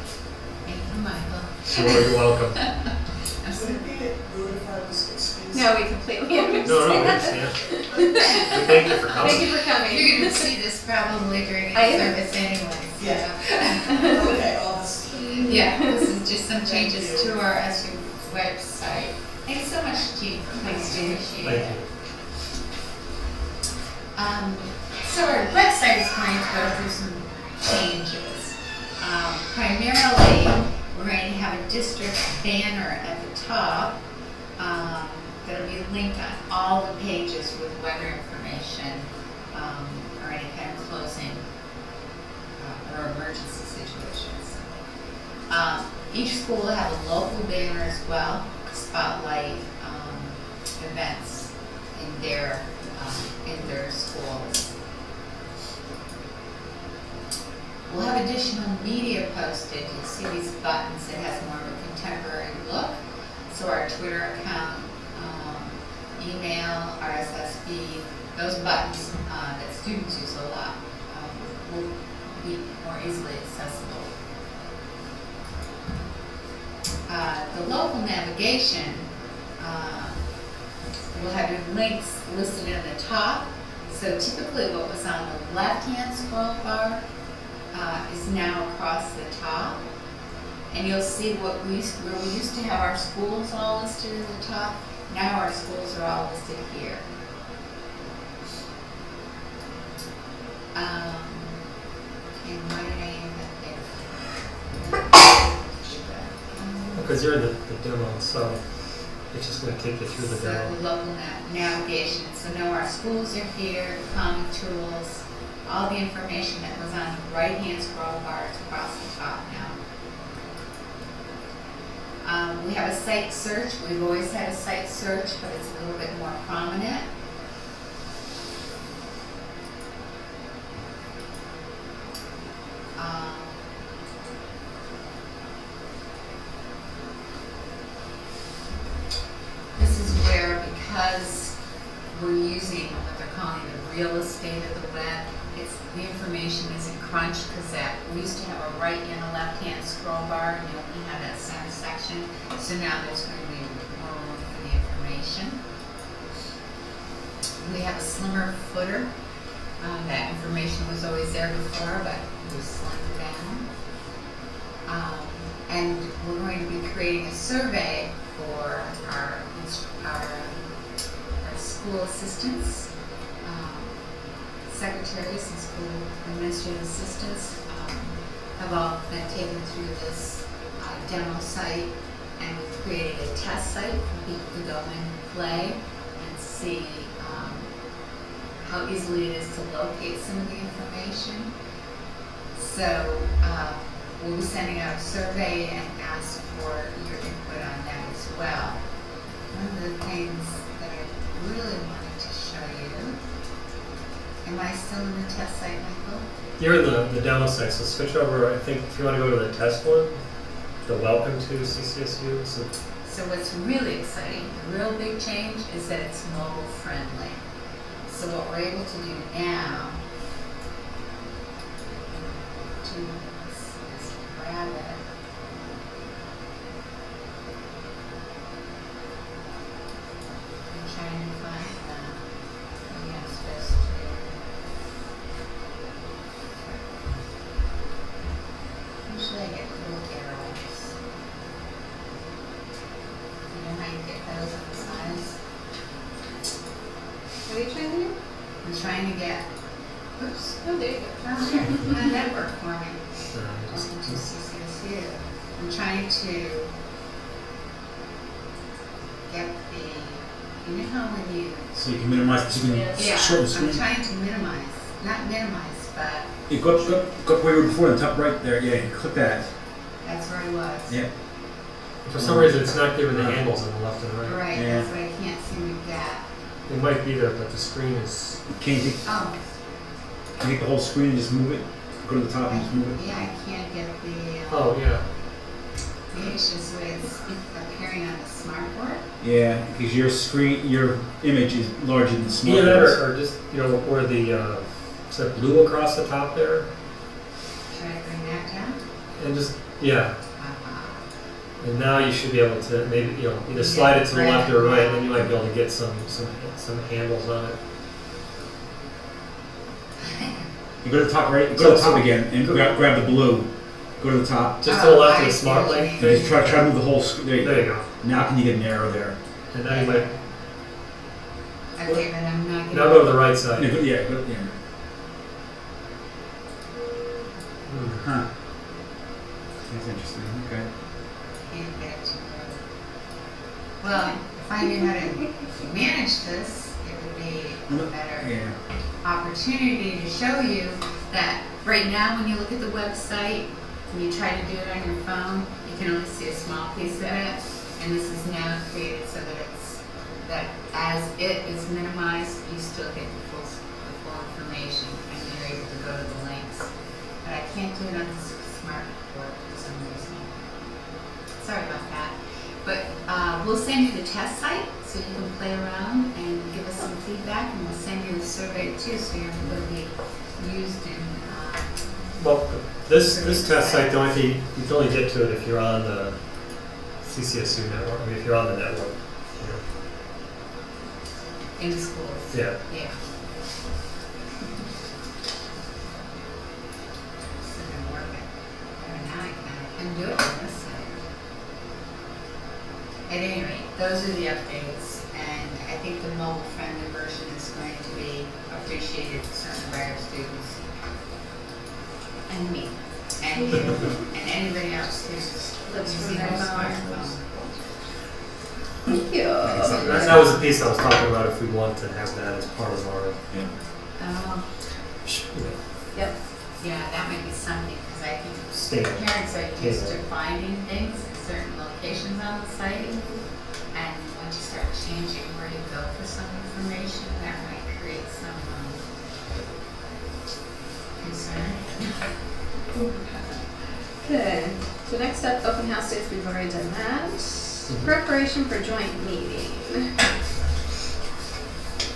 Thank you, Michael. Sure, you're welcome. Would it be rude if I was excused? No, we completely understand. No, I understand. But thank you for coming. Thank you for coming. You're going to see this probably during the I am. service anyway. Yeah. Okay, all this. Yeah, this is just some changes to our SU website. Thanks so much, Jean. Thanks, Jean. Appreciate Thank it. you. So our website is going to go through some changes. Primarily, we're going to have a district banner at the top that'll be linked on all the pages with weather information or any kind of closing or emergency situations. Each school will have a local banner as well to spotlight events in their schools. We'll have additional media posted. You'll see these buttons. It has more of a contemporary look. So our Twitter account, email, RSS feed, those buttons that students use a lot will be more easily accessible. The local navigation will have your links listed in the top. So typically what was on the left-hand scroll bar is now across the top. And you'll see where we used to have our schools all listed at the top. Now our schools are all listed here. And why did I end up there? Because you're in the demo, so it's just going to take you through the So demo. local navigation. So now our schools are here, common tools, all the information that was on the right-hand scroll bar is across the top now. We have a site search. We've always had a site search, but it's a little bit more prominent. This is where, because we're using what they're calling the real estate of the web, the information isn't crunched because we used to have a right and a left-hand scroll bar, and you only have that center section. So now there's going to be more room for the information. We have a slimmer footer. That information was always there before, but we slimmed down. And we're going to be creating a survey for our school assistants, secretaries and school administrative assistants have all been taken through this demo site, and we've created a test site for people to go in and play and see how easily it is to locate some of the information. So we'll be sending out a survey and ask for your input on that as well. One of the things that I really wanted to show you, am I still in the test site, Michael? You're in the demo site, so switch over. I think if you want to go to the test one, the welcome to CCSU. So what's really exciting, the real big change, is that it's mobile friendly. So what we're able to do now is grab it. I'm trying to find maybe I'm supposed to. Usually I get little arrows. You know how you get those on the sides? What are you trying to do? I'm trying to get, oops, Oh, there you go. oh, here, how did that work for me? Welcome to CCSU. I'm trying to get the, you know how when you, So you can minimize, so you can yeah, shorten the screen. I'm trying to minimize, not minimize, but Yeah, go up where you were before, the top right there, yeah, click that. that's where I was. Yeah. For some reason, it's not giving the handles on the left and right. Right, Yeah. that's what I can't seem to get. It might be there, but the screen is. Can you Oh, take the whole screen and just move it? Go to the top and just move it? yeah, I can't get the, Oh yeah. maybe it's just the way it's appearing on the smart board. Yeah, because your screen, your image is larger than the smart. Either that ones. or just where the is that blue across the top there, Try to bring that down. and just yeah. Uh-huh. And now you should be able to maybe either slide it to the left or right, and then you might be able to get some handles on it. You go to the top right, go to the top again, and grab the blue. Go to the top. Just to the left I of the see smart what you link mean. And just thing. try to move the whole screen. There you go. Now can you get an arrow there? And now you might Okay, but I'm not getting. now go to the right side. Yeah, yeah. Hmm. Huh. That's interesting. Okay. Can't get it to go. Well, if I knew how to manage this, it would be a better Yeah. opportunity to show you that right now when you look at the website and you try to do it on your phone, you can only see a small piece of it. And this is now created so that as it is minimized, you still get the full information and you're able to go to the links. But I can't do it on the smart board for some reason. Sorry about that. But we'll send you the test site so you can play around and give us some feedback, and we'll send you the survey too, so you're going to be used in. Well, this test site, the only thing you can only get to it if you're on the CCSU network. I mean, if you're on the network. In schools. Yeah. Yeah. So then work it. And now I can do it on this side. At any rate, those are the updates, and I think the mobile-friendly version is going to be appreciated certainly by our students. And me. And you. And anybody else who's using their smartphone. Thank you. That was the piece I was talking about. If we want to have that as part of our. Oh, Yep. yeah, that might be something, because I think Standard. parents are used to finding things in certain locations on the site, and once you start changing where you go for some information, that might create some concern. Good. So next up, open house dates, we've already done that. Preparation for joint meeting.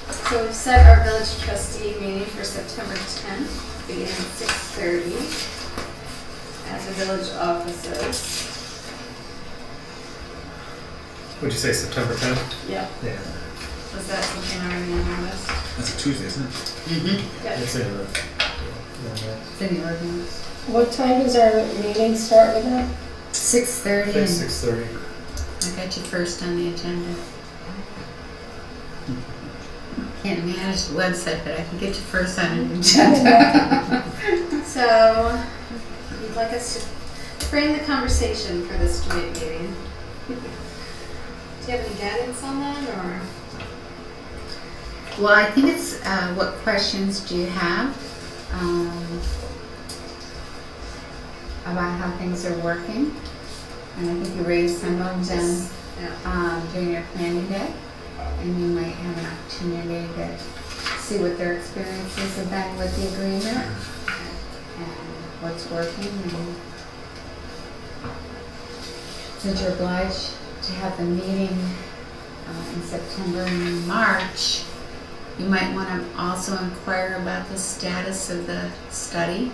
So we've set our village trustee meeting for September 10th, beginning at 6:30 at the village offices. Would you say September 10th? Yep. Yeah. Was that something already on our list? That's a Tuesday, isn't it? Yep. It's in the. It's in the ordinance. What time does our meeting start with that? 6:30. I think 6:30. I got you first on the agenda. Can't manage the website, but I can get you first on the agenda. So, you'd like us to frame the conversation for this joint meeting? Do you have any guidance on that, or? Well, I think it's, what questions do you have about how things are working? And I think you raised some of them during your planning day. And you might have an opportunity to see what their experiences have been with the agreement and what's working. And since you're obliged to have the meeting in September and March, you might want to also inquire about the status of the study.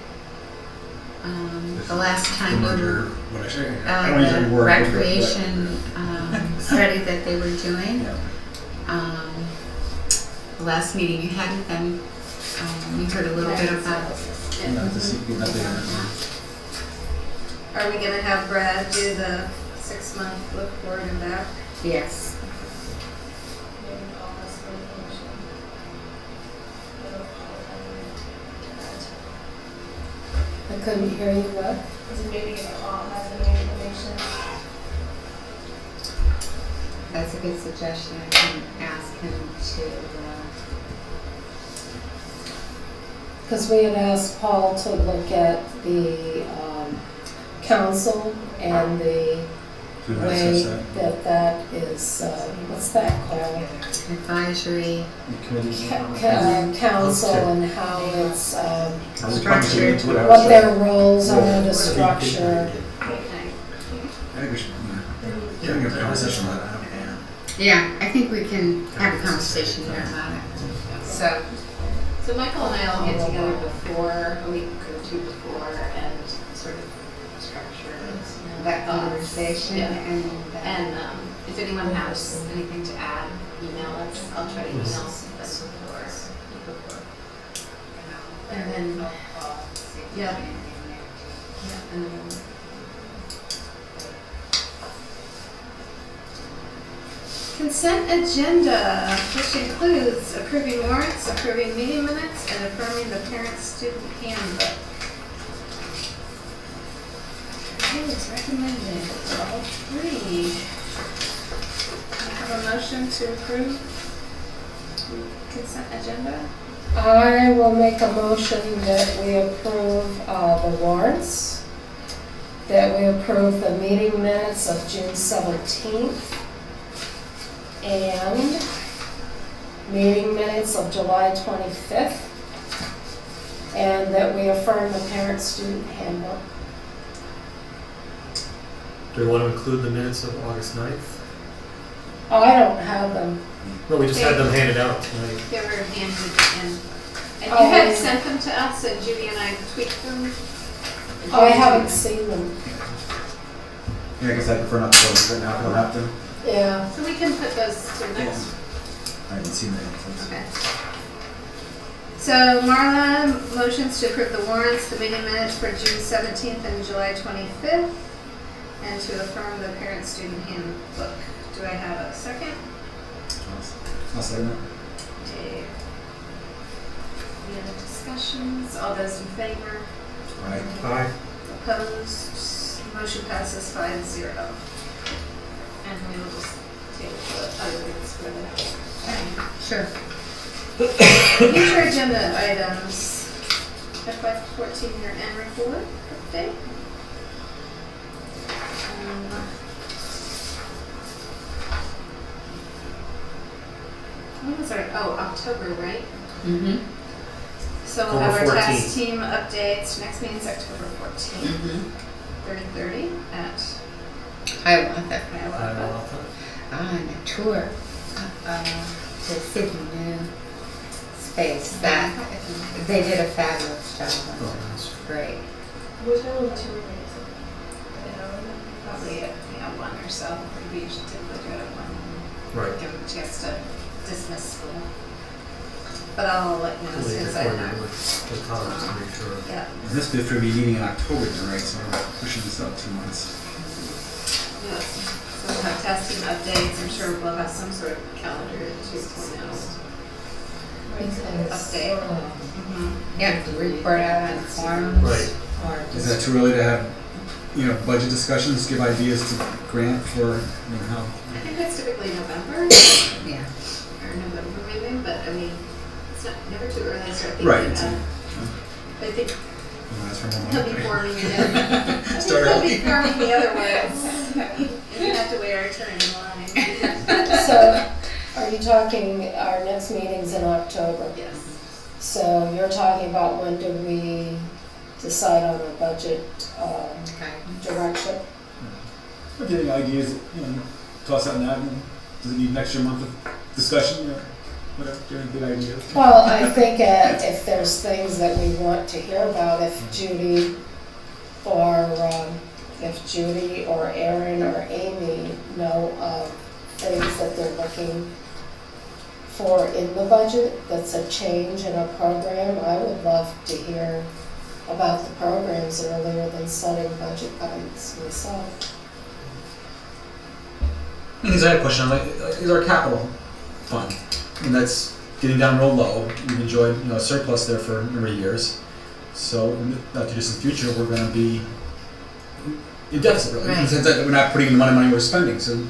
The last time we were, the recreation study that they were doing. The last meeting you had with them, you heard a little bit about Are we gonna have Brad do the 6-month look forward and back? yes. Maybe Paul has some information. I don't know if Paul had any to add. I couldn't hear you, what? Is it maybe if Paul has any information? That's a good suggestion. I can ask him to, Because we had asked Paul to look at the council and the way that is, what's that called? advisory Council and how it's, structured. what their roles are, the structure. I think we should, getting a conversation about that. Yeah, I think we can have a conversation there about it. So Michael and I will get together before, a week or two before, and sort of structure That conversation Yeah. and And if anyone has anything to add, email us. I'll try to email us before. And then, yeah. And then consent agenda, which includes approving warrants, approving meeting minutes, and affirming the parent-student handbook. Okay, it's recommended, all three. I have a motion to approve the consent agenda. I will make a motion that we approve the warrants, that we approve the meeting minutes of June 17th, and meeting minutes of July 25th, and that we affirm the parent-student handbook. Do we want to include the minutes of August 9th? Oh, I don't have them. No, we just had them handed out tonight. They were handed in. And Oh. you had sent them to us, and Judy and I tweaked them. Oh, I haven't seen them. Yeah, I guess I prefer not to go right now if I don't have to. Yeah. So we can put those to next. I haven't seen that. Okay. So Marla motions to approve the warrants, the meeting minutes for June 17th and July 25th, and to affirm the parent-student handbook. Do I have a second? I'll second that. Dave. Any other discussions? All those in favor? Right. Aye. Opposed? Motion passes 5-0. And we will just table the other ones for the next. sure. Future agenda items. FY14 year-end report update. When was our, October, right? Mm-hmm. So we'll have our October task 14th. team updates. Next meeting's October 14th, Mm-hmm. 30:30 at Hiawatha. Hiawatha. On a tour to see the new space. That they did a fabulous job on it. It's great. Which one was 2 days? An hour? Probably one or so. We usually typically do it at one. Right. Give them a chance to dismiss school. But I'll let you know as soon as I Coordinate know. with the college to make sure. Yeah. And this bid for be meeting in October, then, right? So we're pushing this out 2 months. Yes. So we'll have task team updates. I'm sure we'll have some sort of calendar 2.0 update. Yeah, the report out on forums. Right. Or Is just, that too early to have, budget discussions, give ideas to Grant for, how? I think that's typically November yeah. or November maybe, but I mean, It's not, never too early to start thinking Right. about it. But I think That's for more he'll money. be forming the other, I think Start he'll early. be forming the other words. We have to wait our turn in line. So, are you talking, our next meeting's in October? Yes. So you're talking about when do we decide on a budget direction? If you have any ideas, toss out now. Does it need an extra month of discussion or whatever? Do you have any good ideas? Well, I think if there's things that we want to hear about, if Judy or Aaron or Amy know of things that they're looking for in the budget, that's a change in a program, I would love to hear about the programs earlier than setting budget guidance myself. Because I had a question on is our capital fund, and that's getting down real low. We've enjoyed a surplus there for a number of years. So in the not too distant future, we're going to be in deficit really, in the sense that we're not putting in the money we're spending. So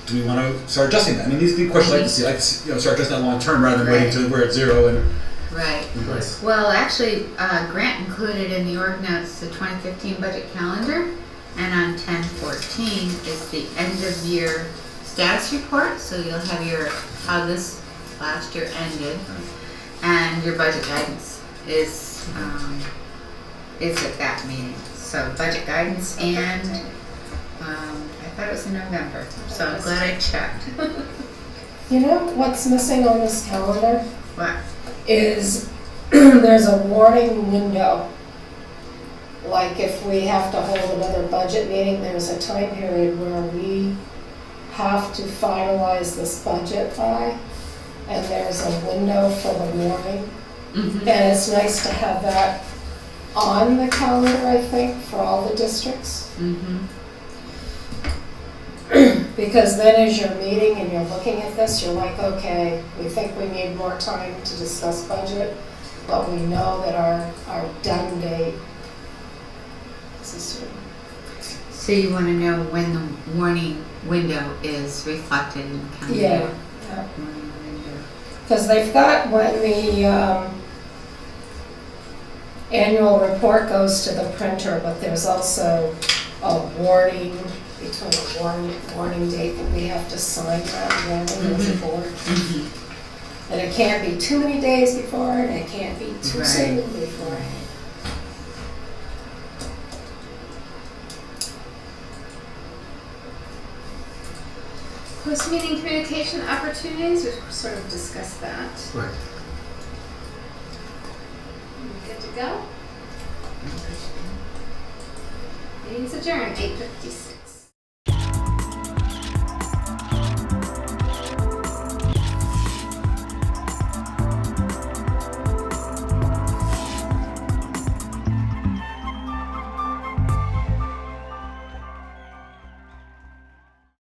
do we want to start adjusting that? I mean, these are the questions I'd like to see. Start adjusting that long term rather than waiting until we're at zero and. Right. Right. Well, actually, Grant included in the org notes the 2015 budget calendar, and on 10/14 is the end of year status report. So you'll have how this last year ended, and your budget guidance is at that meeting. So budget guidance, and I thought it was in November. So I'm glad I checked. You know what's missing on this calendar? What? Is there's a warning window. Like if we have to hold another budget meeting, there's a time period where we have to finalize this budget by, and there's a window for the warning. Mm-hmm. And it's nice to have that on the calendar, I think, for all the districts. Mm-hmm. Because then as you're meeting and you're looking at this, you're like, okay, we think we need more time to discuss budget, but we know that our done date is a certain. So you want to know when the warning window is reflected in the calendar? Yeah. Warning window. Because they've got when the annual report goes to the printer, but there's also a warning, between a warning date that we have to sign that warning as a board. Mm-hmm. And it can't be too many days before, and it can't be too Right. soon before. Post-meeting communication opportunities, we've sort of discussed that. Right. Good to go? Meeting's adjourned, 8:56.